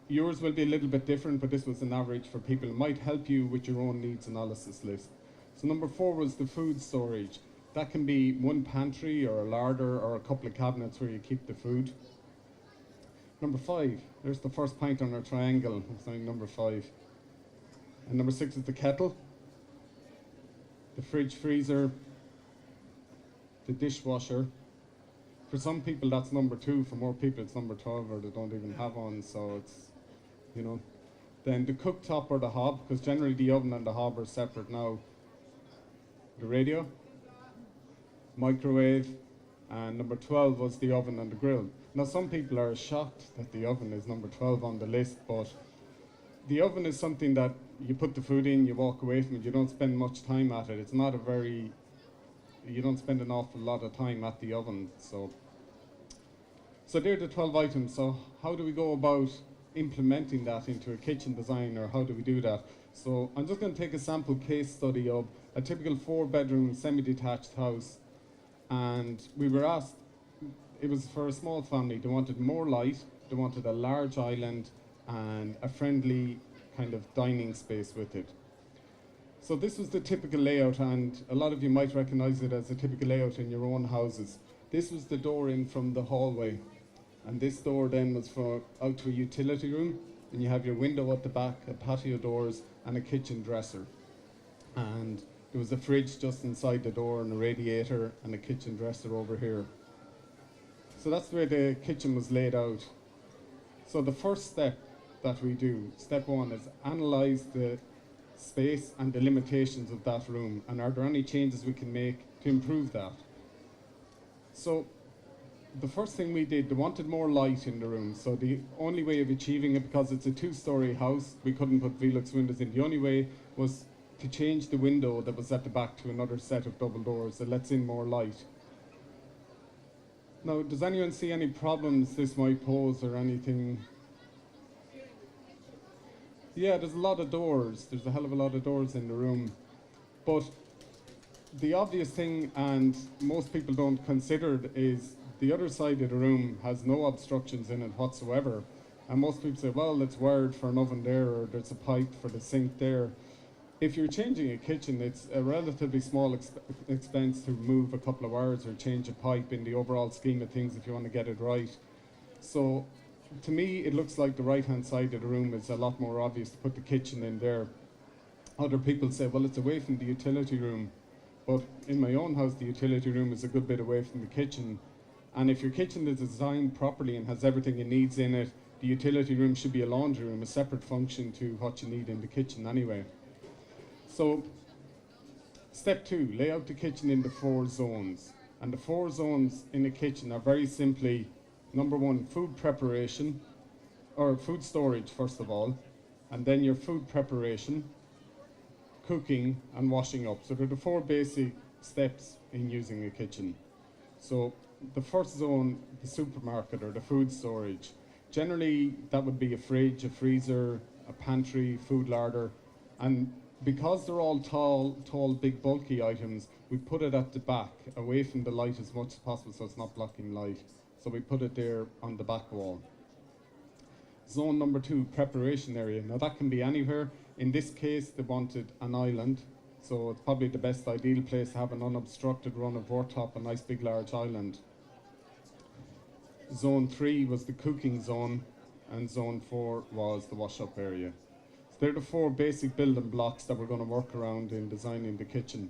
yours will be a little bit different, but this was an average for people. It might help you with your own needs analysis list. So number 4 was the food storage. That can be one pantry or a larder or a couple of cabinets where you keep the food. Number 5, there's the first point on our triangle. It's now number 5. And number 6 is the kettle, the fridge, freezer, the dishwasher. For some people that's number 2, for more people it's number 12, or they don't even have one, so it's, you know. Then the cooktop or the hob, because generally the oven and the hob are separate now. The radio, microwave, and number 12 was the oven and the grill. Now some people are shocked that the oven is number 12 on the list, but the oven is something that you put the food in, you walk away from it, you don't spend much time at it. It's not a very, you don't spend an awful lot of time at the oven. So there are the 12 items. So how do we go about implementing that into a kitchen design, or how do we do that? So I'm just going to take a sample case study of a typical 4-bedroom semi-detached house, and we were asked, it was for a small family, they wanted more light, they wanted a large island and a friendly kind of dining space with it. So this was the typical layout, and a lot of you might recognize it as a typical layout in your own houses. This was the door in from the hallway, and this door then was for out to a utility room, and you have your window at the back, a patio doors and a kitchen dresser. And there was a fridge just inside the door and a radiator and a kitchen dresser over here. So that's the way the kitchen was laid out. So the first step that we do, step 1, is analyze the space and the limitations of that room, and are there any changes we can make to improve that. So the first thing we did, they wanted more light in the room, so the only way of achieving it, because it's a 2-story house, we couldn't put Velux windows in, the only way was to change the window that was at the back to another set of double doors that lets in more light. Now, does anyone see any problems this might pose or anything? Yeah, there's a lot of doors. There's a hell of a lot of doors in the room. But the obvious thing, and most people don't consider it, is the other side of the room has no obstructions in it whatsoever. And most people say, well, it's wired for an oven there, or there's a pipe for the sink there. If you're changing a kitchen, it's a relatively small expense to move a couple of wires or change a pipe in the overall scheme of things if you want to get it right. So to me, it looks like the right-hand side of the room is a lot more obvious to put the kitchen in there. Other people say, well, it's away from the utility room. But in my own house, the utility room is a good bit away from the kitchen. And if your kitchen is designed properly and has everything it needs in it, the utility room should be a laundry room, a separate function to what you need in the kitchen anyway. So, step 2, lay out the kitchen into 4 zones. And the 4 zones in a kitchen are very simply, number 1, food preparation, or food storage first of all, and then your food preparation, cooking and washing up. So they're the 4 basic steps in using a kitchen. So the first zone, the supermarket or the food storage, generally that would be a fridge, a freezer, a pantry, food larder, and because they're all tall, big, bulky items, we put it at the back, away from the light as much as possible so it's not blocking light. So we put it there on the back wall. Zone number 2, preparation area. Now that can be anywhere. In this case, they wanted an island, so it's probably the best ideal place to have an unobstructed run of worktop, a nice big large island. Zone 3 was the cooking zone, and zone 4 was the wash-up area. So they're the 4 basic building blocks that we're going to work around in designing the kitchen.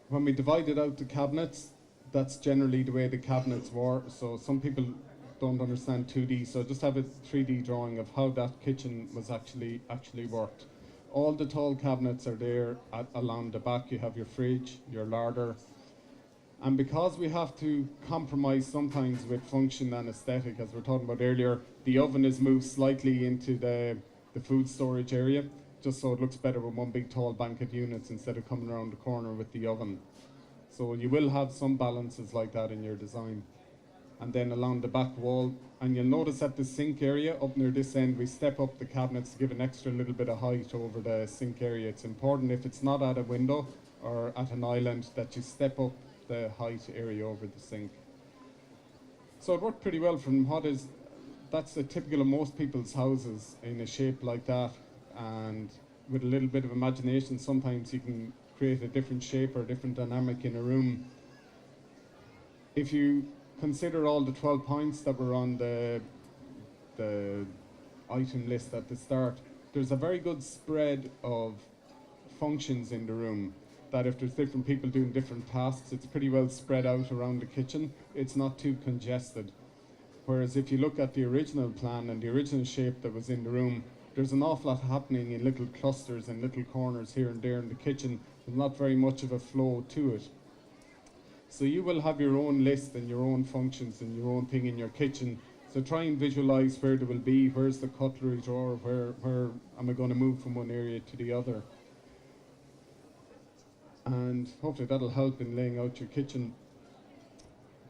When we divided out the cabinets, that's generally the way the cabinets were. So some people don't understand 2D, so just have a 3D drawing of how that kitchen was actually worked. All the tall cabinets are there along the back. You have your fridge, your larder, and because we have to compromise sometimes with function and aesthetic, as we were talking about earlier, the oven is moved slightly into the food storage area, just so it looks better with one big tall bank of units instead of coming around the corner with the oven. So you will have some balances like that in your design. And then along the back wall, and you'll notice at the sink area up near this end, we step up the cabinets to give an extra little bit of height over the sink area. It's important, if it's not at a window or at an island, that you step up the height area over the sink. So it worked pretty well from that's a typical of most people's houses in a shape like that, and with a little bit of imagination sometimes you can create a different shape or a different dynamic in a room. If you consider all the 12 points that were on the item list at the start, there's a very good spread of functions in the room, that if there's different people doing different tasks, it's pretty well spread out around the kitchen. It's not too congested. Whereas if you look at the original plan and the original shape that was in the room, there's an awful lot happening in little clusters and little corners here and there in the kitchen. There's not very much of a flow to it. So you will have your own list and your own functions and your own thing in your kitchen. So try and visualize where there will be, where's the cutlery drawer, where am I going to move from one area to the other. And hopefully that'll help in laying out your kitchen.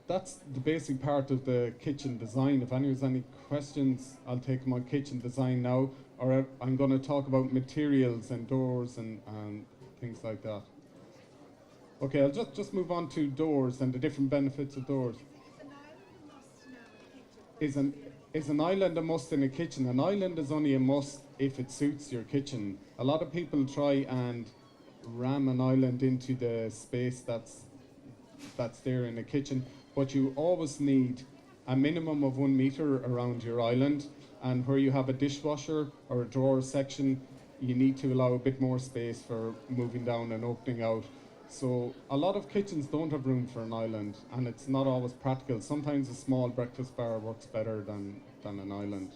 That's the basic part of the kitchen design. If anyone has any questions, I'll take them on kitchen design now, or I'm going to talk about materials and doors and things like that. Okay, I'll just move on to doors and the different benefits of doors. Is an island a must in a kitchen? An island is only a must if it suits your kitchen. A lot of people try and ram an island into the space that's there in the kitchen, but you always need a minimum of 1 meter around your island, and where you have a dishwasher or a drawer section, you need to allow a bit more space for moving down and opening out. So a lot of kitchens don't have room for an island, and it's not always practical. Sometimes a small breakfast bar works better than an island.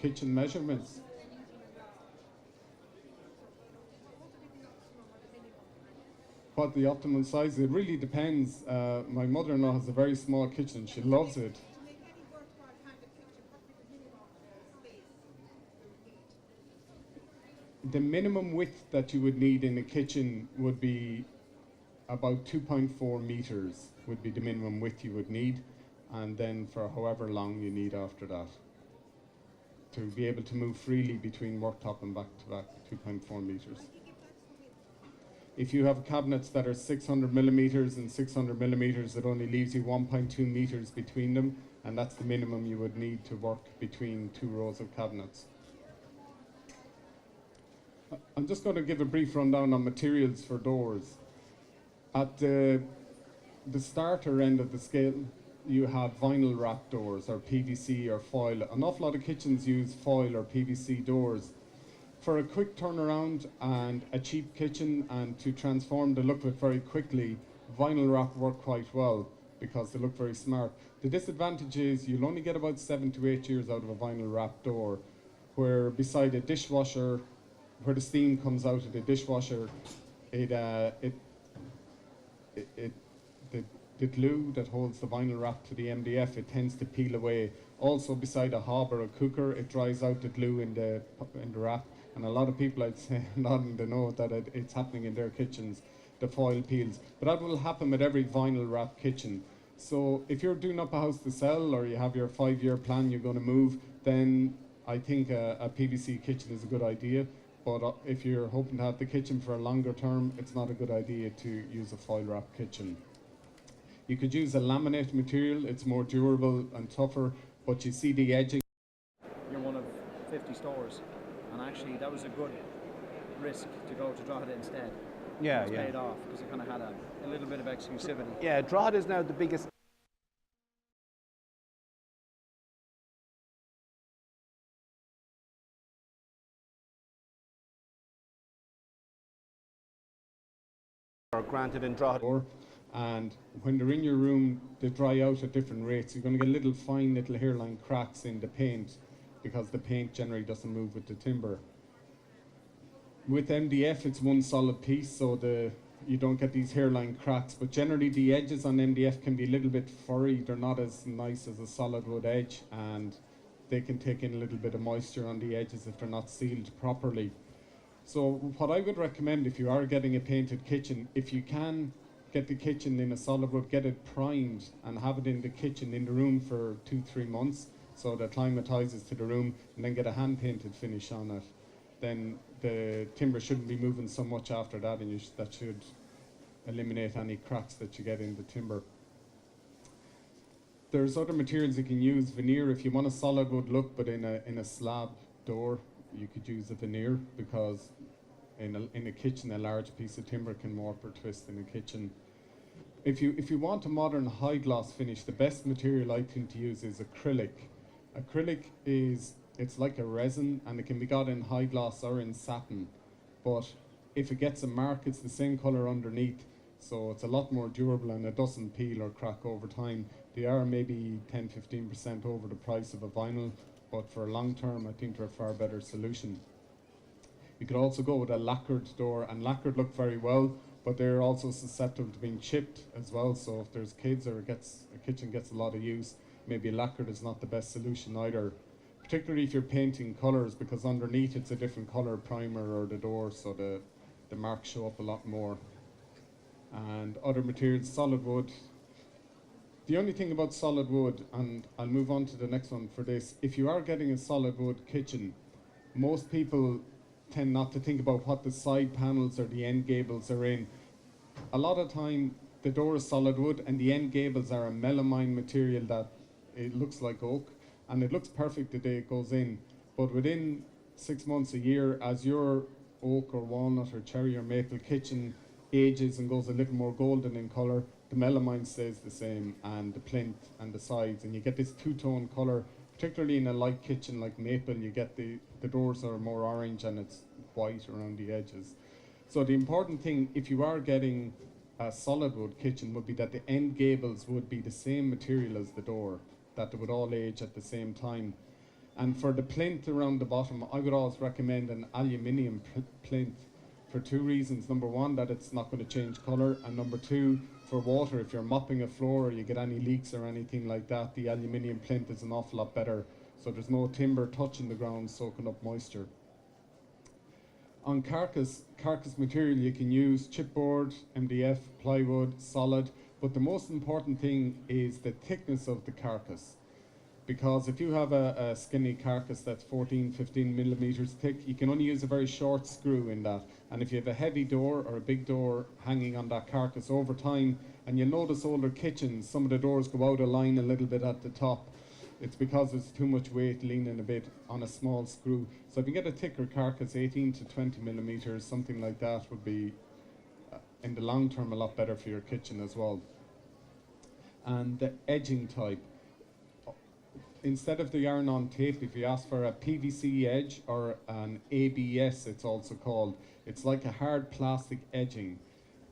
Kitchen measurements. What the optimal size, it really depends. My mother-in-law has a very small kitchen. She loves it. The minimum width that you would need in a kitchen would be about 2.4 meters would be the minimum width you would need, and then for however long you need after that to be able to move freely between worktop and back to back, 2.4 meters. If you have cabinets that are 600 millimeters and 600 millimeters, it only leaves you 1.2 meters between them, and that's the minimum you would need to work between 2 rows of cabinets. I'm just going to give a brief rundown on materials for doors. At the starter end of the scale, you have vinyl wrap doors or PVC or foil. An awful lot of kitchens use foil or PVC doors. For a quick turnaround and a cheap kitchen and to transform the look of it very quickly, vinyl wrap work quite well because they look very smart. The disadvantage is you'll only get about 7 to 8 years out of a vinyl wrap door, where beside a dishwasher, where the steam comes out of the dishwasher, the glue that holds the vinyl wrap to the MDF, it tends to peel away. Also beside a hob or a cooker, it dries out the glue in the wrap, and a lot of people, I'd say, nodding to know that it's happening in their kitchens, the foil peels. But that will happen with every vinyl wrap kitchen. So if you're doing up a house to sell, or you have your 5-year plan you're going to move, then I think a PVC kitchen is a good idea. But if you're hoping to have the kitchen for a longer term, it's not a good idea to use a foil wrap kitchen. You could use a laminate material, it's more durable and tougher, but you see the edging. You're one of 50 stores, and actually that was a good risk to go to Drogheda instead. Yeah, it's yeah. paid off because it kind of had a little bit of exclusivity. Yeah, Drogheda is now the biggest granted in Drogheda. And when they're in your room, they dry out at different rates. You're going to get little fine little hairline cracks in the paint, because the paint generally doesn't move with the timber. With MDF, it's one solid piece, so you don't get these hairline cracks, but generally the edges on MDF can be a little bit furry. They're not as nice as a solid wood edge, and they can take in a little bit of moisture on the edges if they're not sealed properly. So what I would recommend, if you are getting a painted kitchen, if you can get the kitchen in a solid wood, get it primed and have it in the kitchen in the room for 2-3 months, so that acclimatizes to the room, and then get a hand painted finish on it. Then the timber shouldn't be moving so much after that, and that should eliminate any cracks that you get in the timber. There's other materials you can use. Veneer, if you want a solid wood look but in a slab door, you could use a veneer, because in a kitchen a large piece of timber can warp or twist in a kitchen. If you want a modern high gloss finish, the best material I think to use is acrylic. Acrylic it's like a resin, and it can be got in high gloss or in satin, but if it gets a mark, it's the same color underneath, so it's a lot more durable and it doesn't peel or crack over time. They are maybe 10-15% over the price of a vinyl, but for long term I think they're a far better solution. You could also go with a lacquered door, and lacquered look very well, but they're also susceptible to being chipped as well, so if there's kids or a kitchen gets a lot of use, maybe lacquered is not the best solution either, particularly if you're painting colours, because underneath it's a different colour primer or the door, so the marks show up a lot more. And other materials, solid wood. The only thing about solid wood, and I'll move on to the next one for this, if you are getting a solid wood kitchen, most people tend not to think about what the side panels or the end gables are in. A lot of time the door is solid wood and the end gables are a melamine material that it looks like oak, and it looks perfect the day it goes in, but within 6 months, a year, as your oak or walnut or cherry or maple kitchen ages and goes a little more golden in colour, the melamine stays the same, and the plinth and the sides, and you get this two-tone colour. Particularly in a light kitchen like maple, you get the doors are more orange and it's white around the edges. So the important thing, if you are getting a solid wood kitchen, would be that the end gables would be the same material as the door, that they would all age at the same time. And for the plinth around the bottom, I would always recommend an aluminium plinth for 2 reasons. Number one, that it's not going to change colour, and number two, for water, if you're mopping a floor or you get any leaks or anything like that, the aluminium plinth is an awful lot better, so there's no timber touching the ground soaking up moisture. On carcass material, you can use chipboard, MDF, plywood, solid, but the most important thing is the thickness of the carcass, because if you have a skinny carcass that's 14-15 millimeters thick, you can only use a very short screw in that, and if you have a heavy door or a big door hanging on that carcass over time, and you'll notice older kitchens, some of the doors go out of line a little bit at the top, it's because there's too much weight leaning a bit on a small screw. So if you get a thicker carcass, 18-20 millimeters, something like that would be in the long term a lot better for your kitchen as well. And the edging type, instead of the yarn on tape, if you ask for a PVC edge or an ABS, it's also called, it's like a hard plastic edging.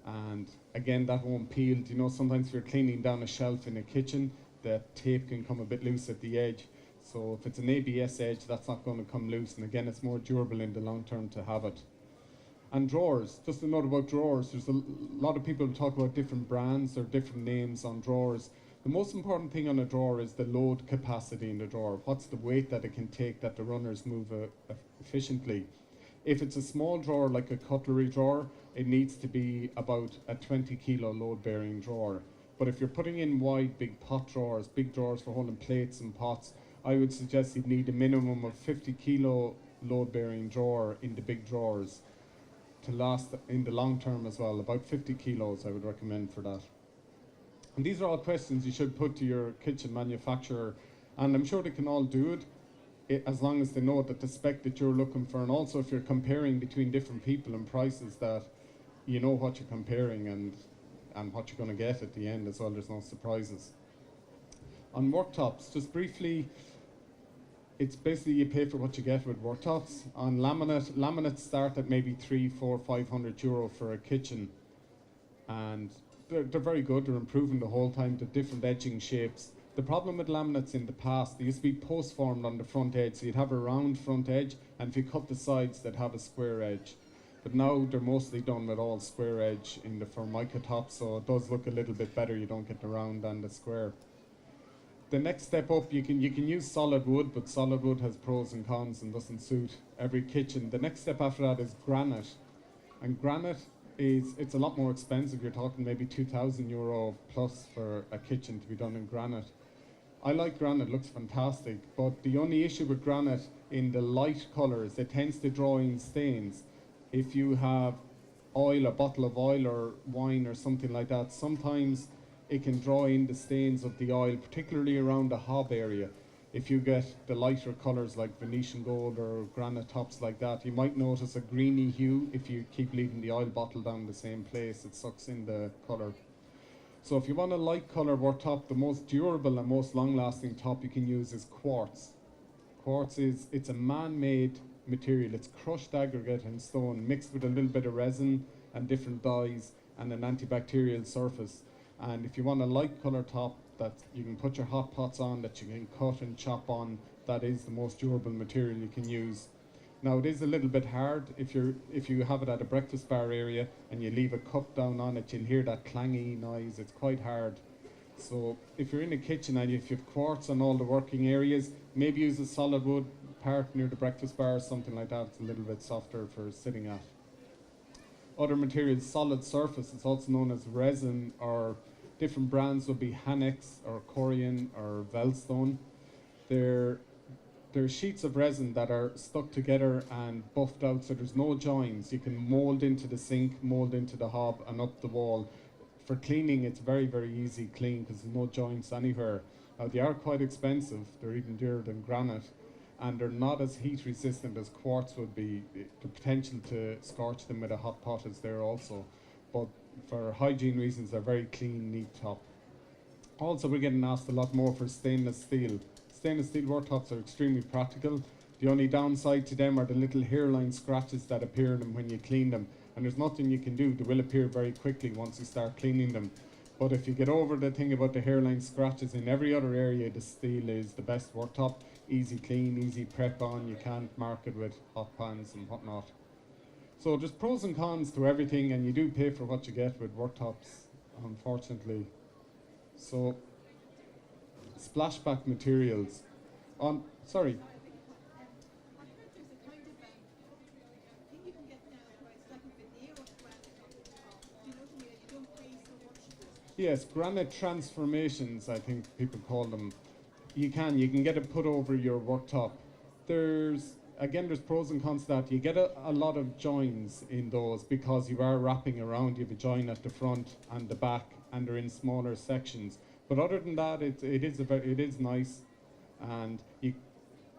And again, that won't peel. You know, sometimes if you're cleaning down a shelf in a kitchen, the tape can come a bit loose at the edge. So if it's an ABS edge, that's not going to come loose. And again, it's more durable in the long term to have it. And drawers, just a note about drawers. There's a lot of people talk about different brands or different names on drawers. The most important thing on a drawer is the load capacity in the drawer. What's the weight that it can take that the runners move efficiently? If it's a small drawer like a cutlery drawer, it needs to be about a 20 kilo load bearing drawer. But if you're putting in wide big pot drawers, big drawers for holding plates and pots, I would suggest you'd need a minimum of 50 kilo load bearing drawer in the big drawers to last in the long term as well. About 50 kilos I would recommend for that. And these are all questions you should put to your kitchen manufacturer, and I'm sure they can all do it, as long as they know that the spec that you're looking for, and also if you're comparing between different people and prices, that you know what you're comparing and what you're going to get at the end as well. There's no surprises. On worktops, just briefly, it's basically you pay for what you get with worktops. On laminates start at maybe 300, 400, 500 euro for a kitchen, and they're very good. They're improving the whole time to different edging shapes. The problem with laminates in the past, they used to be post-formed on the front edge, so you'd have a round front edge, and if you cut the sides, they'd have a square edge. But now they're mostly done with all square edge in the Formica top, so it does look a little bit better. You don't get the round and the square. The next step up, you can use solid wood, but solid wood has pros and cons and doesn't suit every kitchen. The next step after that is granite, and granite it's a lot more expensive. You're talking maybe 2,000 euro plus for a kitchen to be done in granite. I like granite, looks fantastic, but the only issue with granite in the light colours, it tends to draw in stains. If you have oil, a bottle of oil or wine or something like that, sometimes it can draw in the stains of the oil, particularly around the hob area. If you get the lighter colours like Venetian gold or granite tops like that, you might notice a greeny hue if you keep leaving the oil bottle down the same place. It sucks in the colour. So if you want a light colour worktop, the most durable and most long-lasting top you can use is quartz. Quartz it's a man-made material. It's crushed aggregate and stone mixed with a little bit of resin and different dyes and an antibacterial surface. And if you want a light colour top that you can put your hot pots on, that you can cut and chop on, that is the most durable material you can use. Now it is a little bit hard if you have it at a breakfast bar area and you leave a cup down on it, you'll hear that clangy noise. It's quite hard. So if you're in a kitchen and if you have quartz on all the working areas, maybe use a solid wood part near the breakfast bar or something like that. It's a little bit softer for sitting at. Other materials, solid surface, it's also known as resin, or different brands would be Hanex or Corian or Velstone. They're sheets of resin that are stuck together and buffed out, so there's no joins. You can mould into the sink, mould into the hob and up the wall. For cleaning, it's very, very easy clean because there's no joints anywhere. Now they are quite expensive. They're even dearer than granite, and they're not as heat resistant as quartz would be. The potential to scorch them with a hot pot is there also, but for hygiene reasons, they're very clean, neat top. Also, we're getting asked a lot more for stainless steel. Stainless steel worktops are extremely practical. The only downside to them are the little hairline scratches that appear in them when you clean them. And there's nothing you can do. They will appear very quickly once you start cleaning them. But if you get over the thing about the hairline scratches, in every other area, the steel is the best worktop. Easy clean, easy prep on. You can't mark it with hot pans and whatnot. So there's pros and cons to everything, and you do pay for what you get with worktops, unfortunately. So, splashback materials. Sorry. Yes, granite transformations, I think people call them. You can get it put over your worktop. There's pros and cons to that. You get a lot of joins in those because you are wrapping around. You have a join at the front and the back, and they're in smaller sections. But other than that, it is nice. And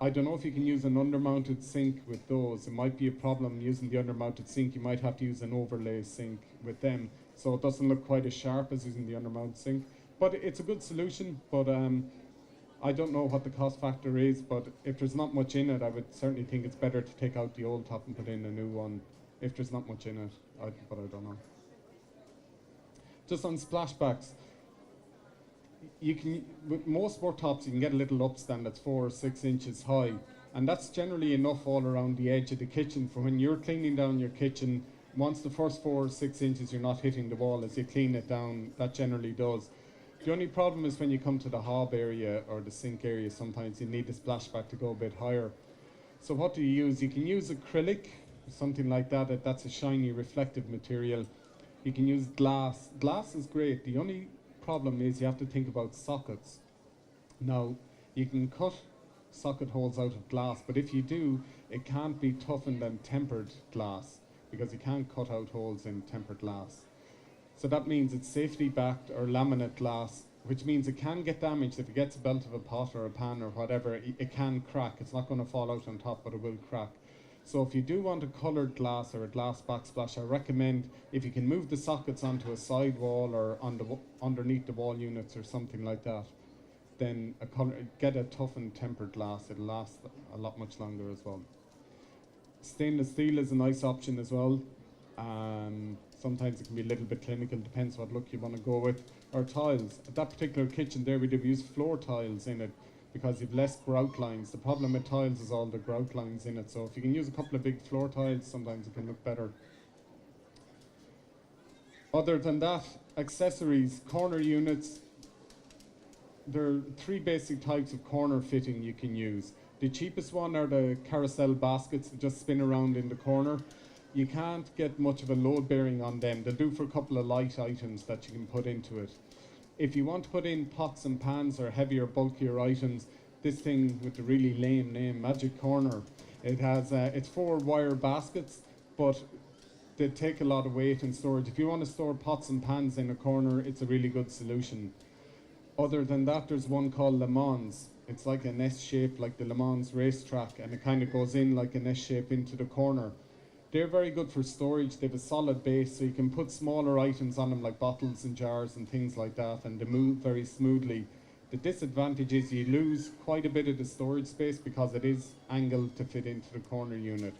I don't know if you can use an undermounted sink with those. It might be a problem using the undermounted sink. You might have to use an overlay sink with them, so it doesn't look quite as sharp as using the undermounted sink. But it's a good solution. But I don't know what the cost factor is, but if there's not much in it, I would certainly think it's better to take out the old top and put in a new one. If there's not much in it, but I don't know. Just on splashbacks, you can, with most worktops, you can get a little upstand that's 4 or 6 inches high, and that's generally enough all around the edge of the kitchen for when you're cleaning down your kitchen. Once the first 4 or 6 inches you're not hitting the wall as you clean it down, that generally does. The only problem is when you come to the hob area or the sink area, sometimes you need the splashback to go a bit higher. So what do you use? You can use acrylic, something like that, that's a shiny reflective material. You can use glass. Glass is great. The only problem is you have to think about sockets. Now, you can cut socket holes out of glass, but if you do, it can't be toughened and tempered glass, because you can't cut out holes in tempered glass. So that means it's safety backed or laminate glass, which means it can get damaged. If it gets a belt of a pot or a pan or whatever, it can crack. It's not going to fall out on top, but it will crack. So if you do want a coloured glass or a glass backsplash, I recommend if you can move the sockets onto a side wall or on the underneath the wall units or something like that, then get a toughened tempered glass. It'll last a lot much longer as well. Stainless steel is a nice option as well. Sometimes it can be a little bit clinical, depends what look you want to go with. Or tiles. At that particular kitchen there, we'd have used floor tiles in it because you've less grout lines. The problem with tiles is all the grout lines in it, so if you can use a couple of big floor tiles, sometimes it can look better. Other than that, accessories, corner units. There are 3 basic types of corner fitting you can use. The cheapest one are the carousel baskets that just spin around in the corner. You can't get much of a load bearing on them. They'll do for a couple of light items that you can put into it. If you want to put in pots and pans or heavier, bulkier items, this thing with the really lame name, Magic Corner, it has it's 4 wire baskets, but they take a lot of weight in storage. If you want to store pots and pans in a corner, it's a really good solution. Other than that, there's one called Le Mans. It's like an S shape, like the Le Mans racetrack, and it kind of goes in like an S shape into the corner. They're very good for storage. They have a solid base, so you can put smaller items on them like bottles and jars and things like that, and they move very smoothly. The disadvantage is you lose quite a bit of the storage space because it is angled to fit into the corner unit.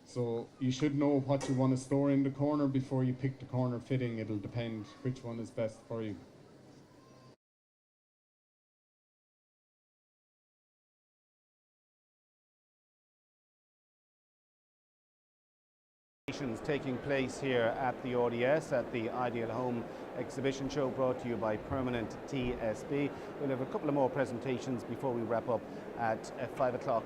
So you should know what you want to store in the corner before you pick the corner fitting. It'll depend which one is best for you. Taking place here at the ODS, at the Ideal Home Exhibition Show, brought to you by Permenant TSB. We'll have a couple of more presentations before we wrap up at 5 o'clock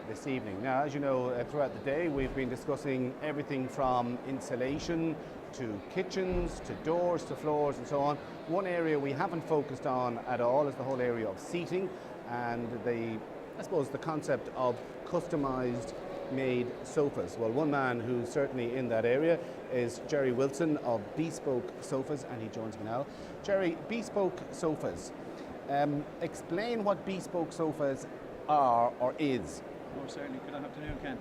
this evening. Now, as you know, throughout the day we've been discussing everything from insulation to kitchens, to doors, to floors and so on. One area we haven't focused on at all is the whole area of seating and I suppose the concept of customised made sofas. Well, one man who's certainly in that area is Jerry Wilson of Bespoke Sofas, and he joins me now. Jerry, Bespoke Sofas. Explain what Bespoke Sofas are or is. Oh, certainly. Good afternoon, Ken.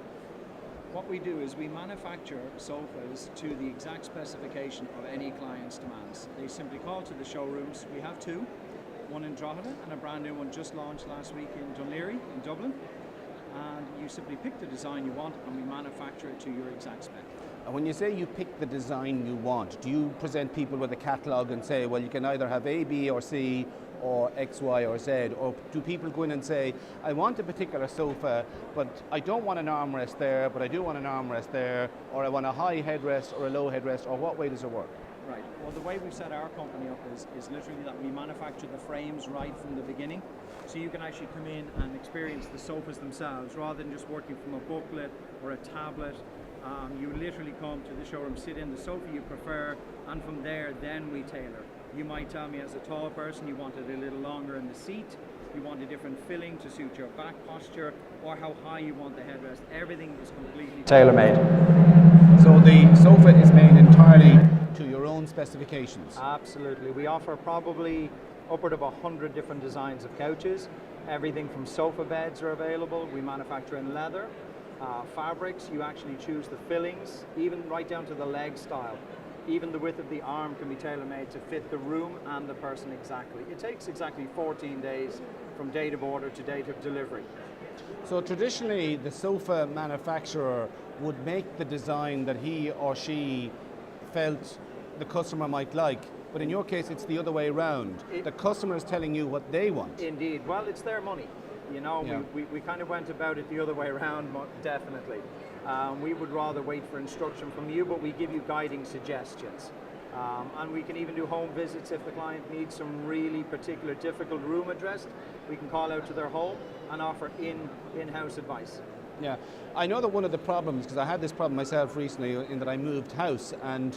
What we do is we manufacture sofas to the exact specification of any client's demands. They simply call to the showrooms. We have 2, one in Drogheda and a brand new one just launched last week in Dunleary in Dublin. And you simply pick the design you want and we manufacture it to your exact spec. And when you say you pick the design you want, do you present people with a catalogue and say, well, you can either have A, B or C or X, Y or Z, or do people go in and say, I want a particular sofa, but I don't want an armrest there, but I do want an armrest there, or I want a high headrest or a low headrest, or what way does it work? Right. Well, the way we've set our company up is literally that we manufacture the frames right from the beginning. So you can actually come in and experience the sofas themselves rather than just working from a booklet or a tablet. You literally come to the showroom, sit in the sofa you prefer, and from there then we tailor. You might tell me as a tall person you wanted a little longer in the seat, you want a different filling to suit your back posture, or how high you want the headrest. Everything is completely tailor-made. So the sofa is made entirely to your own specifications? Absolutely. We offer probably upward of 100 different designs of couches. Everything from sofa beds are available. We manufacture in leather. Fabrics, you actually choose the fillings, even right down to the leg style. Even the width of the arm can be tailor-made to fit the room and the person exactly. It takes exactly 14 days from date of order to date of delivery. So traditionally, the sofa manufacturer would make the design that he or she felt the customer might like, but in your case it's the other way around. The customer is telling you what they want. Indeed. Well, it's their money. You know, Yeah. we kind of went about it the other way around, definitely. We would rather wait for instruction from you, but we give you guiding suggestions. And we can even do home visits if the client needs some really particular difficult room addressed. We can call out to their home and offer in-house advice. Yeah, I know that one of the problems, because I had this problem myself recently in that I moved house, and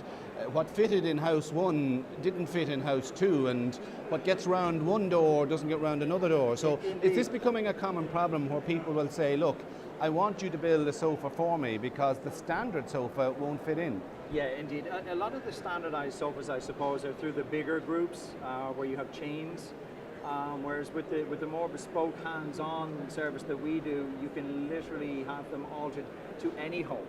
what fitted in house one didn't fit in house two, and what gets round one door doesn't get round another door. So is this becoming a common problem where people will say, look, I want you to build a sofa for me because the standard sofa won't fit in? Yeah, indeed. A lot of the standardized sofas, I suppose, are through the bigger groups where you have chains. Whereas with the more bespoke hands-on service that we do, you can literally have them altered to any home.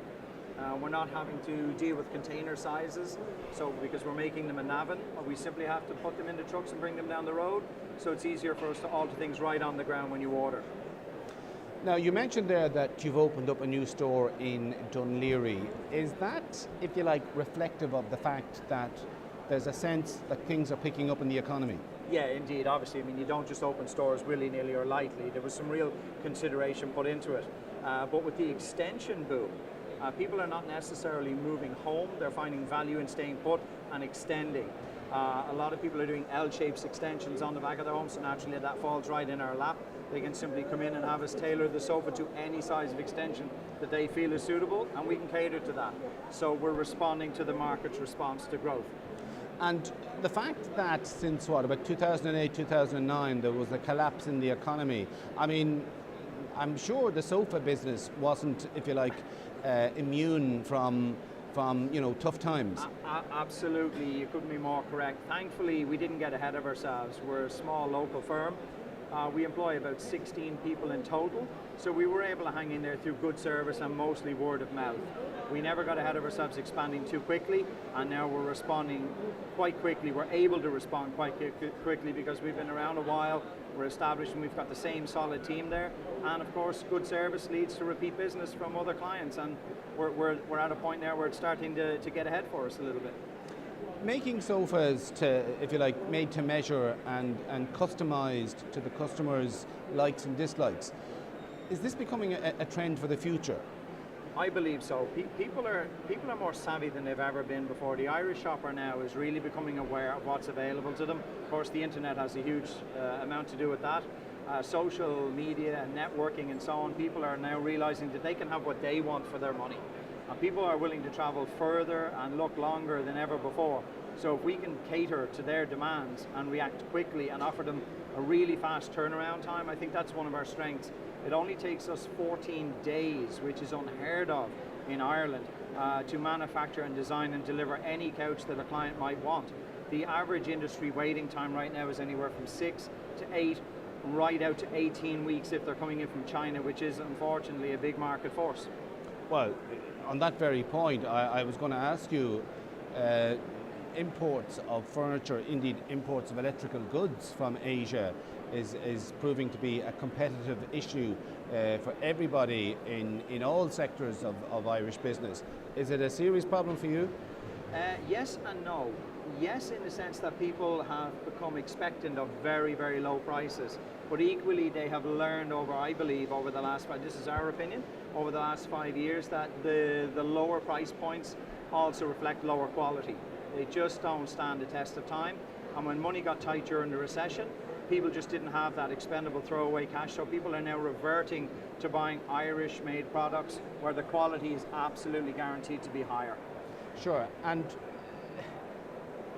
We're not having to deal with container sizes, so because we're making them in Navan, we simply have to put them in the trucks and bring them down the road, so it's easier for us to alter things right on the ground when you order. Now, you mentioned there that you've opened up a new store in Dunleary. Is that, if you like, reflective of the fact that there's a sense that things are picking up in the economy? Yeah, indeed. Obviously, I mean, you don't just open stores willy-nilly or lightly. There was some real consideration put into it. But with the extension boom, people are not necessarily moving home. They're finding value in staying put and extending. A lot of people are doing L-shaped extensions on the back of their home, so naturally that falls right in our lap. They can simply come in and have us tailor the sofa to any size of extension that they feel is suitable, and we can cater to that. So we're responding to the market's response to growth. And the fact that since what, about 2008, 2009, there was a collapse in the economy, I mean, I'm sure the sofa business wasn't, if you like, immune from tough times. Absolutely, you couldn't be more correct. Thankfully, we didn't get ahead of ourselves. We're a small local firm. We employ about 16 people in total, so we were able to hang in there through good service and mostly word of mouth. We never got ahead of ourselves expanding too quickly, and now we're responding quite quickly. We're able to respond quite quickly because we've been around a while, we're established, and we've got the same solid team there. And of course, good service leads to repeat business from other clients, and we're at a point now where it's starting to get ahead for us a little bit. Making sofas to, if you like, made to measure and customized to the customer's likes and dislikes, is this becoming a trend for the future? I believe so. People are more savvy than they've ever been before. The Irish shopper now is really becoming aware of what's available to them. Of course, the internet has a huge amount to do with that. Social media and networking and so on, people are now realizing that they can have what they want for their money. And people are willing to travel further and look longer than ever before. So if we can cater to their demands and react quickly and offer them a really fast turnaround time, I think that's one of our strengths. It only takes us 14 days, which is unheard of in Ireland, to manufacture and design and deliver any couch that a client might want. The average industry waiting time right now is anywhere from 6 to 8, right out to 18 weeks if they're coming in from China, which is unfortunately a big market for us. Well, on that very point, I was going to ask you, imports of furniture, indeed imports of electrical goods from Asia is proving to be a competitive issue for everybody in all sectors of Irish business. Is it a serious problem for you? Yes and no. Yes, in the sense that people have become expectant of very, very low prices, but equally they have learned I believe, over the last this is our opinion, over the last 5 years, that the lower price points also reflect lower quality. They just don't stand the test of time. And when money got tight during the recession, people just didn't have that expendable throwaway cash. So people are now reverting to buying Irish-made products where the quality is absolutely guaranteed to be higher. Sure. And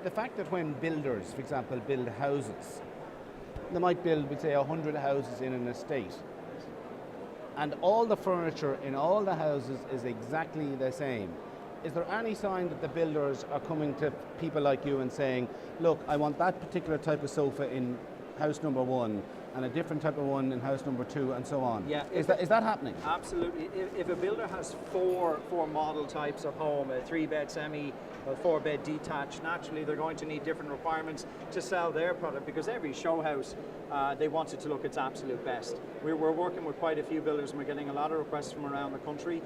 the fact that when builders, for example, build houses, they might build, we'd say, 100 houses in an estate, and all the furniture in all the houses is exactly the same. Is there any sign that the builders are coming to people like you and saying, look, I want that particular type of sofa in house number 1 and a different type of one in house number 2 and so on? Yeah. Is that happening? Absolutely. If a builder has four model types of home, a 3-bed semi, a 4-bed detached, naturally they're going to need different requirements to sell their product, because every show house, they want it to look its absolute best. We're working with quite a few builders and we're getting a lot of requests from around the country.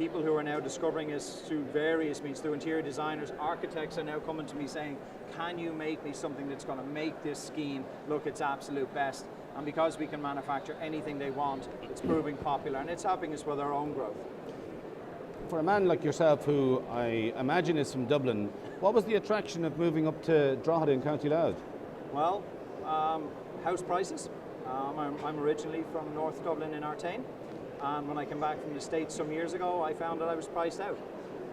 people who are now discovering us through various means, through interior designers, architects are now coming to me saying, can you make me something that's going to make this scheme look its absolute best? And because we can manufacture anything they want, it's proving popular, and it's helping us with our own growth. For a man like yourself, who I imagine is from Dublin, what was the attraction of moving up to Drogheda in County Louth? Well, house prices. I'm originally from North Dublin in Artane, and when I came back from the States some years ago, I found that I was priced out,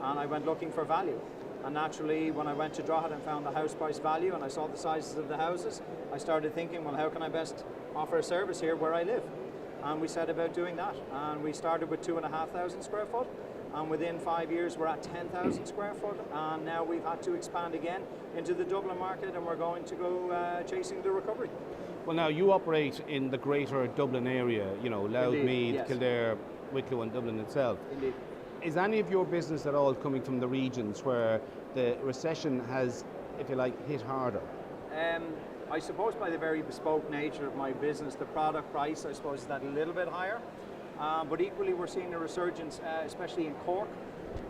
and I went looking for value. And naturally, when I went to Drogheda and found the house price value and I saw the sizes of the houses, I started thinking, well, how can I best offer a service here where I live? And we set about doing that. And we started with 2,500 square foot. And within 5 years, we're at 10,000 square foot. And now we've had to expand again into the Dublin market, and we're going to go chasing the recovery. Well, now you operate in the greater Dublin area, you know, Louth, Indeed, Meath, yes. Kildare, Wicklow and Dublin itself. Indeed. Is any of your business at all coming from the regions where the recession has, if you like, hit harder? I suppose by the very bespoke nature of my business, the product price, I suppose, is that a little bit higher. But equally, we're seeing a resurgence, especially in Cork.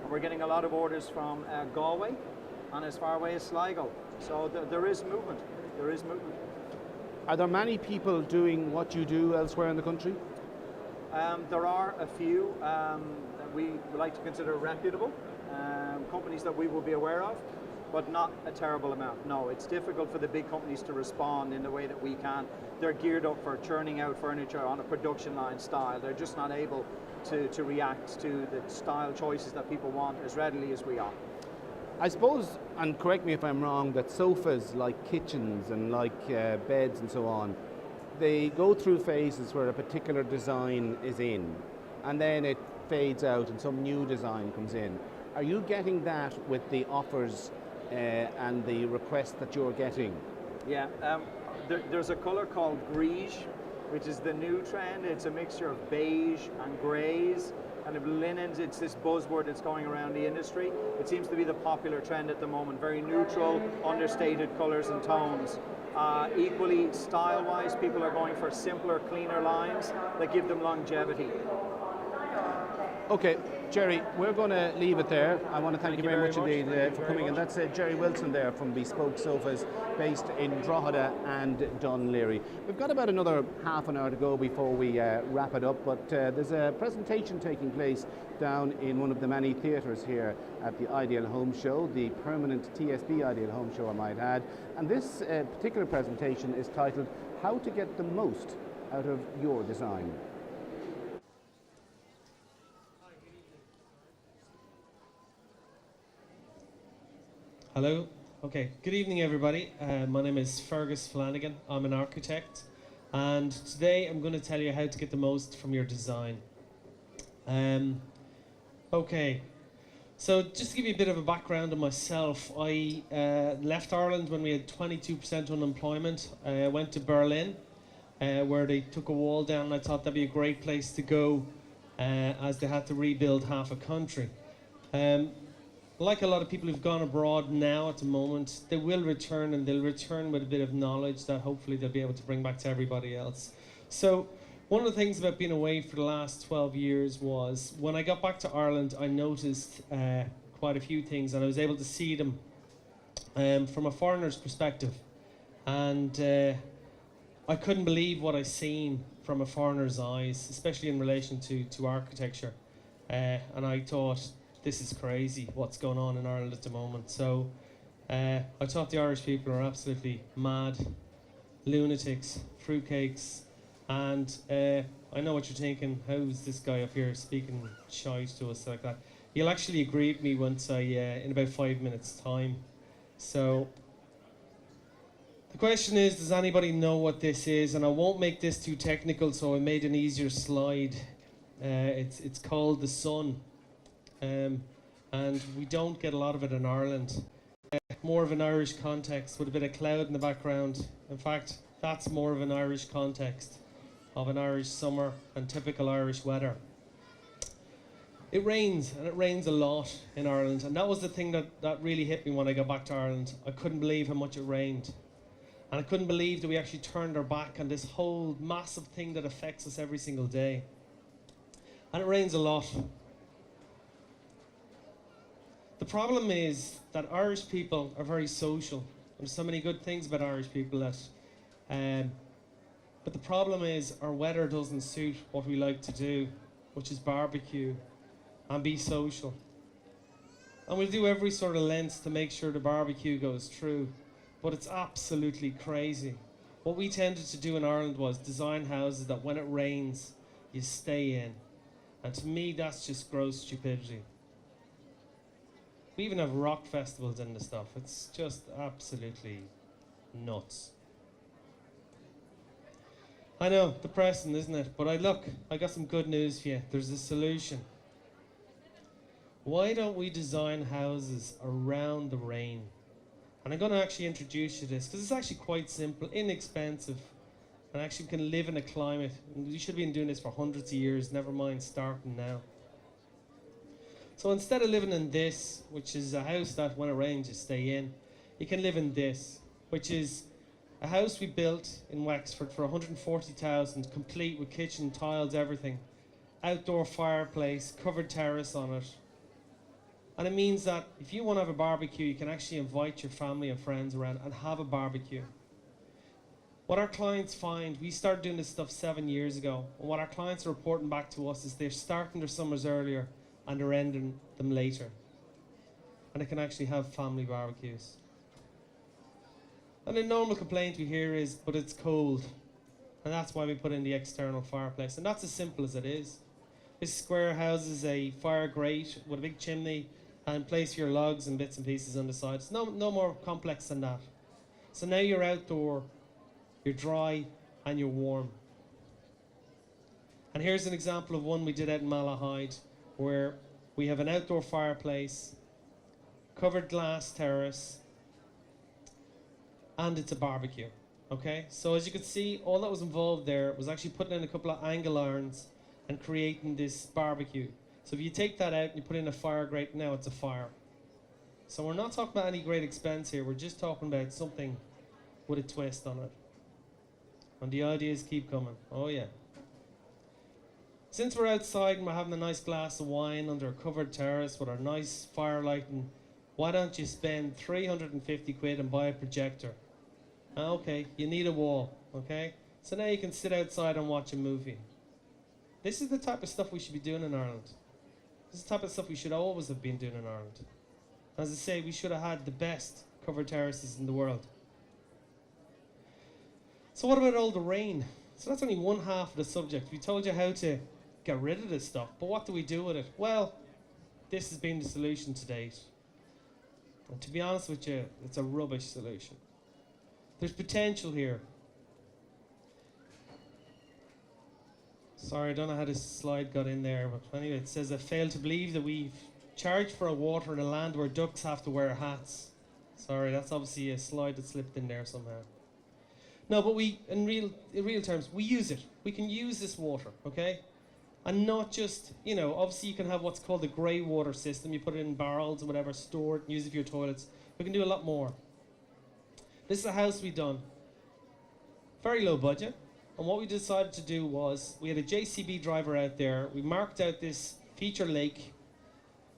And we're getting a lot of orders from Galway and as far away as Sligo. So there is movement. There is movement. Are there many people doing what you do elsewhere in the country? There are a few that we would like to consider reputable, companies that we will be aware of, but not a terrible amount. No, it's difficult for the big companies to respond in the way that we can. They're geared up for churning out furniture on a production line style. They're just not able to react to the style choices that people want as readily as we are. I suppose, and correct me if I'm wrong, that sofas like kitchens and like beds and so on, they go through phases where a particular design is in and then it fades out and some new design comes in. Are you getting that with the offers and the requests that you're getting? Yeah, there's a colour called greige, which is the new trend. It's a mixture of beige and greys and of linens. It's this buzzword that's going around the industry. It seems to be the popular trend at the moment. Very neutral, understated colours and tones. Equally, style-wise, people are going for simpler, cleaner lines that give them longevity. Okay, Jerry, we're going to leave it there. I want to thank you very much indeed for coming. And that's Jerry Wilson there from Bespoke Sofas, based in Drogheda and Dún Laoghaire. We've got about another half an hour to go before we wrap it up, but there's a presentation taking place down in one of the many theatres here at the Ideal Home Show, the Permanent TSB Ideal Home Show, I might add. And this particular presentation is titled, How to Get the Most Out of Your Design. Hello. Okay. Good evening, everybody. My name is Fergus Flanagan. I'm an architect, and today I'm going to tell you how to get the most from your design. Okay. So just to give you a bit of a background on myself, I left Ireland when we had 22% unemployment. I went to Berlin, where they took a wall down, and I thought that'd be a great place to go, as they had to rebuild half a country. Like a lot of people who've gone abroad now at the moment, they will return, and they'll return with a bit of knowledge that hopefully they'll be able to bring back to everybody else. So one of the things about being away for the last 12 years was when I got back to Ireland, I noticed quite a few things, and I was able to see them from a foreigner's perspective. And I couldn't believe what I seen from a foreigner's eyes, especially in relation to architecture. And I thought, this is crazy, what's going on in Ireland at the moment. So I thought the Irish people are absolutely mad, lunatics, fruitcakes, and I know what you're thinking, how's this guy up here speaking shite to us like that? He'll actually agree with me once in about 5 minutes' time. So the question is, does anybody know what this is? And I won't make this too technical, so I made an easier slide. It's called the sun. And we don't get a lot of it in Ireland. More of an Irish context with a bit of cloud in the background. In fact, that's more of an Irish context of an Irish summer and typical Irish weather. It rains, and it rains a lot in Ireland, and that was the thing that really hit me when I got back to Ireland. I couldn't believe how much it rained. And I couldn't believe that we actually turned our back on this whole massive thing that affects us every single day. And it rains a lot. The problem is that Irish people are very social. There's so many good things about Irish people that, but the problem is our weather doesn't suit what we like to do, which is barbecue and be social. And we'll do every sort of length to make sure the barbecue goes through, but it's absolutely crazy. What we tended to do in Ireland was design houses that when it rains, you stay in. And to me, that's just gross stupidity. We even have rock festivals in the stuff. It's just absolutely nuts. I know, depressing, isn't it? But I got some good news for you. There's a solution. Why don't we design houses around the rain? And I'm going to actually introduce you to this because it's actually quite simple, inexpensive, and actually can live in a climate. We should have been doing this for hundreds of years, never mind starting now. So instead of living in this, which is a house that when it rains you stay in, you can live in this, which is a house we built in Wexford for 140,000, complete with kitchen, tiles, everything. Outdoor fireplace, covered terrace on it. And it means that if you want to have a barbecue, you can actually invite your family and friends around and have a barbecue. What our clients find, we started doing this stuff 7 years ago, and what our clients are reporting back to us is they're starting their summers earlier and they're ending them later. And they can actually have family barbecues. And the normal complaint we hear is, but it's cold. And that's why we put in the external fireplace. And that's as simple as it is. This square houses a fire grate with a big chimney and place your logs and bits and pieces on the side. It's no more complex than that. So now you're outdoor, you're dry, and you're warm. And here's an example of one we did out in Malahide, where we have an outdoor fireplace, covered glass terrace, and it's a barbecue, okay? So as you can see, all that was involved there was actually putting in a couple of angle irons and creating this barbecue. So if you take that out and you put in a fire grate, now it's a fire. So we're not talking about any great expense here, we're just talking about something with a twist on it. And the ideas keep coming, oh yeah. Since we're outside and we're having a nice glass of wine under a covered terrace with our nice fire lighting, why don't you spend 350 quid and buy a projector? Okay, you need a wall, okay? So now you can sit outside and watch a movie. This is the type of stuff we should be doing in Ireland. This is the type of stuff we should always have been doing in Ireland. As I say, we should have had the best covered terraces in the world. So what about all the rain? So that's only one half of the subject. We told you how to get rid of this stuff, but what do we do with it? Well, this has been the solution to date. And to be honest with you, it's a rubbish solution. There's potential here. Sorry, I don't know how this slide got in there, but anyway, it says, I fail to believe that we've charged for a water in a land where ducks have to wear hats. Sorry, that's obviously a slide that slipped in there somehow. No, but in real terms, we use it. We can use this water, okay? And not just, obviously you can have what's called the grey water system. You put it in barrels or whatever, store it, use it for your toilets. We can do a lot more. This is a house we've done. Very low budget. And what we decided to do was, we had a JCB driver out there. We marked out this feature lake.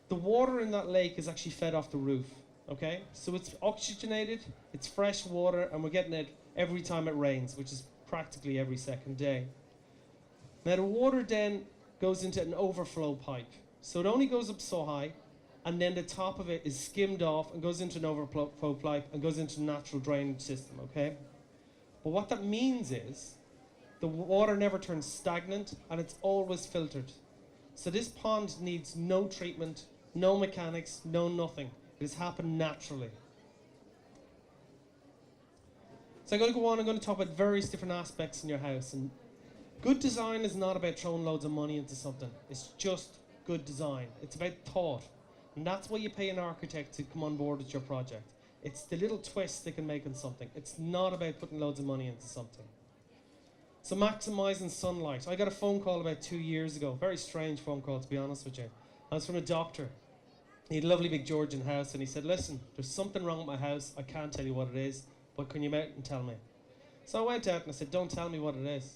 The water in that lake is actually fed off the roof, okay? So it's oxygenated, it's fresh water, and we're getting it every time it rains, which is practically every second day. Now the water then goes into an overflow pipe. So it only goes up so high, and then the top of it is skimmed off and goes into an overflow pipe and goes into a natural drainage system, okay? But what that means is, the water never turns stagnant and it's always filtered. So this pond needs no treatment, no mechanics, no nothing. It has happened naturally. So I'm going to go on, I'm going to talk about various different aspects in your house. And good design is not about throwing loads of money into something. It's just good design. It's about thought. And that's why you pay an architect to come on board with your project. It's the little twist they can make on something. It's not about putting loads of money into something. So maximising sunlight. I got a phone call about 2 years ago. Very strange phone call, to be honest with you. I was from a doctor. He had a lovely big Georgian house, and he said, listen, there's something wrong with my house. I can't tell you what it is, but can you come out and tell me? So I went out and I said, don't tell me what it is.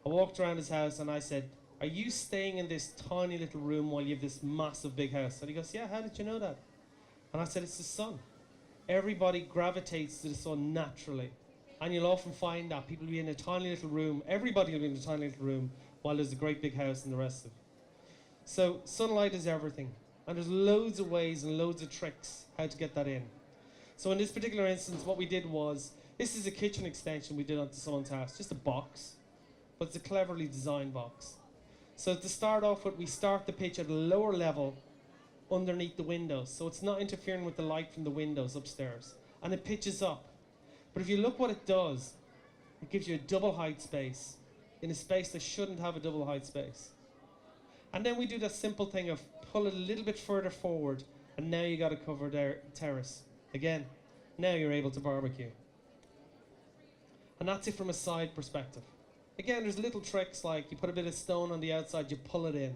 I walked around his house and I said, are you staying in this tiny little room while you have this massive big house? And he goes, yeah, how did you know that? And I said, it's the sun. Everybody gravitates to the sun naturally. And you'll often find that people will be in a tiny little room, everybody will be in a tiny little room, while there's a great big house and the rest of it. So sunlight is everything. And there's loads of ways and loads of tricks how to get that in. So in this particular instance, what we did was, this is a kitchen extension we did onto someone's house, just a box, but it's a cleverly designed box. So to start off with, we start the pitch at a lower level underneath the windows, so it's not interfering with the light from the windows upstairs, and it pitches up. But if you look what it does, it gives you a double height space in a space that shouldn't have a double height space. And then we do that simple thing of pull it a little bit further forward, and now you got a covered terrace. Again, now you're able to barbecue. And that's it from a side perspective. Again, there's little tricks like you put a bit of stone on the outside, you pull it in.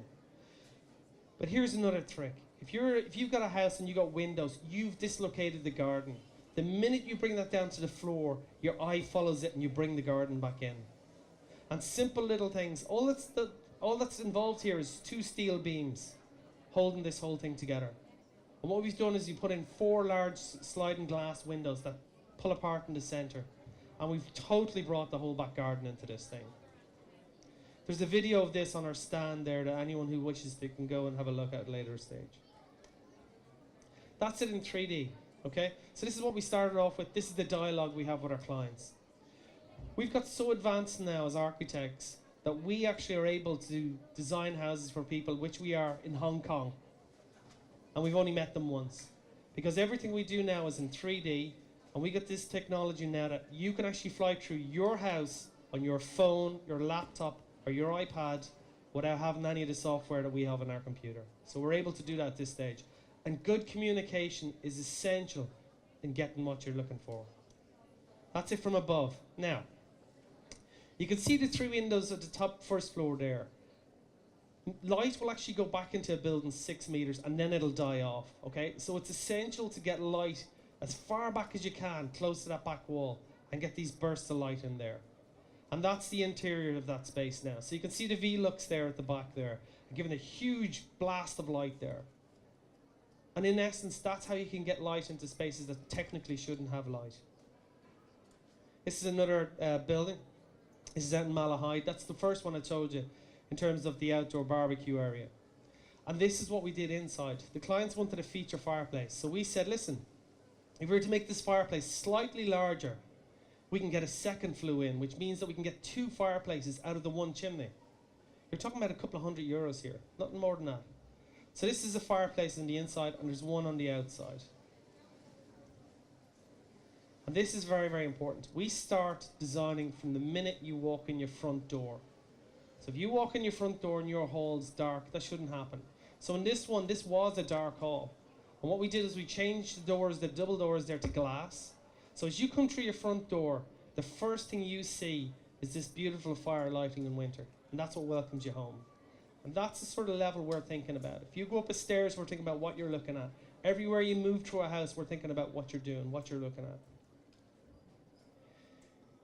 But here's another trick. If you've got a house and you've got windows, you've dislocated the garden. The minute you bring that down to the floor, your eye follows it and you bring the garden back in. And simple little things. All that's involved here is 2 steel beams holding this whole thing together. And what we've done is you put in 4 large sliding glass windows that pull apart in the center. And we've totally brought the whole back garden into this thing. There's a video of this on our stand there that anyone who wishes to can go and have a look at later stage. That's it in 3D, okay? So this is what we started off with. This is the dialogue we have with our clients. We've got so advanced now as architects that we actually are able to design houses for people, which we are in Hong Kong. And we've only met them once. Because everything we do now is in 3D, and we got this technology now that you can actually fly through your house on your phone, your laptop, or your iPad without having any of the software that we have on our computer. So we're able to do that at this stage. And good communication is essential in getting what you're looking for. That's it from above. Now, you can see the 3 windows at the top first floor there. Light will actually go back into a building 6 meters and then it'll die off, okay? So it's essential to get light as far back as you can, close to that back wall, and get these bursts of light in there. And that's the interior of that space now. So you can see the V-Lux there at the back there, giving a huge blast of light there. And in essence, that's how you can get light into spaces that technically shouldn't have light. This is another building. This is out in Malahide. That's the first one I told you in terms of the outdoor barbecue area. And this is what we did inside. The clients wanted a feature fireplace. So we said, listen, if we were to make this fireplace slightly larger, we can get a second flue in, which means that we can get 2 fireplaces out of the 1 chimney. You're talking about a couple of €100 here, nothing more than that. So this is a fireplace on the inside and there's one on the outside. And this is very, very important. We start designing from the minute you walk in your front door. So if you walk in your front door and your hall's dark, that shouldn't happen. So in this one, this was a dark hall. And what we did is we changed the doors, the double doors there, to glass. So as you come through your front door, the first thing you see is this beautiful fire lighting in winter. And that's what welcomes you home. And that's the sort of level we're thinking about. If you go up the stairs, we're thinking about what you're looking at. Everywhere you move through a house, we're thinking about what you're doing, what you're looking at.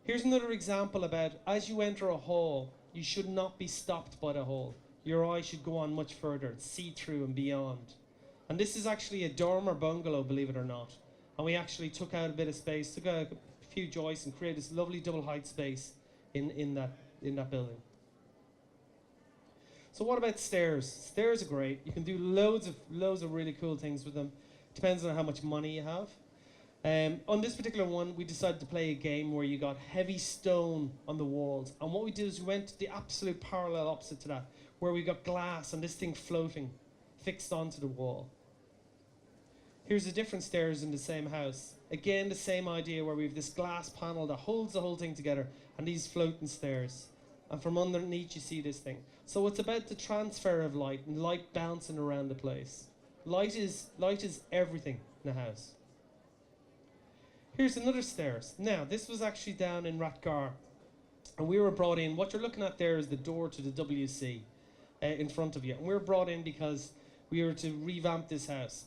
Here's another example about as you enter a hall, you should not be stopped by the hall. Your eye should go on much further, see through and beyond. And this is actually a dormer bungalow, believe it or not. And we actually took out a bit of space, took out a few joists and created this lovely double height space in that building. So what about stairs? Stairs are great. You can do loads of really cool things with them. Depends on how much money you have. On this particular one, we decided to play a game where you got heavy stone on the walls. And what we did is we went to the absolute parallel opposite to that, where we got glass and this thing floating, fixed onto the wall. Here's the different stairs in the same house. Again, the same idea where we have this glass panel that holds the whole thing together and these floating stairs. And from underneath you see this thing. So it's about the transfer of light and light bouncing around the place. Light is everything in a house. Here's another stairs. Now, this was actually down in Rathgar. And we were brought in, what you're looking at there is the door to the WC in front of you. And we were brought in because we were to revamp this house.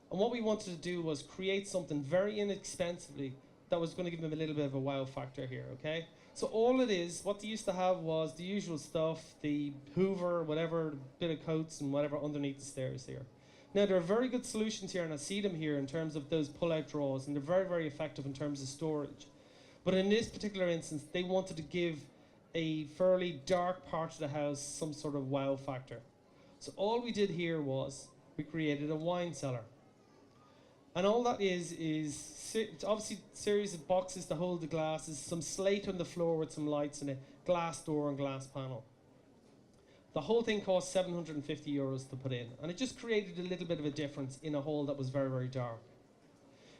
And what we wanted to do was create something very inexpensively that was going to give them a little bit of a wow factor here, okay? So all it is, what they used to have was the usual stuff, the Hoover, whatever, bit of coats and whatever underneath the stairs here. Now, there are very good solutions here, and I see them here in terms of those pull-out drawers, and they're very, very effective in terms of storage. But in this particular instance, they wanted to give a fairly dark part of the house some sort of wow factor. So all we did here was we created a wine cellar. And all that is it's obviously a series of boxes to hold the glasses, some slate on the floor with some lights in it, glass door and glass panel. The whole thing cost €750 to put in, and it just created a little bit of a difference in a hall that was very, very dark.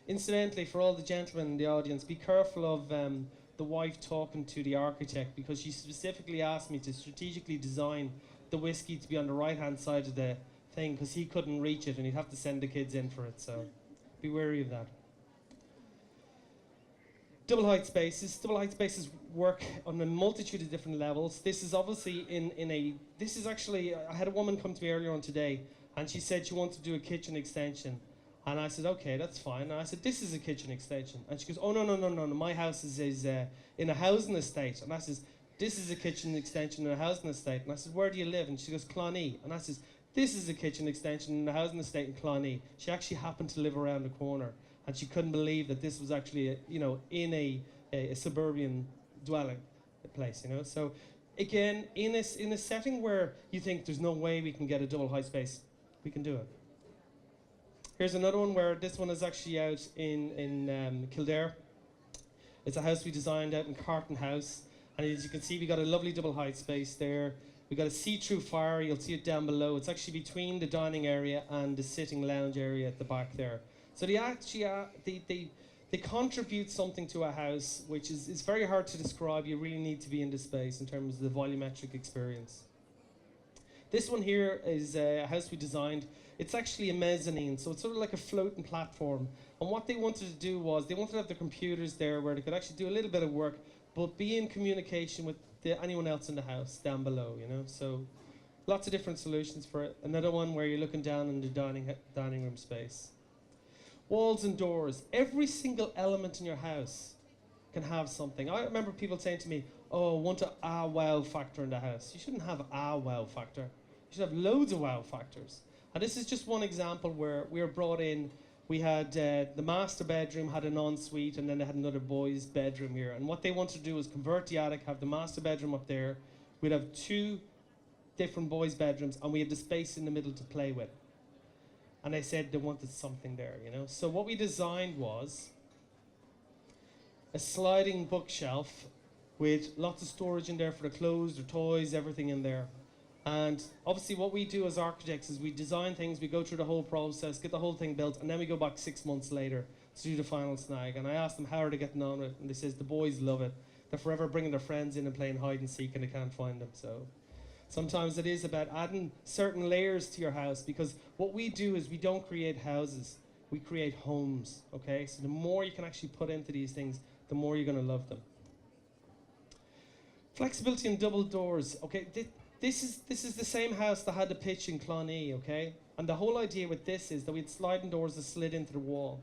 Incidentally, for all the gentlemen in the audience, be careful of the wife talking to the architect, because she specifically asked me to strategically design the whiskey to be on the right-hand side of the thing, because he couldn't reach it and he'd have to send the kids in for it, so be wary of that. Double height spaces. Double height spaces work on a multitude of different levels. This is obviously this is actually, I had a woman come to me earlier on today, and she said she wanted to do a kitchen extension. And I said, okay, that's fine. And I said, this is a kitchen extension. And she goes, oh, no, my house is in a housing estate. And I says, this is a kitchen extension in a housing estate. And I said, where do you live? And she goes, Clonee. And I says, this is a kitchen extension in a housing estate in Clonee. She actually happened to live around the corner, and she couldn't believe that this was actually, in a suburban dwelling place, So again, in a setting where you think there's no way we can get a double height space, we can do it. Here's another one where this one is actually out in Kildare. It's a house we designed out in Carton House, and as you can see, we got a lovely double height space there. We got a see-through fire. You'll see it down below. It's actually between the dining area and the sitting lounge area at the back there. So they actually they contribute something to a house, which is very hard to describe. You really need to be in the space in terms of the volumetric experience. This one here is a house we designed. It's actually a mezzanine, so it's sort of like a floating platform. And what they wanted to do was they wanted to have the computers there where they could actually do a little bit of work, but be in communication with anyone else in the house down below, So lots of different solutions for it. Another one where you're looking down in the dining room space. Walls and doors. Every single element in your house can have something. I remember people saying to me, oh, I want a wow factor in the house. You shouldn't have a wow factor. You should have loads of wow factors. And this is just one example where we were brought in. We had the master bedroom had an ensuite, and then they had another boys' bedroom here. And what they wanted to do was convert the attic, have the master bedroom up there. We'd have 2 different boys' bedrooms, and we had the space in the middle to play with. And they said they wanted something there, So what we designed was a sliding bookshelf with lots of storage in there for the clothes, the toys, everything in there. And obviously what we do as architects is we design things, we go through the whole process, get the whole thing built, and then we go back 6 months later to do the final snag. And I asked them, how are they getting on with it? And they says, the boys love it. They're forever bringing their friends in and playing hide and seek, and they can't find them. So sometimes it is about adding certain layers to your house, because what we do is we don't create houses, we create homes, okay? So the more you can actually put into these things, the more you're gonna love them. Flexibility and double doors, okay? This is the same house that had the pitch in Clonee, okay? And the whole idea with this is that we had sliding doors that slid into the wall.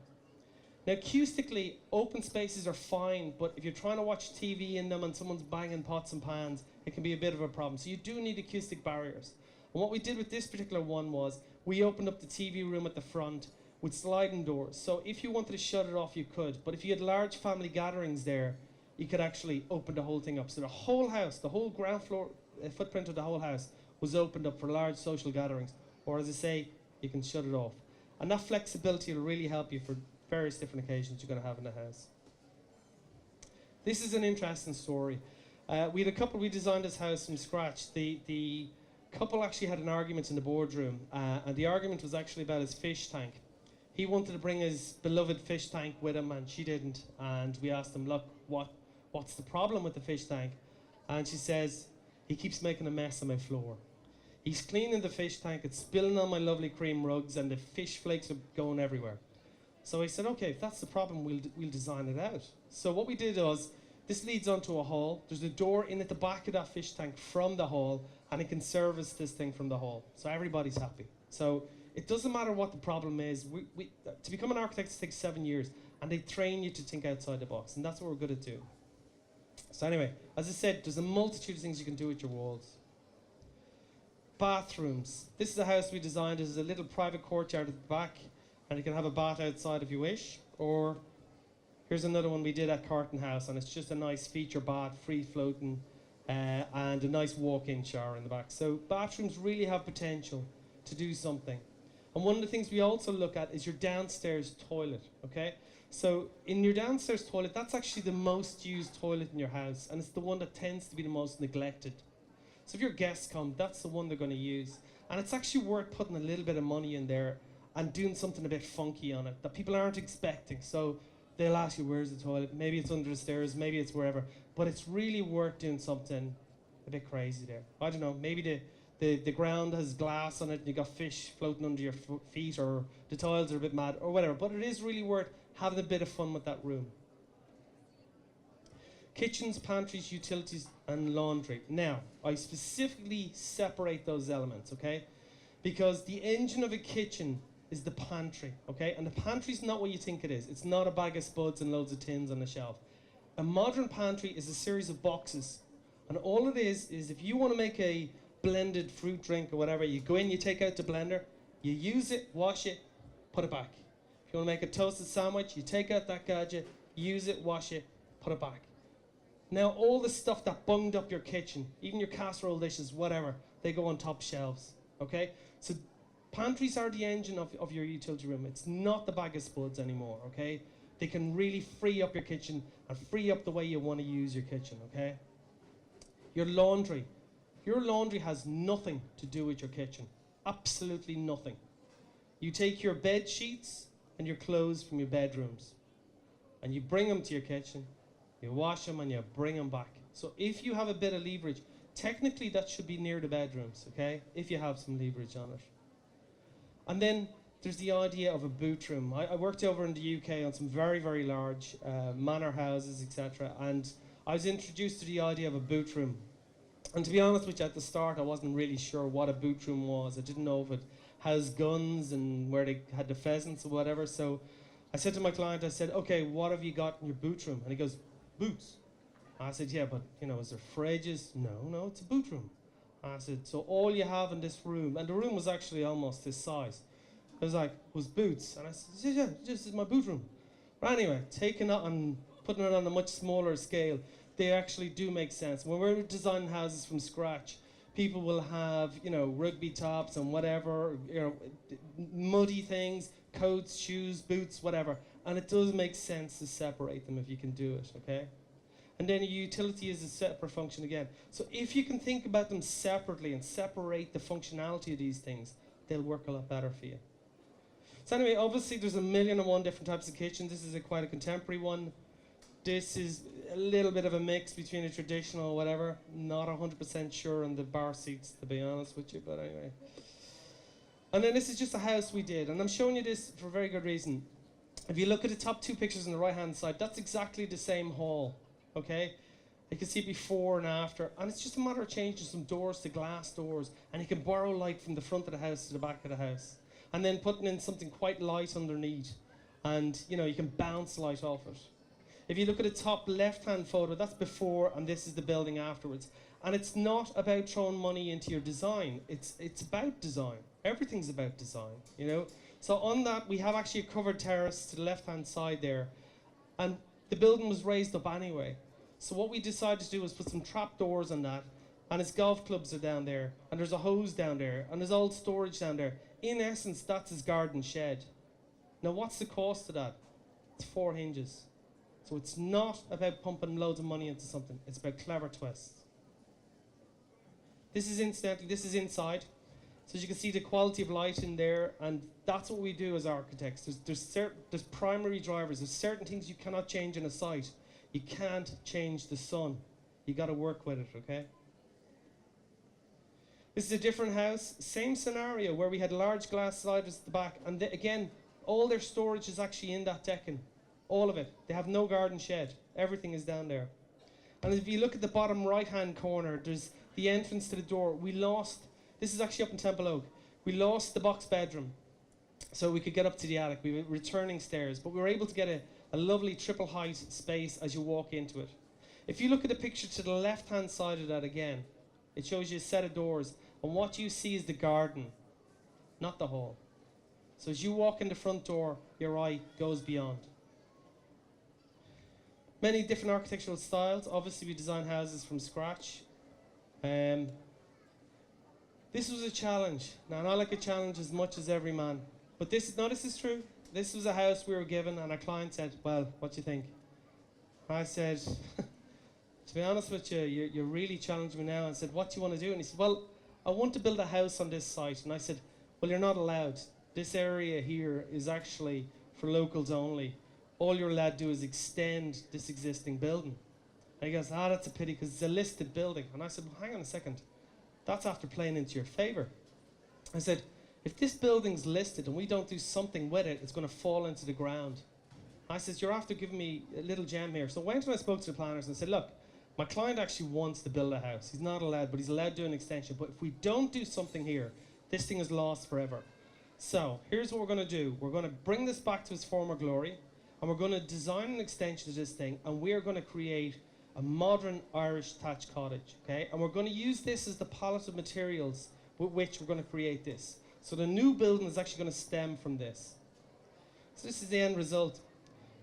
Now, acoustically, open spaces are fine, but if you're trying to watch TV in them and someone's banging pots and pans, it can be a bit of a problem. So you do need acoustic barriers. And what we did with this particular one was we opened up the TV room at the front with sliding doors. So if you wanted to shut it off, you could. But if you had large family gatherings there, you could actually open the whole thing up. So the whole house, the whole ground floor footprint of the whole house was opened up for large social gatherings. Or as I say, you can shut it off. And that flexibility will really help you for various different occasions you're going to have in the house. This is an interesting story. We had a couple, we designed this house from scratch. The couple actually had an argument in the boardroom, and the argument was actually about his fish tank. He wanted to bring his beloved fish tank with him, and she didn't. And we asked him, look, what's the problem with the fish tank? And she says, he keeps making a mess on my floor. He's cleaning the fish tank, it's spilling on my lovely cream rugs, and the fish flakes are going everywhere. So I said, okay, if that's the problem, we'll design it out. So what we did was, this leads onto a hall. There's a door in at the back of that fish tank from the hall, and it can service this thing from the hall. So everybody's happy. So it doesn't matter what the problem is. To become an architect, it takes 7 years, and they train you to think outside the box, and that's what we're good at doing. So anyway, as I said, there's a multitude of things you can do with your walls. Bathrooms. This is a house we designed as a little private courtyard at the back, and you can have a bath outside if you wish. Or here's another one we did at Carton House, and it's just a nice feature bath, free floating, and a nice walk-in shower in the back. So bathrooms really have potential to do something. And one of the things we also look at is your downstairs toilet, okay? So in your downstairs toilet, that's actually the most used toilet in your house, and it's the one that tends to be the most neglected. So if your guests come, that's the one they're going to use. And it's actually worth putting a little bit of money in there and doing something a bit funky on it that people aren't expecting. So they'll ask you, where's the toilet? Maybe it's under the stairs, maybe it's wherever. But it's really worth doing something a bit crazy there. I don't know, maybe the ground has glass on it and you got fish floating under your feet, or the tiles are a bit mad, or whatever. But it is really worth having a bit of fun with that room. Kitchens, pantries, utilities, and laundry. Now, I specifically separate those elements, okay? Because the engine of a kitchen is the pantry, okay? And the pantry is not what you think it is. It's not a bag of spuds and loads of tins on the shelf. A modern pantry is a series of boxes. And all it is if you want to make a blended fruit drink or whatever, you go in, you take out the blender, you use it, wash it, put it back. If you want to make a toasted sandwich, you take out that gadget, use it, wash it, put it back. Now, all the stuff that bunged up your kitchen, even your casserole dishes, whatever, they go on top shelves, okay? So pantries are the engine of your utility room. It's not the bag of spuds anymore, okay? They can really free up your kitchen and free up the way you want to use your kitchen, okay? Your laundry. Your laundry has nothing to do with your kitchen. Absolutely nothing. You take your bed sheets and your clothes from your bedrooms and you bring them to your kitchen. You wash them and you bring them back. So if you have a bit of leverage, technically that should be near the bedrooms, okay? If you have some leverage on it. And then there's the idea of a boot room. I worked over in the UK on some very, very large manor houses, etc. And I was introduced to the idea of a boot room. And to be honest with you, at the start, I wasn't really sure what a boot room was. I didn't know if it has guns and where they had the pheasants or whatever. So I said to my client, I said, okay, what have you got in your boot room? And he goes, boots. I said, yeah, but, you know, is there fridges? No, it's a boot room. I said, so all you have in this room, and the room was actually almost this size. I was like, was boots? And I said, yeah, this is my boot room. But anyway, taking it and putting it on a much smaller scale, they actually do make sense. When we're designing houses from scratch, people will have, you know, rugby tops and whatever, you know, muddy things, coats, shoes, boots, whatever. And it does make sense to separate them if you can do it, okay? And then a utility is a separate function again. So if you can think about them separately and separate the functionality of these things, they'll work a lot better for you. So anyway, obviously there's 1,000,001 different types of kitchens. This is quite a contemporary one. This is a little bit of a mix between a traditional whatever. Not 100% sure on the bar seats, to be honest with you, but anyway. And then this is just a house we did, and I'm showing you this for a very good reason. If you look at the top two pictures on the right-hand side, that's exactly the same hall, okay? You can see before and after, and it's just a matter of changing some doors to glass doors, and you can borrow light from the front of the house to the back of the house, and then putting in something quite light underneath, and you know, you can bounce light off it. If you look at the top left-hand photo, that's before, and this is the building afterwards. And it's not about throwing money into your design. It's about design. Everything's about design, you know? So on that, we have actually a covered terrace to the left-hand side there. And the building was raised up anyway. So what we decided to do was put some trap doors on that, and his golf clubs are down there, and there's a hose down there, and there's old storage down there. In essence, that's his garden shed. Now, what's the cost of that? It's 4 hinges. So it's not about pumping loads of money into something. It's about clever twists. This is incidentally, this is inside. So as you can see the quality of light in there, and that's what we do as architects. There's primary drivers. There's certain things you cannot change in a site. You can't change the sun. You got to work with it, okay? This is a different house. Same scenario where we had large glass sliders at the back, and again, all their storage is actually in that decking. All of it. They have no garden shed. Everything is down there. And if you look at the bottom right-hand corner, there's the entrance to the door. We lost, this is actually up in Temple Oak, we lost the box bedroom so we could get up to the attic. We were returning stairs, but we were able to get a lovely triple height space as you walk into it. If you look at the picture to the left-hand side of that again, it shows you a set of doors. And what you see is the garden, not the hall. So as you walk in the front door, your eye goes beyond. Many different architectural styles. Obviously, we design houses from scratch. This was a challenge. Now, I like a challenge as much as every man. But this is true. This was a house we were given, and our client said, well, what do you think? And I said, to be honest with you, you're really challenging me now. And I said, what do you want to do? And he said, well, I want to build a house on this site. And I said, well, you're not allowed. This area here is actually for locals only. All you're allowed to do is extend this existing building. And he goes, that's a pity because it's a listed building. And I said, well, hang on a second. That's after playing into your favor. I said, if this building's listed and we don't do something with it, it's going to fall into the ground. I said, you're after giving me a little gem here. So I went and I spoke to the planners and said, look, my client actually wants to build a house. He's not allowed, but he's allowed to do an extension. But if we don't do something here, this thing is lost forever. So here's what we're going to do. We're going to bring this back to its former glory, and we're going to design an extension to this thing, and we're going to create a modern Irish thatched cottage, okay? And we're going to use this as the palette of materials with which we're going to create this. So the new building is actually going to stem from this. So this is the end result.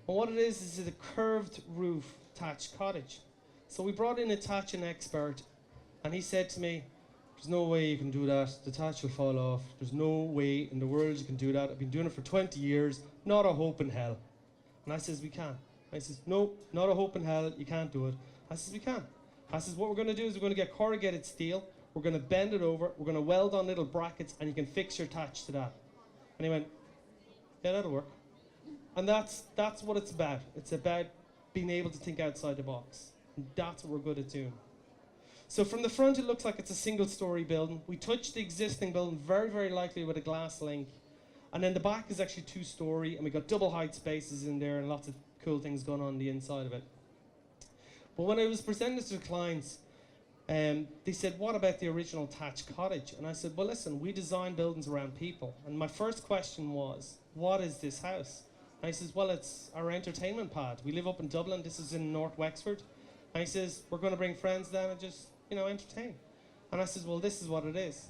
And what it is a curved roof thatched cottage. So we brought in a thatching expert, and he said to me, there's no way you can do that. The thatch will fall off. There's no way in the world you can do that. I've been doing it for 20 years. Not a hope in hell. And I says, we can. I says, no, not a hope in hell. You can't do it. I says, we can. I says, what we're going to do is we're going to get corrugated steel. We're going to bend it over. We're going to weld on little brackets, and you can fix your thatch to that. And he went, yeah, that'll work. And that's what it's about. It's about being able to think outside the box. And that's what we're good at doing. So from the front, it looks like it's a single-story building. We touched the existing building very, very lightly with a glass link. And then the back is actually two-story, and we got double height spaces in there and lots of cool things going on the inside of it. But when I was presenting this to the clients, they said, what about the original thatched cottage? And I said, well, listen, we design buildings around people. And my first question was, what is this house? And he says, well, it's our entertainment pad. We live up in Dublin. This is in North Wexford. And he says, we're going to bring friends down and just, entertain. And I says, well, this is what it is.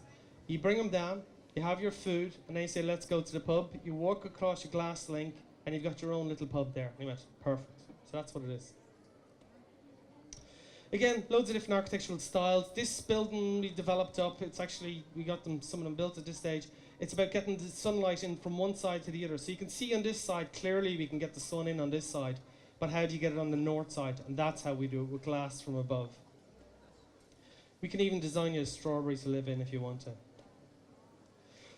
You bring them down, you have your food, and then you say, let's go to the pub. You walk across your glass link, and you've got your own little pub there. And he went, perfect. So that's what it is. Again, loads of different architectural styles. This building we developed up, it's actually, we got some of them built at this stage. It's about getting the sunlight in from one side to the other. So you can see on this side, clearly we can get the sun in on this side. But how do you get it on the north side? And that's how we do it, with glass from above. We can even design you a strawberry to live in if you want to.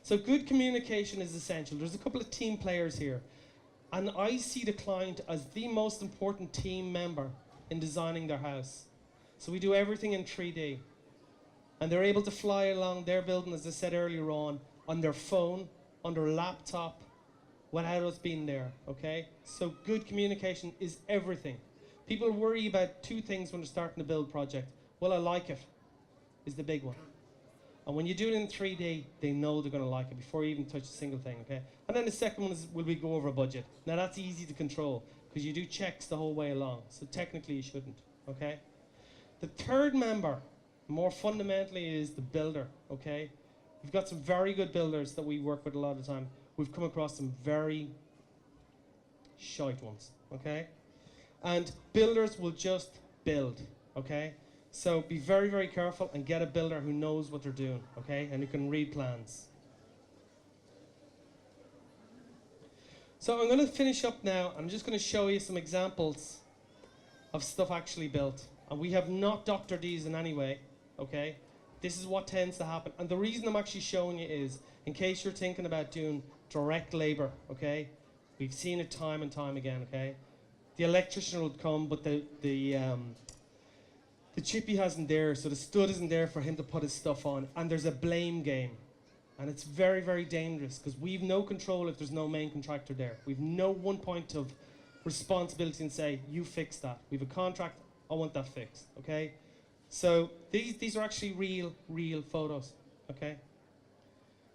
So good communication is essential. There's a couple of team players here. And I see the client as the most important team member in designing their house. So we do everything in 3D. And they're able to fly along their building, as I said earlier on their phone, on their laptop, without us being there, okay? So good communication is everything. People worry about two things when they're starting a build project. Well, I like it, is the big one. And when you do it in 3D, they know they're going to like it before you even touch a single thing, okay? And then the second one is, will we go over a budget? Now that's easy to control, because you do checks the whole way along, so technically you shouldn't, okay? The third member, more fundamentally, is the builder, okay? We've got some very good builders that we work with a lot of the time. We've come across some very shite ones, okay? And builders will just build, okay? So be very, very careful and get a builder who knows what they're doing, okay? And who can read plans. So I'm going to finish up now. I'm just going to show you some examples of stuff actually built. And we have not doctored these in any way, okay? This is what tends to happen. And the reason I'm actually showing you is, in case you're thinking about doing direct labor, okay? We've seen it time and time again, okay? The electrician will come, but the chippy hasn't there, so the stud isn't there for him to put his stuff on, and there's a blame game. And it's very, very dangerous, because we've no control if there's no main contractor there. We've no one point of responsibility and say, you fix that. We have a contract, I want that fixed, okay? So these are actually real photos, okay?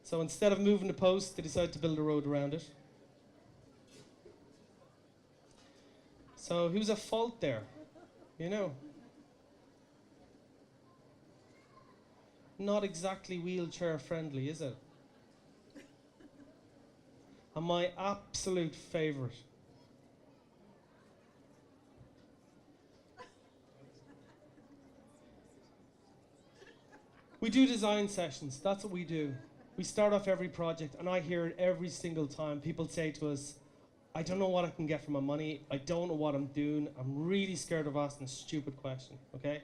So instead of moving the post, they decided to build a road around it. So who's at fault there? not exactly wheelchair friendly, is it? And my absolute favourite. We do design sessions, that's what we do. We start off every project, and I hear it every single time. People say to us, I don't know what I can get for my money, I don't know what I'm doing, I'm really scared of asking a stupid question, okay?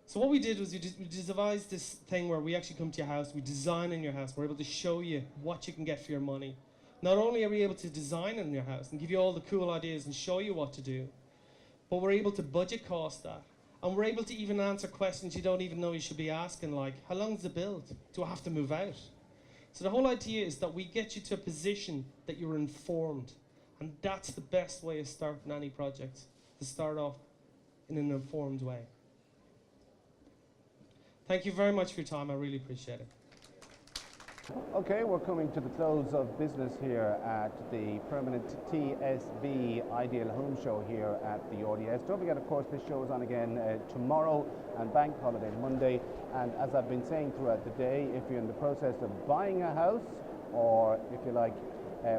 So what we did was we devised this thing where we actually come to your house, we design in your house, we're able to show you what you can get for your money. Not only are we able to design in your house and give you all the cool ideas and show you what to do, but we're able to budget cost that. And we're able to even answer questions you don't even know you should be asking, like, how long is the build? Do I have to move out? So the whole idea is that we get you to a position that you're informed. And that's the best way of starting any project, to start off in an informed way. Thank you very much for your time, I really appreciate it. Okay, we're coming to the close of business here at the Permanent TSB Ideal Home Show here at the RDS. Don't forget, of course, this show is on again tomorrow and bank holiday Monday. And as I've been saying throughout the day, if you're in the process of buying a house, or if you like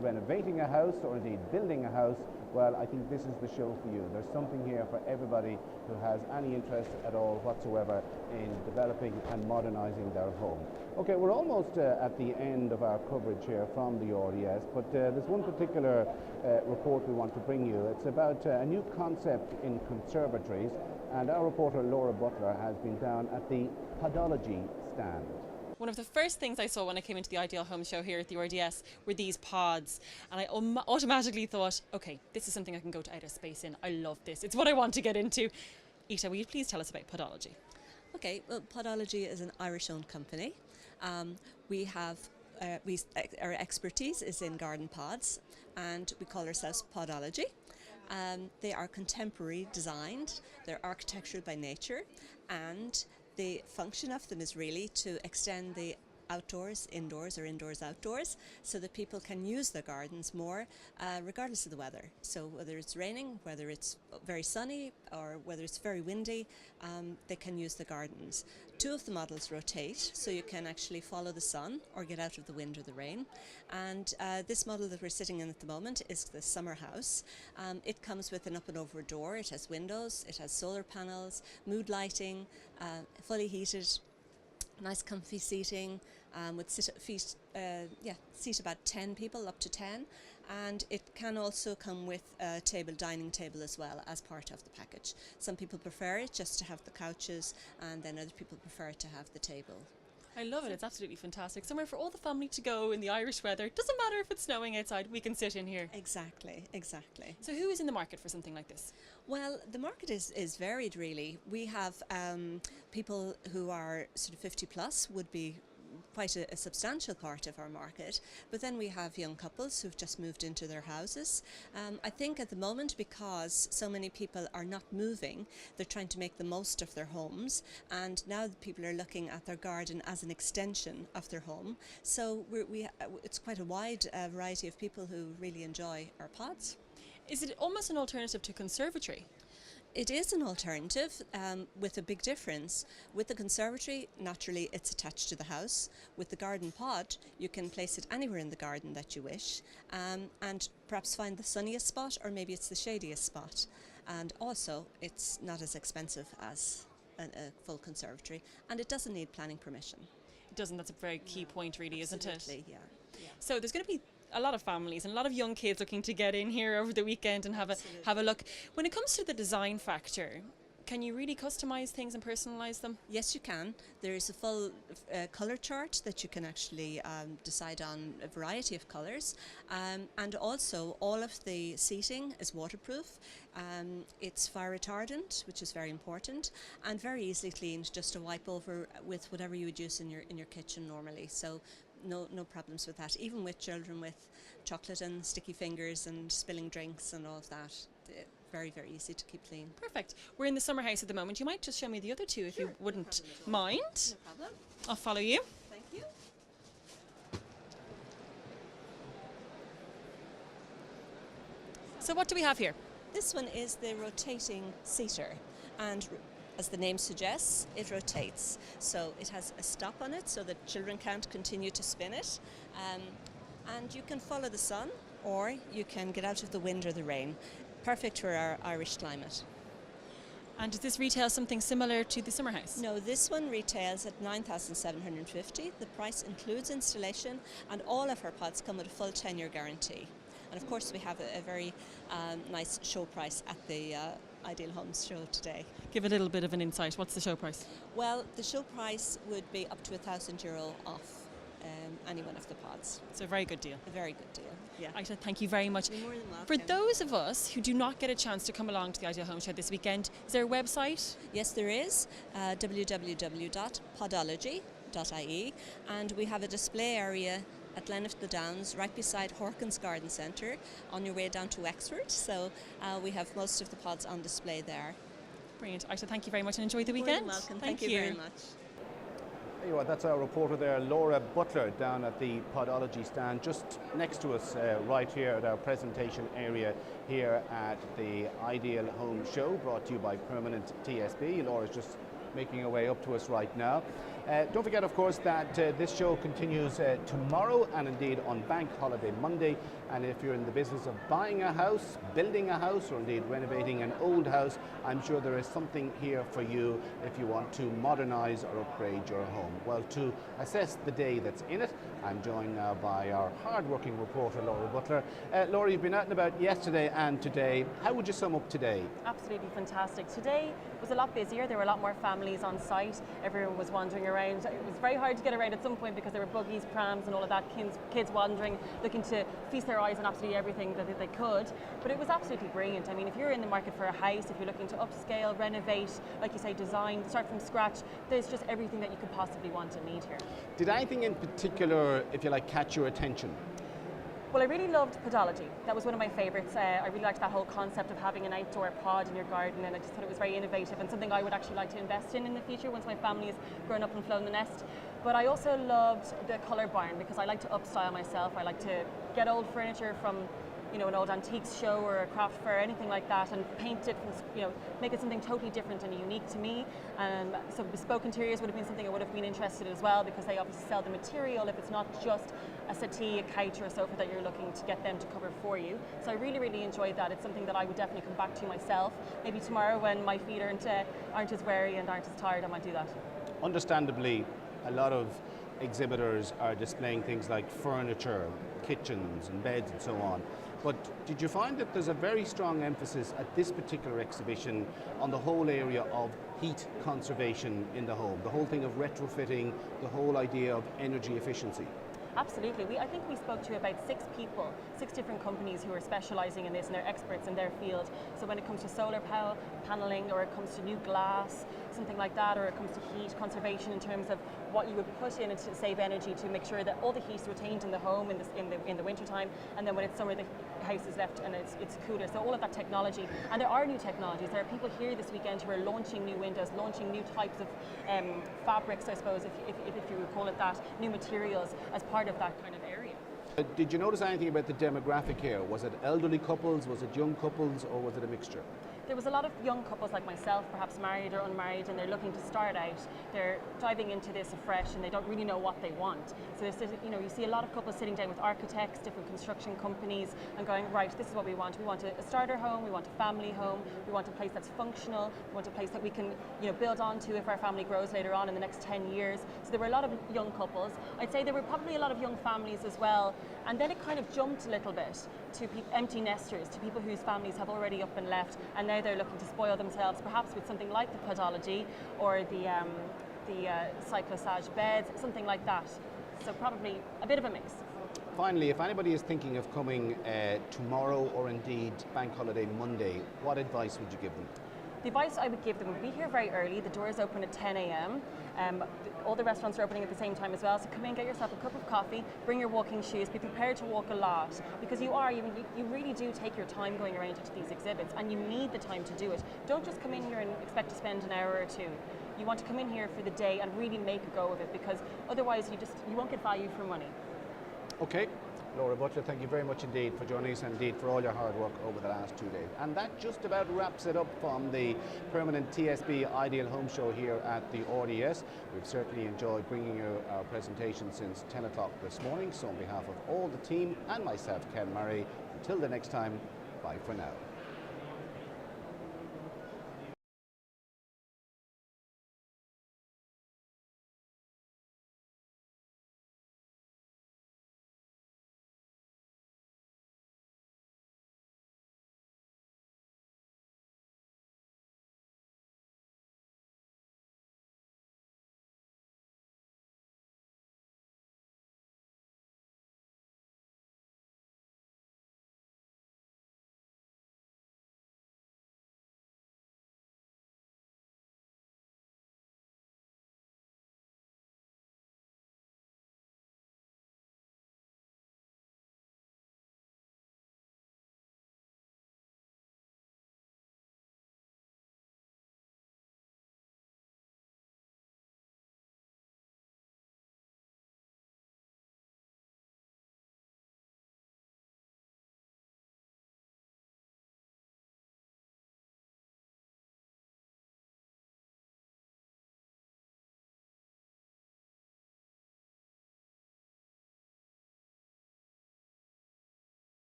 renovating a house, or indeed building a house, well, I think this is the show for you. There's something here for everybody who has any interest at all whatsoever in developing and modernising their home. Okay, we're almost at the end of our coverage here from the RDS, but there's one particular report we want to bring you. It's about a new concept in conservatories, and our reporter Laura Butler has been down at the podology stand. One of the first things I saw when I came into the Ideal Home Show here at the RDS were these pods, and I automatically thought, okay, this is something I can go to outer space in. I love this. It's what I want to get into. Ita, will you please tell us about podology? Okay, well, Podology is an Irish-owned company. Our expertise is in garden pods, and we call ourselves Podology. They are contemporary designed, they're architectural by nature, and the function of them is really to extend the outdoors, indoors, or indoors, outdoors, so that people can use their gardens more regardless of the weather. So whether it's raining, whether it's very sunny, or whether it's very windy, they can use the gardens. Two of the models rotate, so you can actually follow the sun or get out of the wind or the rain. And this model that we're sitting in at the moment is the summer house. It comes with an up and over door, it has windows, it has solar panels, mood lighting, fully heated, nice comfy seating, would seat about 10 people, up to 10, and it can also come with a dining table as well as part of the package. Some people prefer it just to have the couches, and then other people prefer to have the table. I love it, it's absolutely fantastic. Somewhere for all the family to go in the Irish weather. Doesn't matter if it's snowing outside, we can sit in here. Exactly, exactly. So who is in the market for something like this? Well, the market is varied really. We have people who are sort of 50 plus would be quite a substantial part of our market, but then we have young couples who've just moved into their houses. I think at the moment, because so many people are not moving, they're trying to make the most of their homes, and now people are looking at their garden as an extension of their home. So it's quite a wide variety of people who really enjoy our pods. Is it almost an alternative to conservatory? It is an alternative with a big difference. With the conservatory, naturally it's attached to the house. With the garden pod, you can place it anywhere in the garden that you wish, and perhaps find the sunniest spot, or maybe it's the shadiest spot. And also, it's not as expensive as a full conservatory, and it doesn't need planning permission. It doesn't, that's a very key point really, isn't it? Absolutely, yeah. So there's going to be a lot of families and a lot of young kids looking to get in here over the weekend and have a look. When it comes to the design factor, can you really customise things and personalise them? Yes, you can. There is a full colour chart that you can actually decide on a variety of colours, and also all of the seating is waterproof. It's fire retardant, which is very important, and very easily cleaned, just to wipe over with whatever you would use in your kitchen normally. So no problems with that, even with children with chocolate and sticky fingers and spilling drinks and all of that. Very, very easy to keep clean. Perfect. We're in the summer house at the moment. You might just show me the other two if you wouldn't mind. No problem. I'll follow you. Thank you. So what do we have here? This one is the rotating seater, and As the name suggests, it rotates. So it has a stop on it so that children can't continue to spin it. And you can follow the sun, or you can get out of the wind or the rain. Perfect for our Irish climate. And does this retail something similar to the summer house? No, this one retails at $9,750. The price includes installation, and all of our pods come with a full 10-year guarantee. And of course we have a very nice show price at the Ideal Homes show today. Give a little bit of an insight. What's the show price? Well, the show price would be up to €1,000 off any one of the pods. It's a very good deal. A very good deal, yeah. Aisha, thank you very much. You're more than welcome. For those of us who do not get a chance to come along to the Ideal Home Show this weekend, is there a website? Yes, there is, www.podology.ie, and we have a display area at Glenafton right beside Horkins Garden Centre on your way down to Wexford, so we have most of the pods on display there. Brilliant. Aisha, thank you very much and enjoy the weekend. You're welcome. Thank you very much. There you are, that's our reporter there, Laura Butler, down at the Podology stand just next to us right here at our presentation area here at the Ideal Home Show, brought to you by Permenant TSB. Laura's just making her way up to us right now. Don't forget, of course, that this show continues tomorrow and indeed on Bank Holiday Monday. And if you're in the business of buying a house, building a house, or indeed renovating an old house, I'm sure there is something here for you if you want to modernise or upgrade your home. Well, to assess the day that's in it, I'm joined now by our hard-working reporter, Laura Butler. Laura, you've been out and about yesterday and today. How would you sum up today? Absolutely fantastic. Today was a lot busier. There were a lot more families on site. Everyone was wandering around. It was very hard to get around at some point because there were buggies, prams and all of that, kids wandering, looking to feast their eyes on absolutely everything that they could. But it was absolutely brilliant. I mean, if you're in the market for a house, if you're looking to upscale, renovate, like you say, design, start from scratch, there's just everything that you could possibly want and need here. Did anything in particular, if you like, catch your attention? Well, I really loved podology. That was one of my favourites. I really liked that whole concept of having an outdoor pod in your garden, and I just thought it was very innovative and something I would actually like to invest in the future once my family has grown up and flown the nest. But I also loved the colour barn because I like to upstyle myself. I like to get old furniture from, you know, an old antiques show or a craft fair, anything like that, and paint it from, you know, make it something totally different and unique to me. So bespoke interiors would have been something I would have been interested in as well, because they obviously sell the material if it's not just a settee, a couch or a sofa that you're looking to get them to cover for you. So I really, really enjoyed that. It's something that I would definitely come back to myself. Maybe tomorrow when my feet aren't as weary and aren't as tired, I might do that. Understandably, a lot of exhibitors are displaying things like furniture, kitchens and beds and so on. But did you find that there's a very strong emphasis at this particular exhibition on the whole area of heat conservation in the home, the whole thing of retrofitting, the whole idea of energy efficiency? Absolutely. I think we spoke to about 6 people, 6 different companies who are specialising in this and they're experts in their field. So when it comes to solar panelling, or it comes to new glass, something like that, or it comes to heat conservation in terms of what you would put in it to save energy, to make sure that all the heat is retained in the home in the winter time, and then when it's summer the house is left and it's cooler. So all of that technology, and there are new technologies. There are people here this weekend who are launching new windows, launching new types of fabrics, I suppose, if you would call it that, new materials as part of that kind of area. Did you notice anything about the demographic here? Was it elderly couples, was it young couples, or was it a mixture? There was a lot of young couples like myself, perhaps married or unmarried, and they're looking to start out. They're diving into this afresh and they don't really know what they want. So you see a lot of couples sitting down with architects, different construction companies, and going, right, this is what we want. We want a starter home, we want a family home, we want a place that's functional, we want a place that we can build onto if our family grows later on in the next 10 years. So there were a lot of young couples. I'd say there were probably a lot of young families as well. And then it kind of jumped a little bit to empty nesters, to people whose families have already up and left, and now they're looking to spoil themselves, perhaps with something like the podology or the cyclosage beds, something like that. So probably a bit of a mix. Finally, if anybody is thinking of coming tomorrow or indeed Bank Holiday Monday, what advice would you give them? The advice I would give them would be here very early. The doors open at 10 a.m. All the restaurants are opening at the same time as well, so come in, get yourself a cup of coffee, bring your walking shoes, be prepared to walk a lot, because you really do take your time going around to these exhibits, and you need the time to do it. Don't just come in here and expect to spend an hour or two. You want to come in here for the day and really make a go of it, because otherwise you won't get value for money. Okay. Laura Butler, thank you very much indeed for joining us and indeed for all your hard work over the last 2 days. And that just about wraps it up from the Permanent TSB Ideal Home Show here at the RDS. We've certainly enjoyed bringing you our presentation since 10 o'clock this morning. So on behalf of all the team and myself, Ken Murray, until the next time, bye for now.